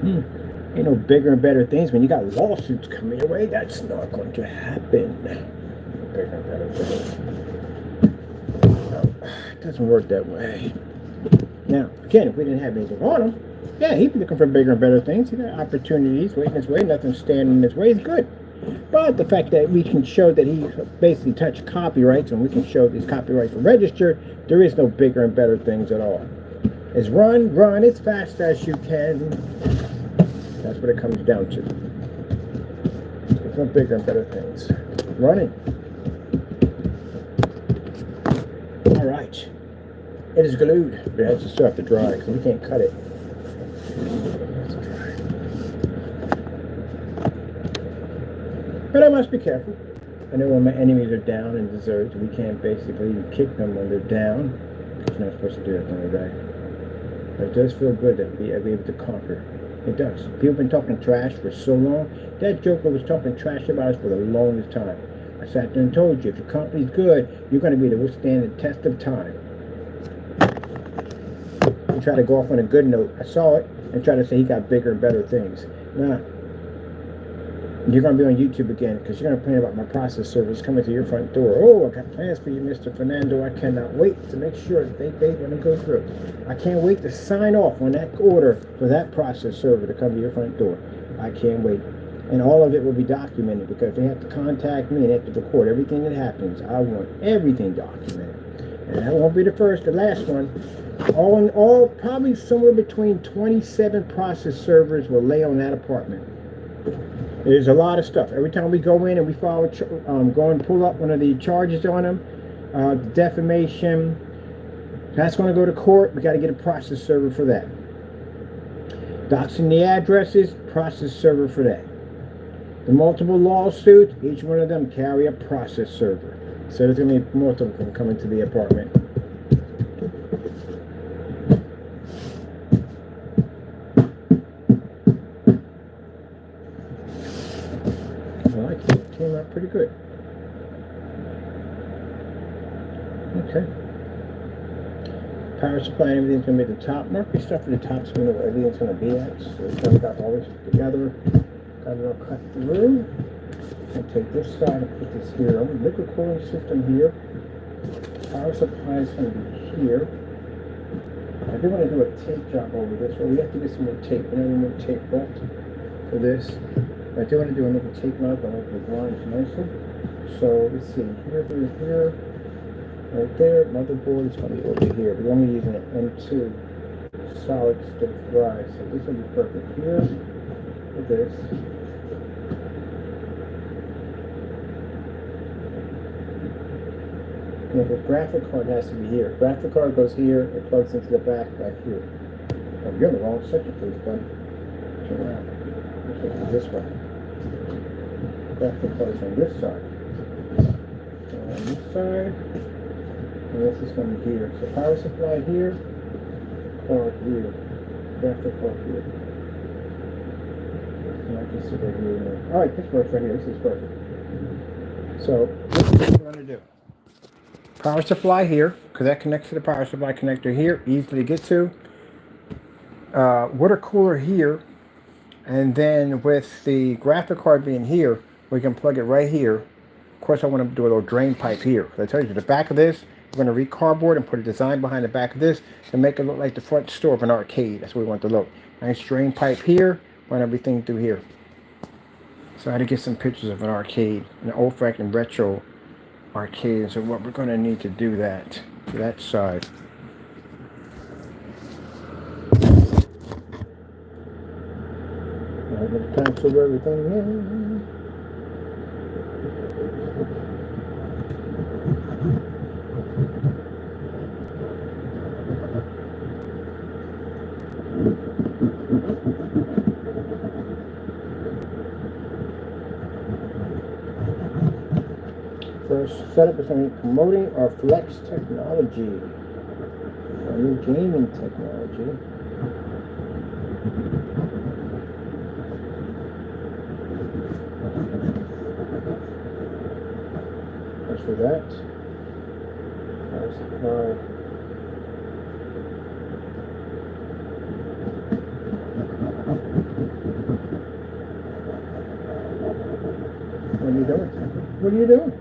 Ain't no bigger and better things when you got lawsuits coming your way. That's not going to happen. Bigger and better things. No, it doesn't work that way. Now, again, if we didn't have anything on him, yeah, he'd be looking for bigger and better things. He got opportunities waiting his way. Nothing standing in his way is good. But the fact that we can show that he basically touched copyrights, and we can show these copyrights are registered, there is no bigger and better things at all. It's run as fast as you can. That's what it comes down to. There's no bigger and better things. Running. All right. It is glued, but it has to still have to dry because we can't cut it. But I must be careful. I know when my enemies are down and deserted, we can't basically kick them when they're down. Because you're not supposed to do that during the day. But it does feel good that we are able to conquer. It does. People have been talking trash for so long. That joker was talking trash about us for the longest time. I sat there and told you, if your company's good, you're going to be able to withstand the test of time. You try to go off on a good note. I saw it and try to say he got bigger and better things. Nah. You're going to be on YouTube again because you're going to complain about my process service coming to your front door. Oh, I got plans for you, Mr. Fernando. I cannot wait to make sure that they when they go through. I can't wait to sign off on that order for that process server to come to your front door. I can't wait. And all of it will be documented because they have to contact me and they have to record everything that happens. I want everything documented. And that won't be the first, the last one. All in all, probably somewhere between 27 process servers will lay on that apartment. There's a lot of stuff. Every time we go in and we go and pull up one of the charges on them, defamation, that's going to go to court. We got to get a process server for that. Doxing the addresses, process server for that. The multiple lawsuits, each one of them carry a process server. So there's going to be multiple of them coming to the apartment. Came out pretty good. Okay. Power supply and everything's going to be at the top. Mark your stuff at the top so we know where everything's going to be at. So we got all this together. Got it all cut through. I'll take this side and put this here. Liquid cooling system here. Power supply is going to be here. I do want to do a tape job over this. Well, we have to get some more tape. We don't have any more tape left for this. I do want to do another tape knob on the lines nicely. So let's see, here, right there. Motherboard is going to be over here. We're only using an M2 solid state drive, so this will be perfect here for this. Now the graphic card has to be here. Graphic card goes here. It plugs into the back here. Oh, you're in the wrong section, please, buddy. Turn around. Take it this way. Graphic card is on this side. On this side. And this is going to be here. So power supply here. Card here. Graphic card here. And I can see right here. Alright, this works right here. This is perfect. So this is what we're going to do. Power supply here, because that connects to the power supply connector here. Easy to get to. Water cooler here. And then with the graphic card being here, we can plug it right here. Of course, I want to do a little drain pipe here. So I told you, the back of this, we're going to re-cardboard and put a design behind the back of this to make it look like the front store of an arcade. That's what we want to look. Nice drain pipe here, run everything through here. So I had to get some pictures of an arcade, an old-fashioned retro arcade. So what we're going to need to do that, to that side. I'm going to cancel everything in. First setup is going to be promoting our Flex technology, our new gaming technology. That's for that. Power supply. What are you doing? What are you doing?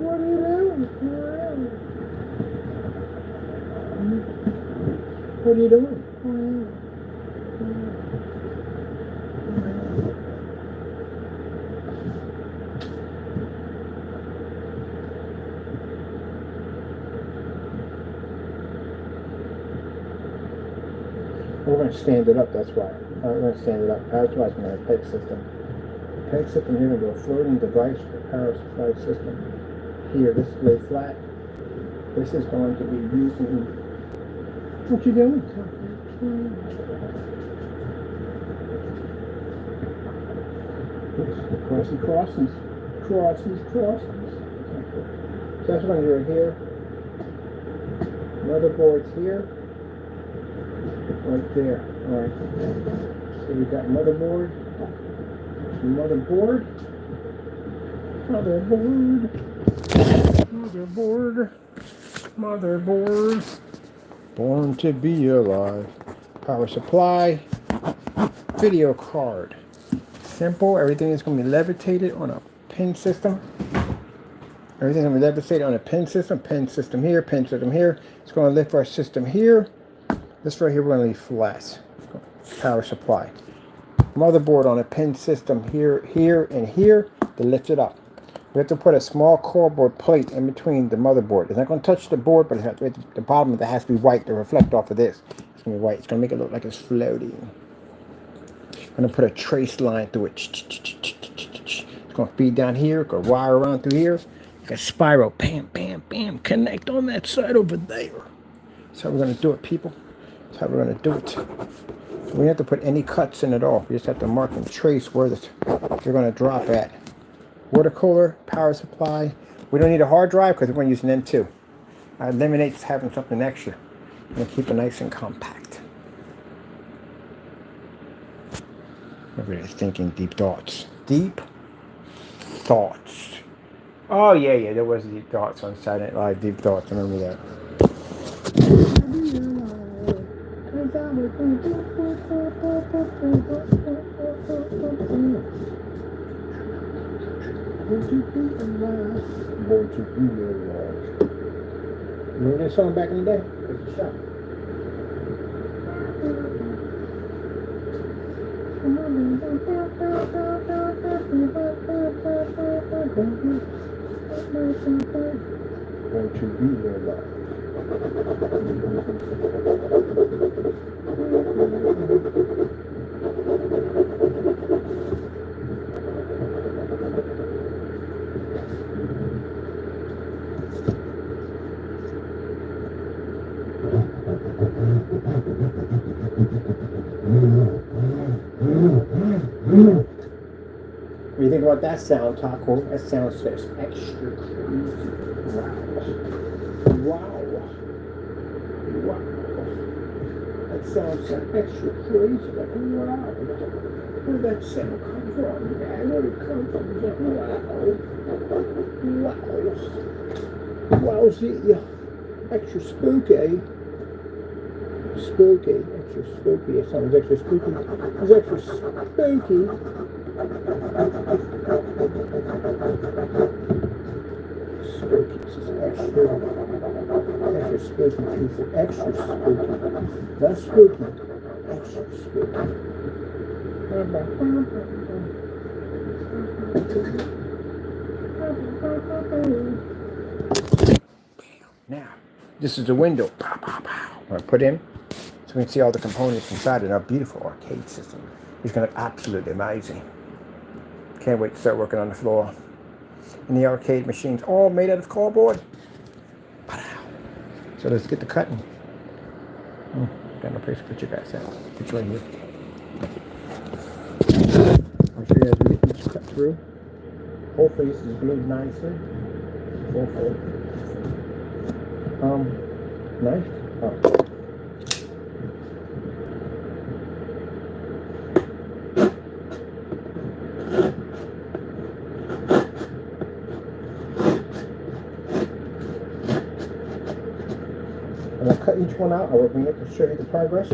What are you doing? What are you doing? We're going to stand it up, that's why. We're going to stand it up. That's why it's going to have a PEG system. The PEG system here will be a floating device for power supply system. Here, this is lay flat. This is going to be using. What you doing? Crossings. So that's when you're here. Motherboard's here. Right there. Alright. So you've got motherboard. Motherboard. Born to be alive. Power supply. Video card. Simple. Everything is going to be levitated on a pin system. Everything's going to be levitated on a pin system. Pin system here. Pin system here. It's going to lift our system here. This right here we're going to leave flat. Power supply. Motherboard on a pin system here, here, and here to lift it up. We have to put a small cardboard plate in between the motherboard. It's not going to touch the board, but it has, the bottom of it has to be white to reflect off of this. It's going to be white. It's going to make it look like it's floating. I'm going to put a trace line through it. It's going to feed down here, go wire around through here. Like a spiral. Bam, bam, bam. Connect on that side over there. That's how we're going to do it, people. That's how we're going to do it. We don't have to put any cuts in at all. We just have to mark and trace where you're going to drop at. Water cooler, power supply. We don't need a hard drive because we're going to use an M2. It eliminates having something extra. We're going to keep it nice and compact. Everybody's thinking deep thoughts. Deep thoughts. Oh, yeah, there was deep thoughts on Saturday Night Live. Deep thoughts, I remember that. Remember that song back in the day? It's a shot. Born to be your love. What do you think about that sound, Taco? That sounds just extra crazy. Wow. That sounds so extra crazy. Like, wow. Where did that sound come from? Man, where did it come from? Like, wow. Wowzy. Extra spooky. Spooky. Extra spooky. It sounds extra spooky. It's extra spooky. Spooky. This is extra spooky, people. Extra spooky. Not spooky. Extra spooky. Now, this is the window. Pow, pow, pow. I'm going to put in so we can see all the components inside in our beautiful arcade system. It's going to look absolutely amazing. Can't wait to start working on the floor. And the arcade machines, all made out of cardboard. So let's get the cutting. Got no place to put you guys at. Put you right here. I'll show you as we get each cut through. Hopefully this is glued nicely. Hopefully. Knife. Oh. one out. I'll bring it to show you the progress.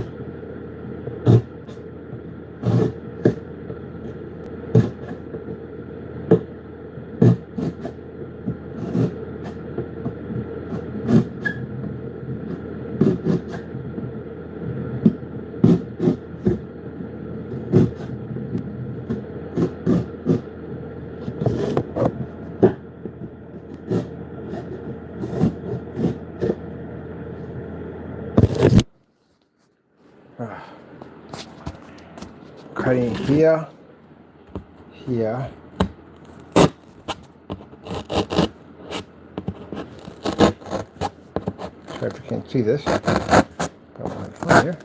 Cutting here, here. Sorry if you can't see this. Here.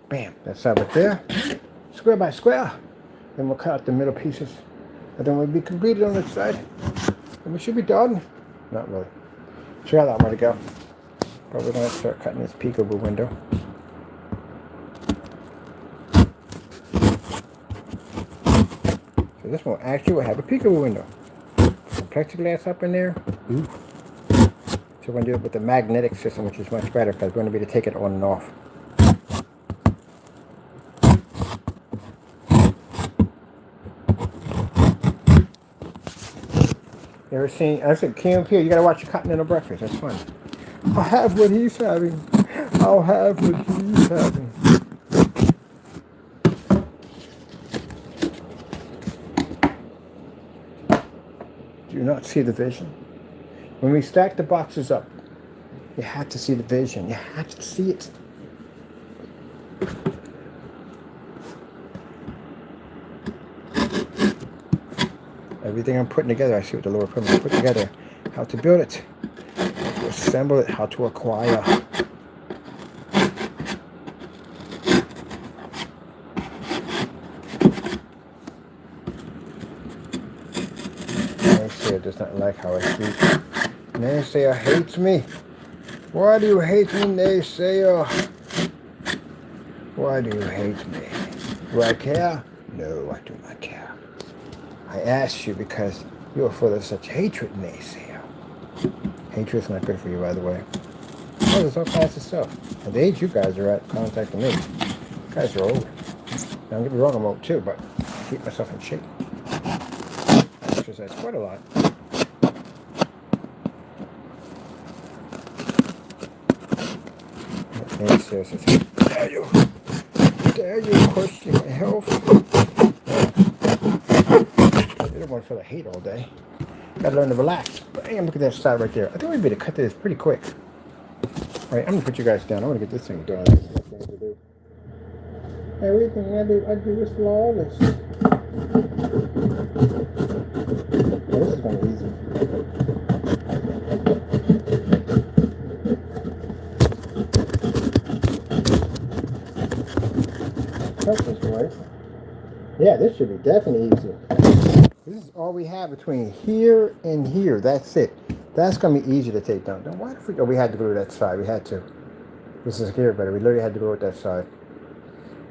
Bam, that side right there. Square by square. Then we'll cut out the middle pieces. And then we'll be completed on this side. And we should be done. Not really. Sure, that way to go. But we're going to start cutting this peekaboo window. So this one actually will have a peekaboo window. Some plexiglass up in there. Ooh. So we're going to do it with the magnetic system, which is much better because we're going to be able to take it on and off. You ever seen, I said, Kim Peel, you gotta watch your Continental Breakfast, that's fun. I'll have what he's having. I'll have what he's having. Do you not see the vision? When we stack the boxes up, you have to see the vision. You have to see it. Everything I'm putting together, I see what the Lord put together. How to build it, how to assemble it, how to acquire. Naysayer does not like how I speak. Naysayer hates me. Why do you hate me, Naysayer? Why do you hate me? Do I care? No, I do not care. I asked you because you are full of such hatred, Naysayer. Hatred is not good for you, by the way. Oh, there's all kinds of stuff. At the age you guys are at, contacting me. You guys are old. Now, don't get me wrong, I'm old too, but I keep myself in shape. I exercise quite a lot. Naysayer says, dare you question my health? You don't want to feel the hate all day. Gotta learn to relax. Bam, look at that side right there. I think we'd be able to cut this pretty quick. Alright, I'm gonna put you guys down. I want to get this thing done. Everything I do is flawless. Oh, this is gonna be easy. That's this right. Yeah, this should be definitely easy. This is all we have between here and here. That's it. That's going to be easy to take down. Then why the freak? Oh, we had to glue that side. We had to. This is here better. We literally had to glue it that side.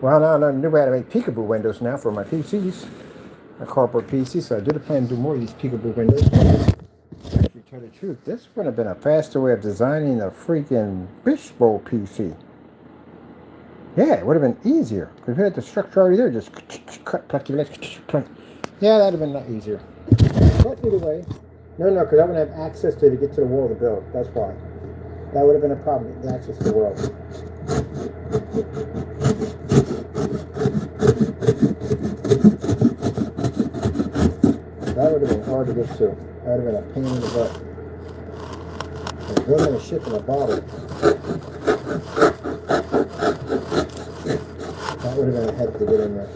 Well, now I knew I had to make peekaboo windows now for my PCs. My cardboard PCs. So I did plan to do more of these peekaboo windows. Actually, to tell the truth, this would have been a faster way of designing a freaking fishbowl PC. Yeah, it would have been easier. Because we had the structure already there. Just cut, plexiglass. Yeah, that would have been a lot easier. But either way, no, because I wouldn't have access to get to the wall to build. That's why. That would have been a problem, the access to the wall. That would have been hard to get to. That would have been a pain in the butt. Like building a ship in a bottle. That would have been a heck to get in there.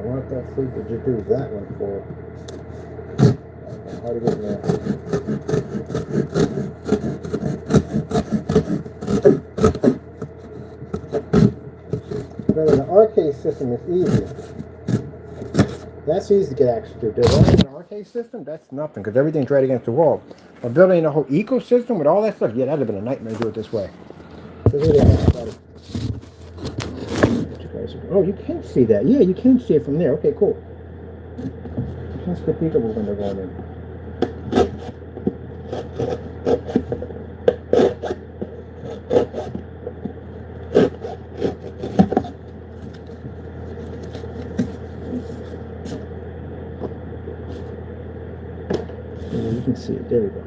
What the freak did you do that one for? How to get in there? But in the arcade system, it's easy. That's easy to get access to. In an arcade system, that's nothing because everything's right against the wall. But building a whole ecosystem with all that stuff, yeah, that'd have been a nightmare to do it this way. Oh, you can see that. Yeah, you can see it from there. Okay, cool. That's the peekaboo window going in. You can see it. There we go.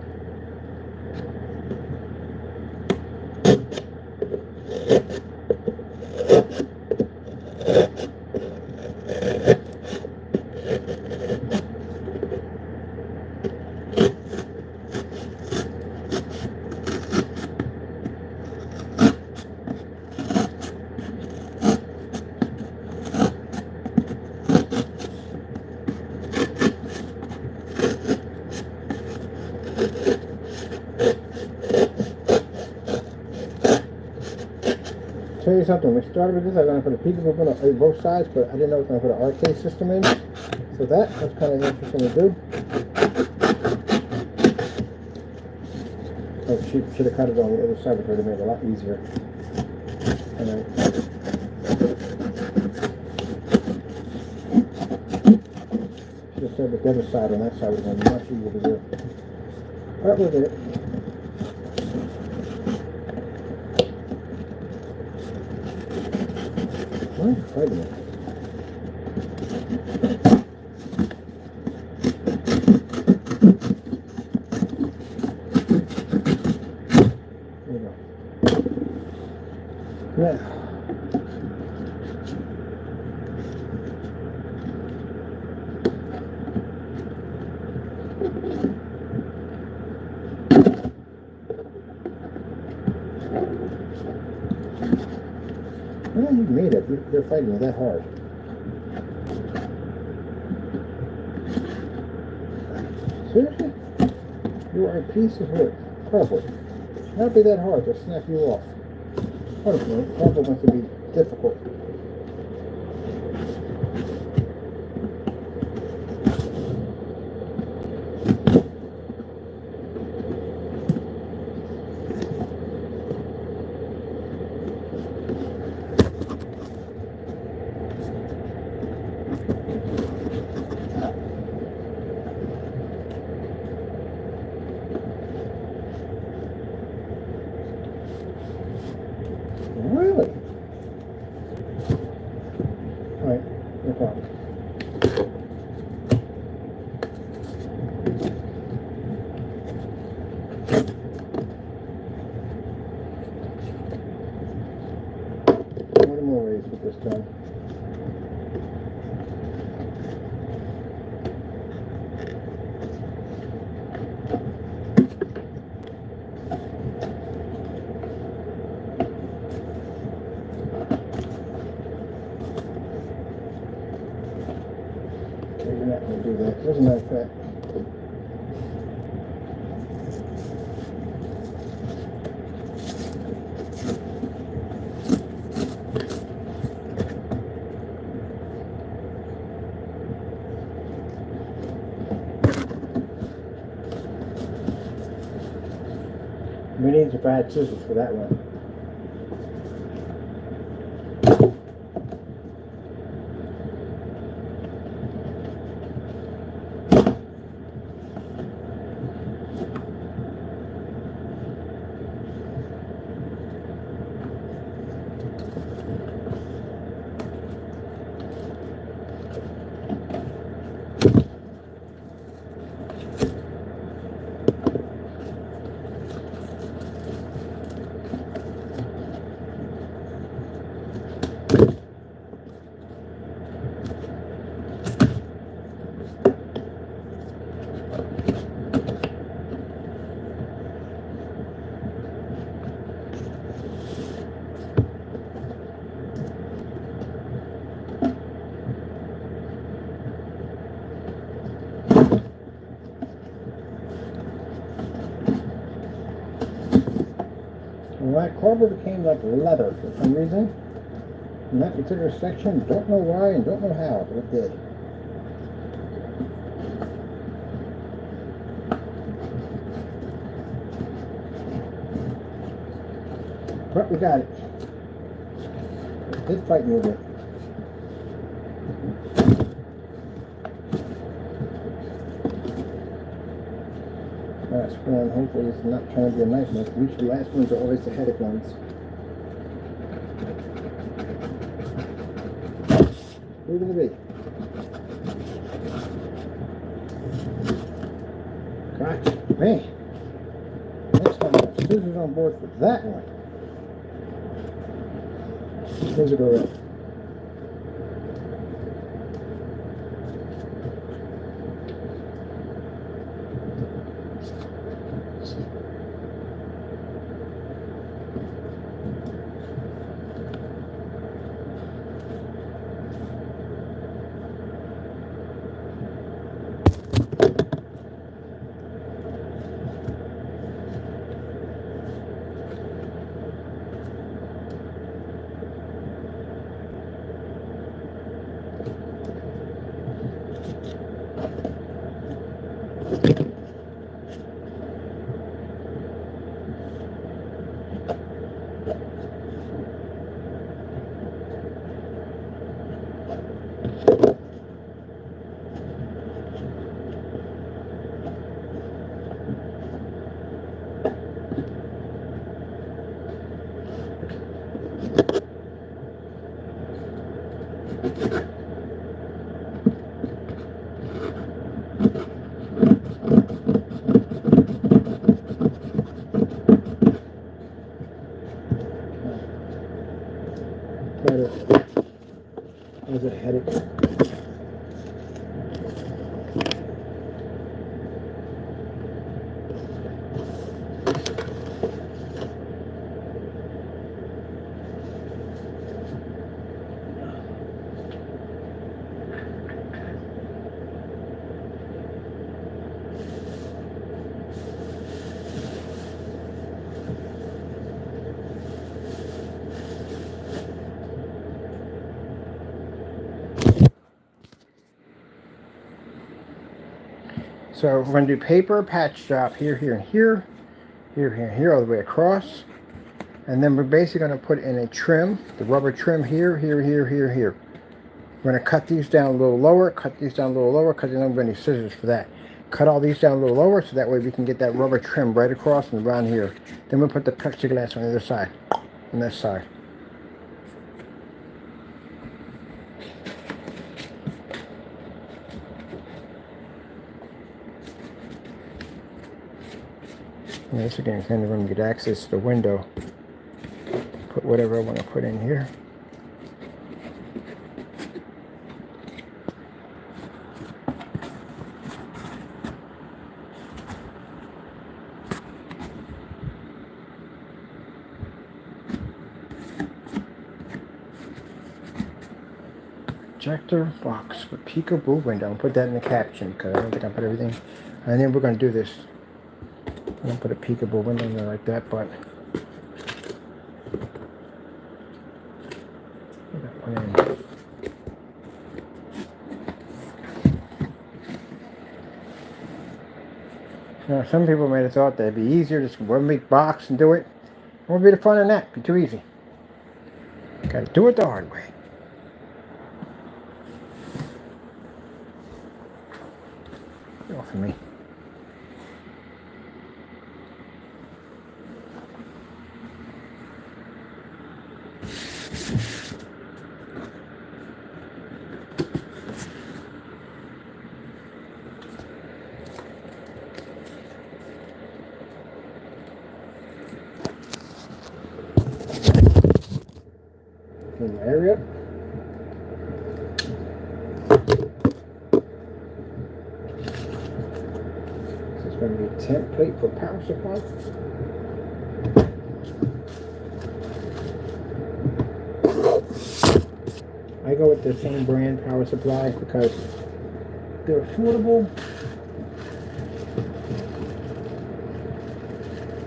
Tell you something, when we started with this, I was going to put a peekaboo on both sides, but I didn't know I was going to put an arcade system in. So that was kind of interesting to do. Oh, should have cut it on the other side, which would have made it a lot easier. And then, should have started with the other side on that side, would have been much easier to do. But we'll do it. Wait a minute. There you go. Yeah. Yeah, you made it. You're fighting me that hard. Seriously? You are a piece of wood. Cardboard. It should not be that hard to snap you off. Honestly, cardboard wants to be difficult. Really? Alright, no problem. One more ways with this done. You're not going to do that. As a matter of fact, we need some bad scissors for that one. And that cardboard became like leather for some reason. In that particular section, don't know why and don't know how, but it did. But we got it. It did fight me a bit. last one. Hopefully it's not trying to be a knife one. Usually the last ones are always the headed ones. Who's it gonna be? Gotcha. Man. Next time I have scissors on board for that one. Scissors go right. There's a headache. So we're going to do paper patch job here, here, and here, here, here, and here, all the way across. And then we're basically going to put in a trim, the rubber trim here, here, here, here, here. We're going to cut these down a little lower, cut these down a little lower, because I'm going to need scissors for that. Cut all these down a little lower, so that way we can get that rubber trim right across and around here. Then we'll put the plexiglass on the other side, on this side. And this again, kind of going to get access to the window. Put whatever I want to put in here. Projector box with peekaboo window. I'll put that in the caption because I don't think I put everything. And then we're going to do this. I don't put a peekaboo window in there like that, but that one in. Now, some people might have thought that it'd be easier just one big box and do it. What would be the fun in that? It'd be too easy. Got to do it the hard way. Get off of me. In the area. This is going to be a temp plate for power supply. I go with the same brand power supply because they're affordable.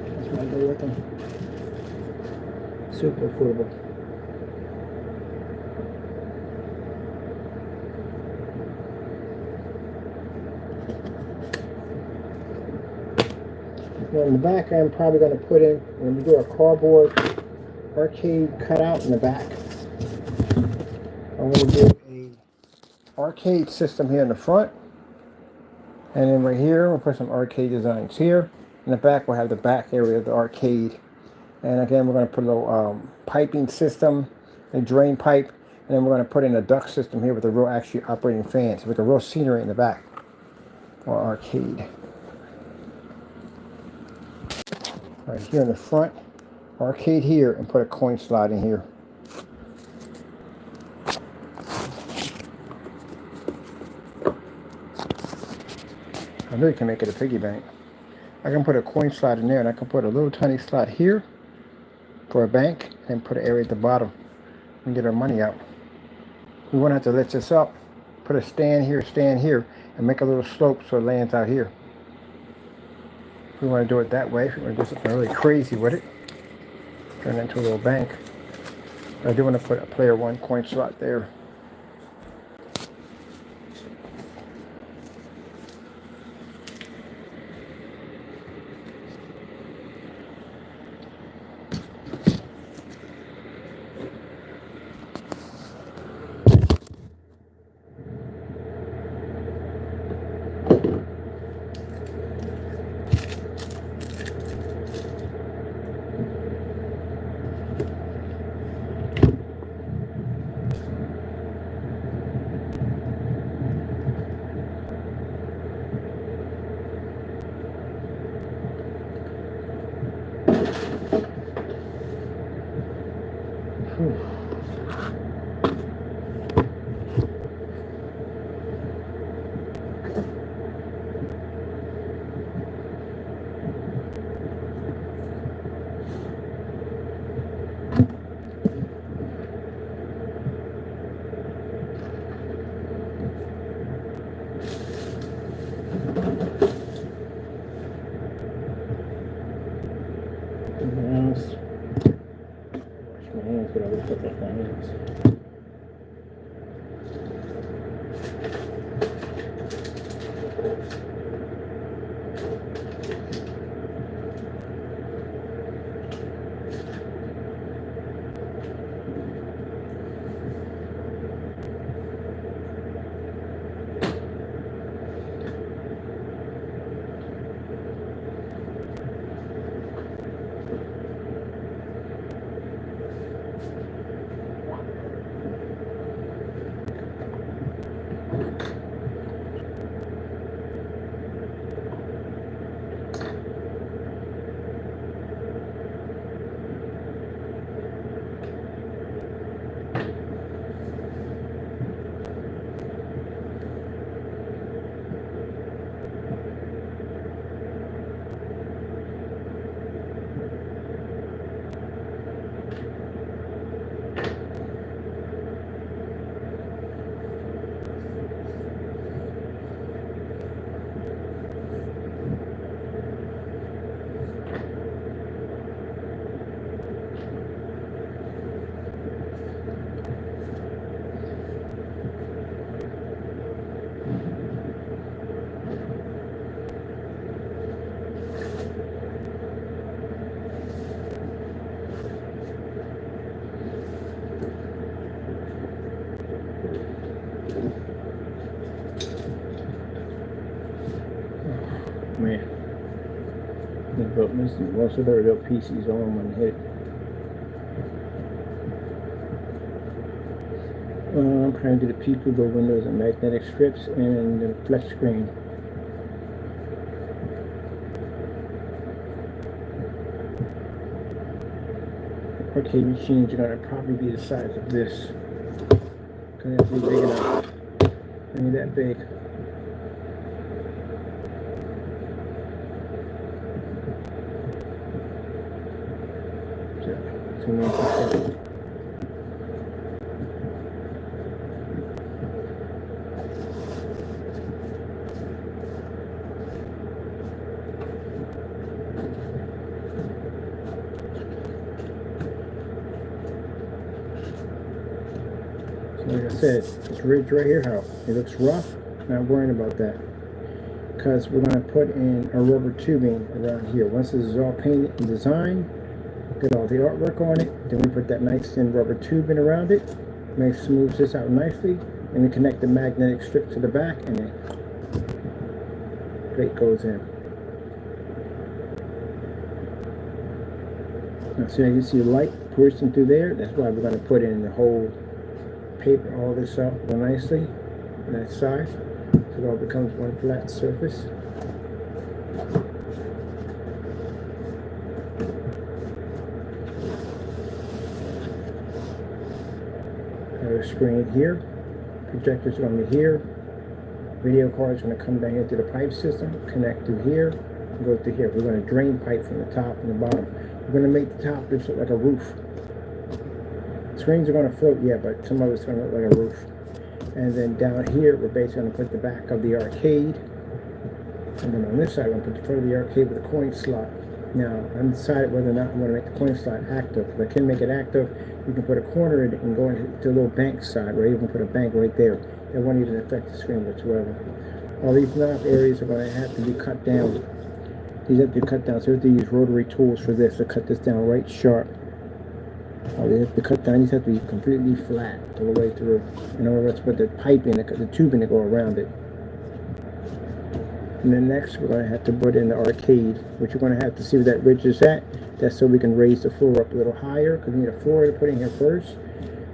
That's why I go with them. Super affordable. Now in the back, I'm probably going to put in, when we do a cardboard arcade cutout in the back, I'm going to do a arcade system here in the front, and then right here we'll put some arcade designs here, In the back, we'll have the back area of the arcade. And again, we're going to put a little piping system, a drain pipe, and then we're going to put in a duct system here with a real actually operating fan. So with a real scenery in the back, or arcade. Right here in the front, arcade here, and put a coin slot in here. I really can make it a piggy bank. I can put a coin slot in there, and I can put a little tiny slot here for a bank, and put an area at the bottom and get our money out. We won't have to lift this up, put a stand here, and make a little slope so it lands out here. If we want to do it that way, if we want to do something really crazy with it, turn it into a little bank. But I do want to put a player 1 coin slot there. Man, most of their real PCs all in one hit. I'm trying to do the Pico windows and magnetic strips and the flex screen. Arcade machines are going to probably be the size of this. Because it's big enough. I mean that big. So like I said, this ridge right here, how it looks rough, not worrying about that. Because we're going to put in a rubber tubing around here. Once this is all painted and designed, get all the artwork on it, then we put that nice thin rubber tubing around it, smooths this out nicely, and we connect the magnetic strip to the back, and the plate goes in. Now, so you see light coursing through there. That's why we're going to put in the whole paper, all this up real nicely on that side, so it all becomes one flat surface. Have a screen here. Projector's going to be here. Video card's going to come down here to the pipe system, connect through here, and go through here. We're going to drain pipe from the top and the bottom. We're going to make the top just look like a roof. Screens are going to float, yeah, but some of it's going to look like a roof. And then down here, we're basically going to put the back of the arcade. And then on this side, we're going to put the front of the arcade with a coin slot. Now, I'm decided whether or not I'm going to make the coin slot active. If I can make it active, you can put a corner in it and go into the little bank side, or even put a bank right there. It won't even affect the screen whatsoever. All these knob areas are going to have to be cut down. These have to be cut down, so we have to use rotary tools for this to cut this down right sharp. They have to cut down, these have to be completely flat all the way through in order to put the pipe in, the tubing to go around it. And then next we're going to have to put in the arcade, which you're going to have to see where that ridge is at. That's so we can raise the floor up a little higher, because we need a floor to put in here first.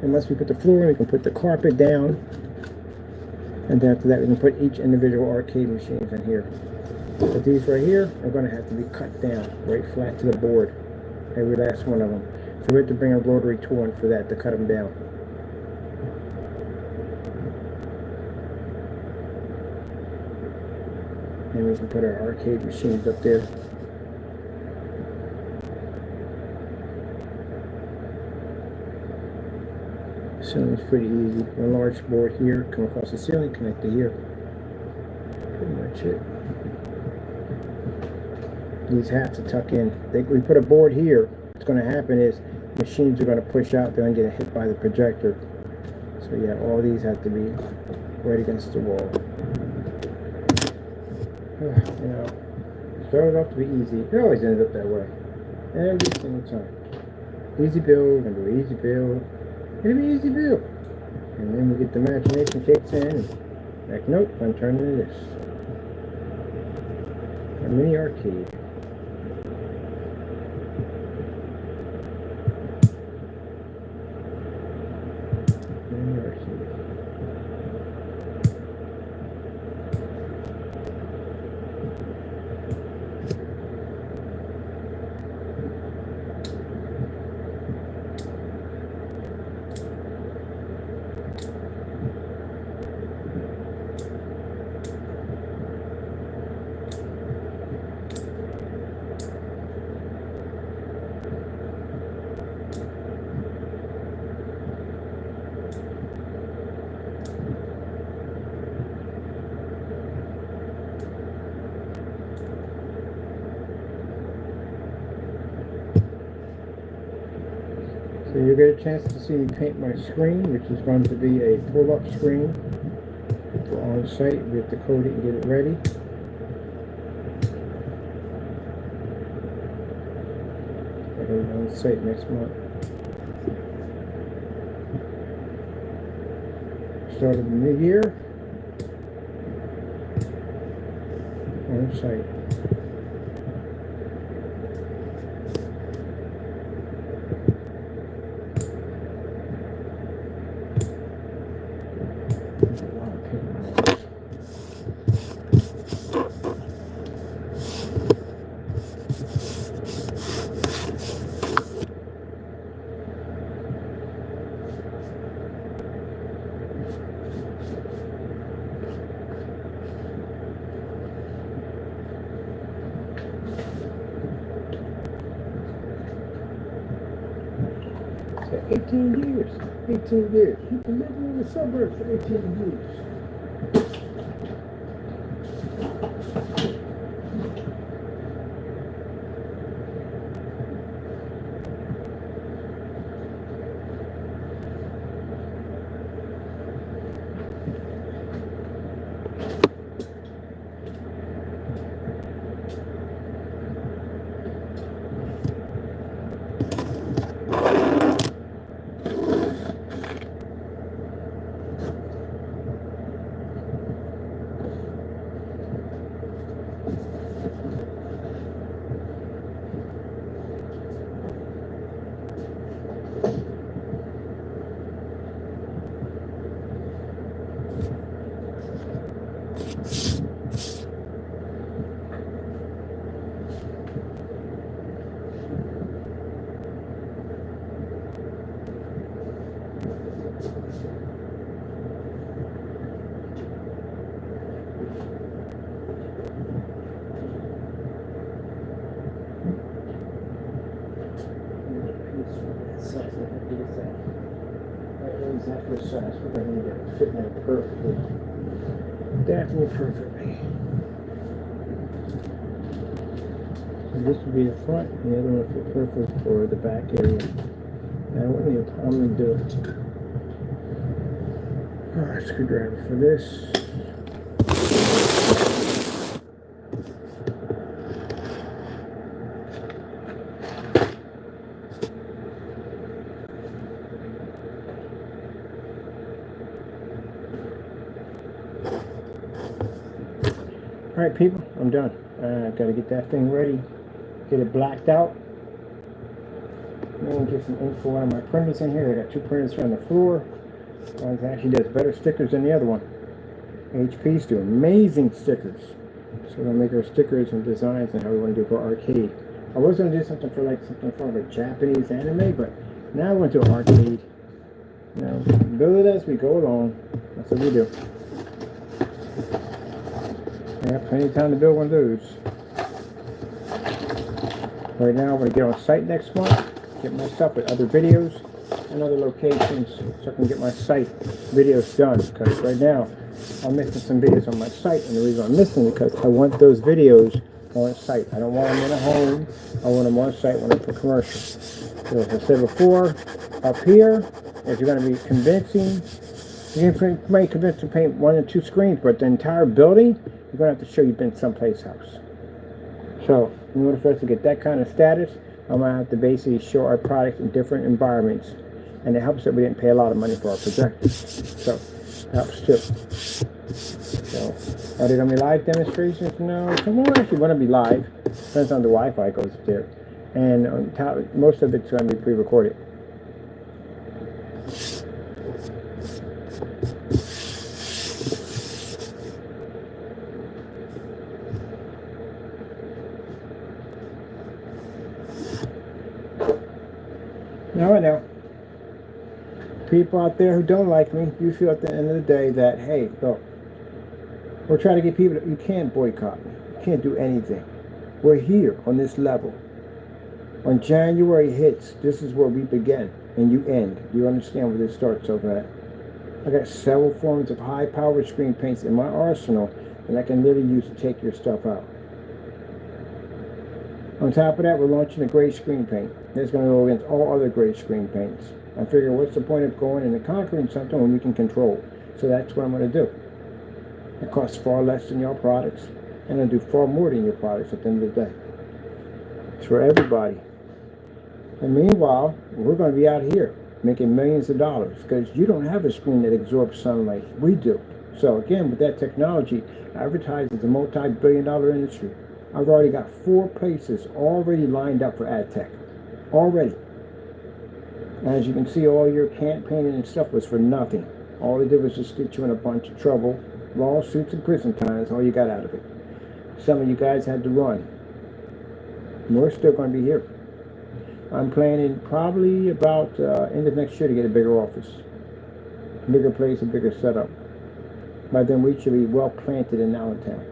And once we put the floor in, we can put the carpet down. And then after that, we can put each individual arcade machines in here. But these right here are going to have to be cut down right flat to the board, every last one of them. So we have to bring a rotary tool in for that to cut them down. And we can put our arcade machines up there. Ceiling's pretty easy. A large board here, come across the ceiling, connect to here. Pretty much it. These have to tuck in. We put a board here. What's going to happen is machines are going to push out. They're going to get hit by the projector. So yeah, all these have to be right against the wall. You know, started off to be easy. It always ends up that way. Every single time. Easy build, gonna do easy build. It'll be easy build. And then we get the imagination kicks in. And like, nope, I'm turning into this. A mini arcade. Mini arcade. So you get a chance to see me paint my screen, which is going to be a pull-up screen for on-site. We have to code it and get it ready. It'll be on-site next month. Start of the new year. On-site. So 18 years. 18 years. You've been living in the suburbs for 18 years. is that? That is that for size. We're going to get it fit in there perfectly. Definitely perfectly. And this would be the front, and the other one would fit perfect for the back area. Now what I'm going to do. Alright, screwdriver for this. Alright people, I'm done. Gotta get that thing ready. Get it blacked out. And get some ink for one of my printers in here. I got two printers on the floor. One actually does better stickers than the other one. HP's do amazing stickers. So we're gonna make our stickers and designs and how we want to do for arcade. I was gonna do something for like Japanese anime, but now I went to an arcade. You know, build it as we go along. That's what we do. I have plenty of time to build one of those. Right now, I'm going to get on site next month, get my stuff with other videos and other locations so I can get my site videos done. Because right now, I'm missing some videos on my site, and the reason I'm missing is because I want those videos on site. I don't want them in a home. I want them on site when I put commercials. So as I said before, up here, if you're going to be convincing, you might convince to paint one or two screens, but the entire building, you're going to have to show you've been someplace else. So, in order for us to get that kind of status, I'm going to have to basically show our products in different environments. And it helps that we didn't pay a lot of money for our projectors. So, it helps too. So, are there going to be live demonstrations? No. Some will actually want to be live. Depends on the Wi-Fi goes there. And on top, most of it's going to be pre-recorded. Now, people out there who don't like me, you feel at the end of the day that, hey, look, we're trying to get people that you can't boycott me. You can't do anything. We're here on this level. When January hits, this is where we begin and you end. You understand where this starts over at. I got several forms of high-powered screen paints in my arsenal that I can literally use to take your stuff out. On top of that, we're launching a gray screen paint. That's going to go against all other gray screen paints. I figure, what's the point of going and conquering something when we can control? So that's what I'm going to do. It costs far less than your products, and I'll do far more than your products at the end of the day. It's for everybody. And meanwhile, we're going to be out here making millions of dollars because you don't have a screen that absorbs sunlight. We do. So again, with that technology, advertising is a multi-billion-dollar industry. I've already got 4 places already lined up for ad tech. Already. As you can see, all your campaigning and stuff was for nothing. All they did was just get you in a bunch of trouble. Lawsuits and prison time is all you got out of it. Some of you guys had to run. We're still going to be here. I'm planning probably about end of next year to get a bigger office. A bigger place, a bigger setup. By then we should be well planted in Allentown.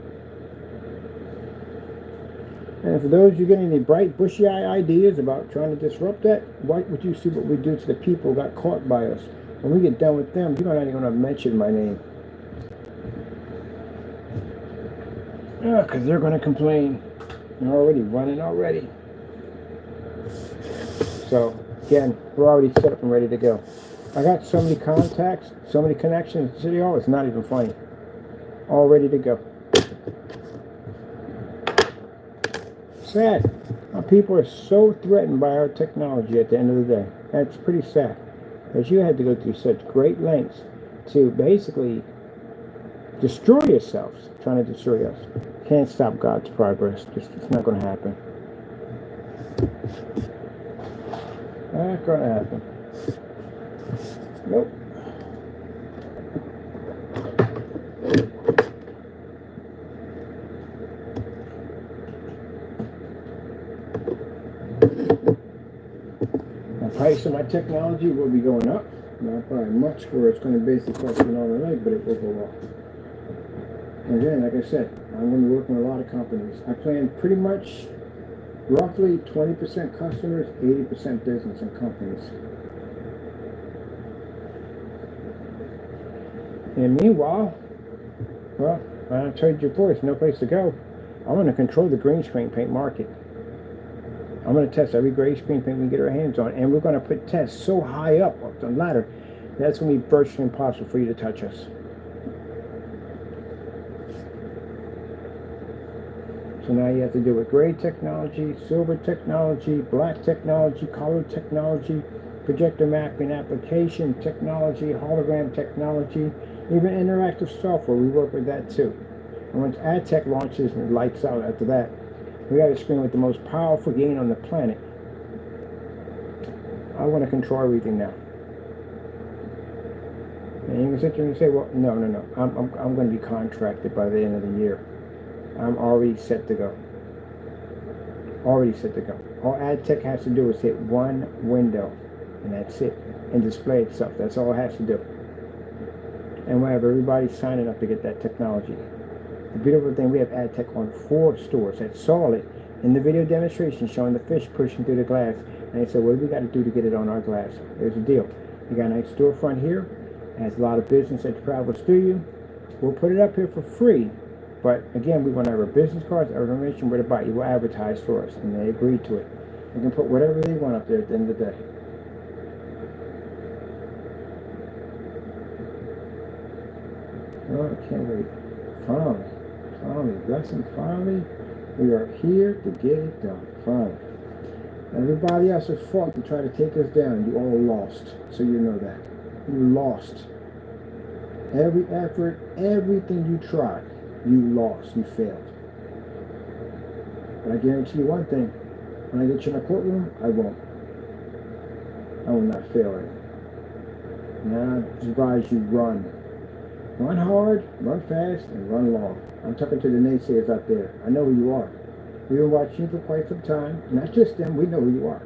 And for those of you getting any bright, bushy-eyed ideas about trying to disrupt that, why would you see what we do to the people who got caught by us? When we get done with them, you're not even going to mention my name. Because they're going to complain. They're already running already. So, again, we're already set up and ready to go. I got so many contacts, so many connections at City Hall, it's not even funny. All ready to go. Sad. Our people are so threatened by our technology at the end of the day. That's pretty sad. Because you had to go through such great lengths to basically destroy yourselves, trying to destroy us. Can't stop God's progress. It's not going to happen. Not going to happen. Nope. The price of my technology will be going up. Not by much, where it's going to basically cost me an arm and a leg, but it will go up. And again, like I said, I'm going to be working with a lot of companies. I plan pretty much roughly 20% customers, 80% business and companies. And meanwhile, well, I told you before, there's no place to go. I'm going to control the green screen paint market. I'm going to test every green screen paint we can get our hands on, and we're going to put tests so high up the ladder that's going to be virtually impossible for you to touch us. So now you have to deal with gray technology, silver technology, black technology, color technology, projector mapping application technology, hologram technology, even interactive software. We work with that too. And once AdTech launches and it lights out after that, we got a screen with the most powerful gain on the planet. I want to control everything now. And you can sit there and say, well, no. I'm going to be contracted by the end of the year. I'm already set to go. Already set to go. All AdTech has to do is hit one window, and that's it, and display itself. That's all it has to do. And we have everybody signing up to get that technology. The beautiful thing, we have AdTech on 4 stores that saw it in the video demonstration showing the fish pushing through the glass. And they said, what do we got to do to get it on our glass? There's the deal. You got a nice storefront here. It has a lot of business that travels through you. We'll put it up here for free. But again, we want to have our business cards, our information, where to buy. You will advertise for us. And they agreed to it. They can put whatever they want up there at the end of the day. Oh, I can't wait. Finally, blessing, finally, we are here to get it done. Finally. Everybody else has fought to try to take us down. You all lost. So you know that. You lost. Every effort, everything you tried, you lost. You failed. But I guarantee you one thing. When I get you in a courtroom, I won't. I will not fail it. Now, I advise you run. Run hard, run fast, and run long. I'm talking to the naysayers out there. I know who you are. We've been watching you for quite some time. Not just them, we know who you are.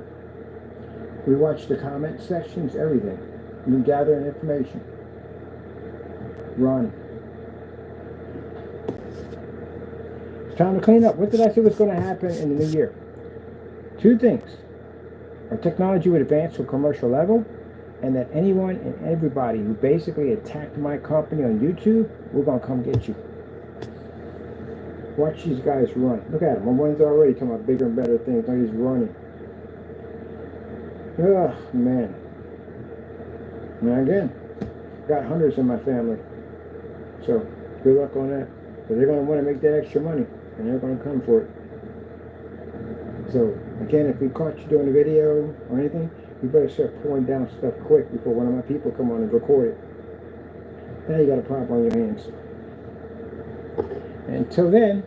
We watch the comment sections, everything. You gather information. Run. It's time to clean up. What did I say was going to happen in the new year? 2 things. Our technology would advance to a commercial level, and that anyone and everybody who basically attacked my company on YouTube, we're going to come get you. Watch these guys run. Look at them. My one's already talking about bigger and better things. Now he's running. Oh, man. Now again, got hunters in my family. So, good luck on that. But they're going to want to make that extra money, and they're going to come for it. So, again, if we caught you doing a video or anything, you better start pulling down stuff quick before one of my people come on and record it. Now you got a problem on your hands. Until then,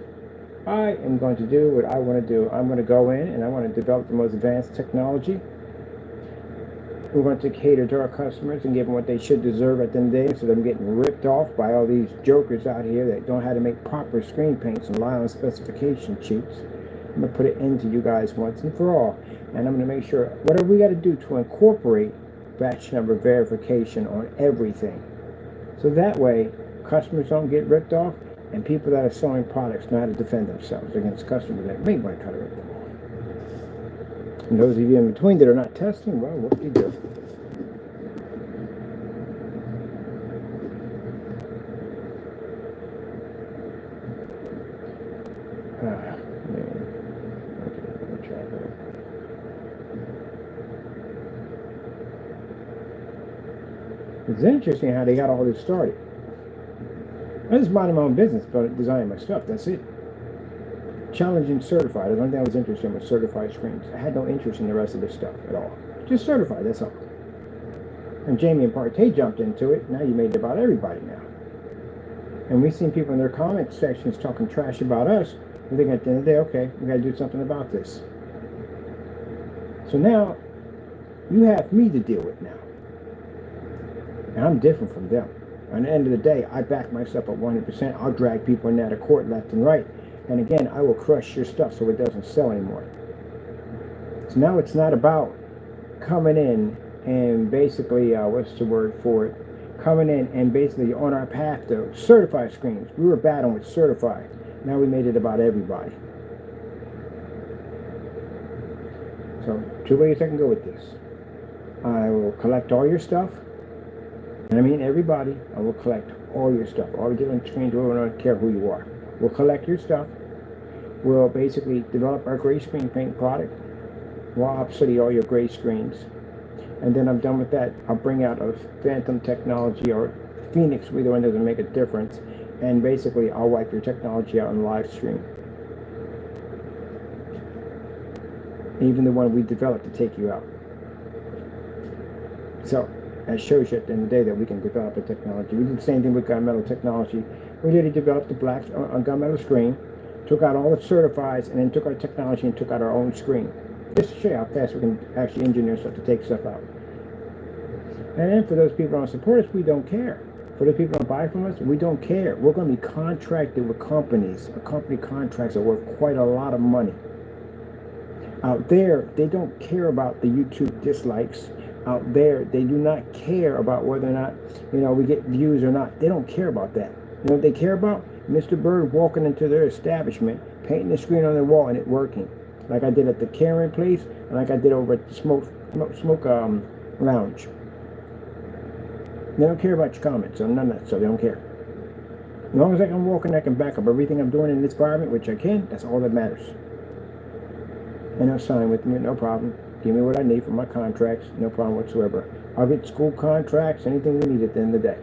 I am going to do what I want to do. I'm going to go in and I want to develop the most advanced technology. We're going to cater to our customers and give them what they should deserve at the end of the day, instead of them getting ripped off by all these jokers out here that don't know how to make proper screen paints and lie on specification sheets. I'm going to put it into you guys once and for all. And I'm going to make sure whatever we got to do to incorporate batch number verification on everything. So that way, customers don't get ripped off, and people that are selling products know how to defend themselves against customers that may want to try to rip them off. And those of you in between that are not testing, well, what do you do? It's interesting how they got all this started. I just minded my own business, but designing my stuff, that's it. Challenging certified. The only thing I was interested in was certified screens. I had no interest in the rest of this stuff at all. Just certified, that's all. And Jamie and Partey jumped into it. Now you made it about everybody now. And we've seen people in their comment sections talking trash about us. We think at the end of the day, okay, we got to do something about this. So now, you have me to deal with now. And I'm different from them. At the end of the day, I back myself at 100%. I'll drag people in and out of court left and right. And again, I will crush your stuff so it doesn't sell anymore. So now it's not about coming in and basically, what's the word for it? Coming in and basically on our path to certified screens. We were battling with certified. Now we made it about everybody. So, 2 ways I can go with this. I will collect all your stuff. And I mean everybody, I will collect all your stuff, all the different screens, we don't care who you are. We'll collect your stuff. We'll basically develop our gray screen paint product. We'll obsolete all your gray screens. And then I'm done with that. I'll bring out a Phantom technology or Phoenix, either one doesn't make a difference. And basically, I'll wipe your technology out on live stream. Even the one we developed to take you out. So, that shows you at the end of the day that we can develop a technology. We did the same thing with gunmetal technology. We literally developed the black gunmetal screen, took out all the certifieds, and then took our technology and took out our own screen. Just to show you how fast we can actually engineer stuff to take stuff out. And then for those people who don't support us, we don't care. For the people who don't buy from us, we don't care. We're going to be contracted with companies. A company contracts are worth quite a lot of money. Out there, they don't care about the YouTube dislikes. Out there, they do not care about whether or not, we get views or not. They don't care about that. You know what they care about? Mr. Bird walking into their establishment, painting the screen on their wall and it working. Like I did at the Karen place, and like I did over at the smoke lounge. They don't care about your comments, so none of that, so they don't care. As long as I can walk and I can back up everything I'm doing in this environment, which I can, that's all that matters. And they'll sign with me, no problem. Give me what I need for my contracts, no problem whatsoever. I'll get school contracts, anything we need at the end of the day.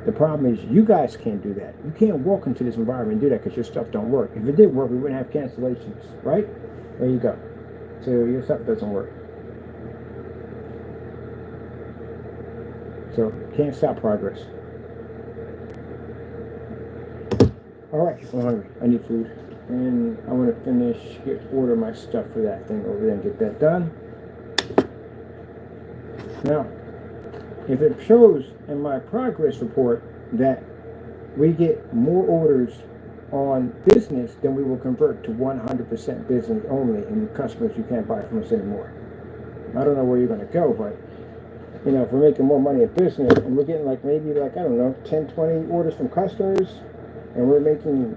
The problem is you guys can't do that. You can't walk into this environment and do that because your stuff don't work. If it did work, we wouldn't have cancellations, right? There you go. So your stuff doesn't work. So can't stop progress. All right, I'm hungry. I need food. And I want to order my stuff for that thing over there and get that done. Now, if it shows in my progress report that we get more orders on business, then we will convert to 100% business only, and customers, you can't buy from us anymore. I don't know where you're going to go, but if we're making more money in business and we're getting maybe 10, 20 orders from customers, and we're making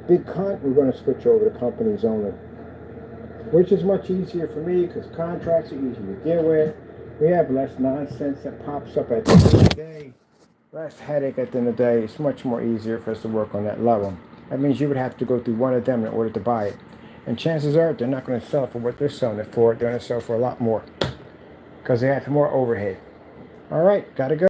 we're going to switch over to companies only, which is much easier for me because contracts are easier to deal with. We have less nonsense that pops up at the end of the day, less headache at the end of the day. It's much more easier for us to work on that level. That means you would have to go through one of them in order to buy it, and chances are they're not going to sell it for what they're selling it for. They're going to sell for a lot more because they have more overhead. All right, gotta go.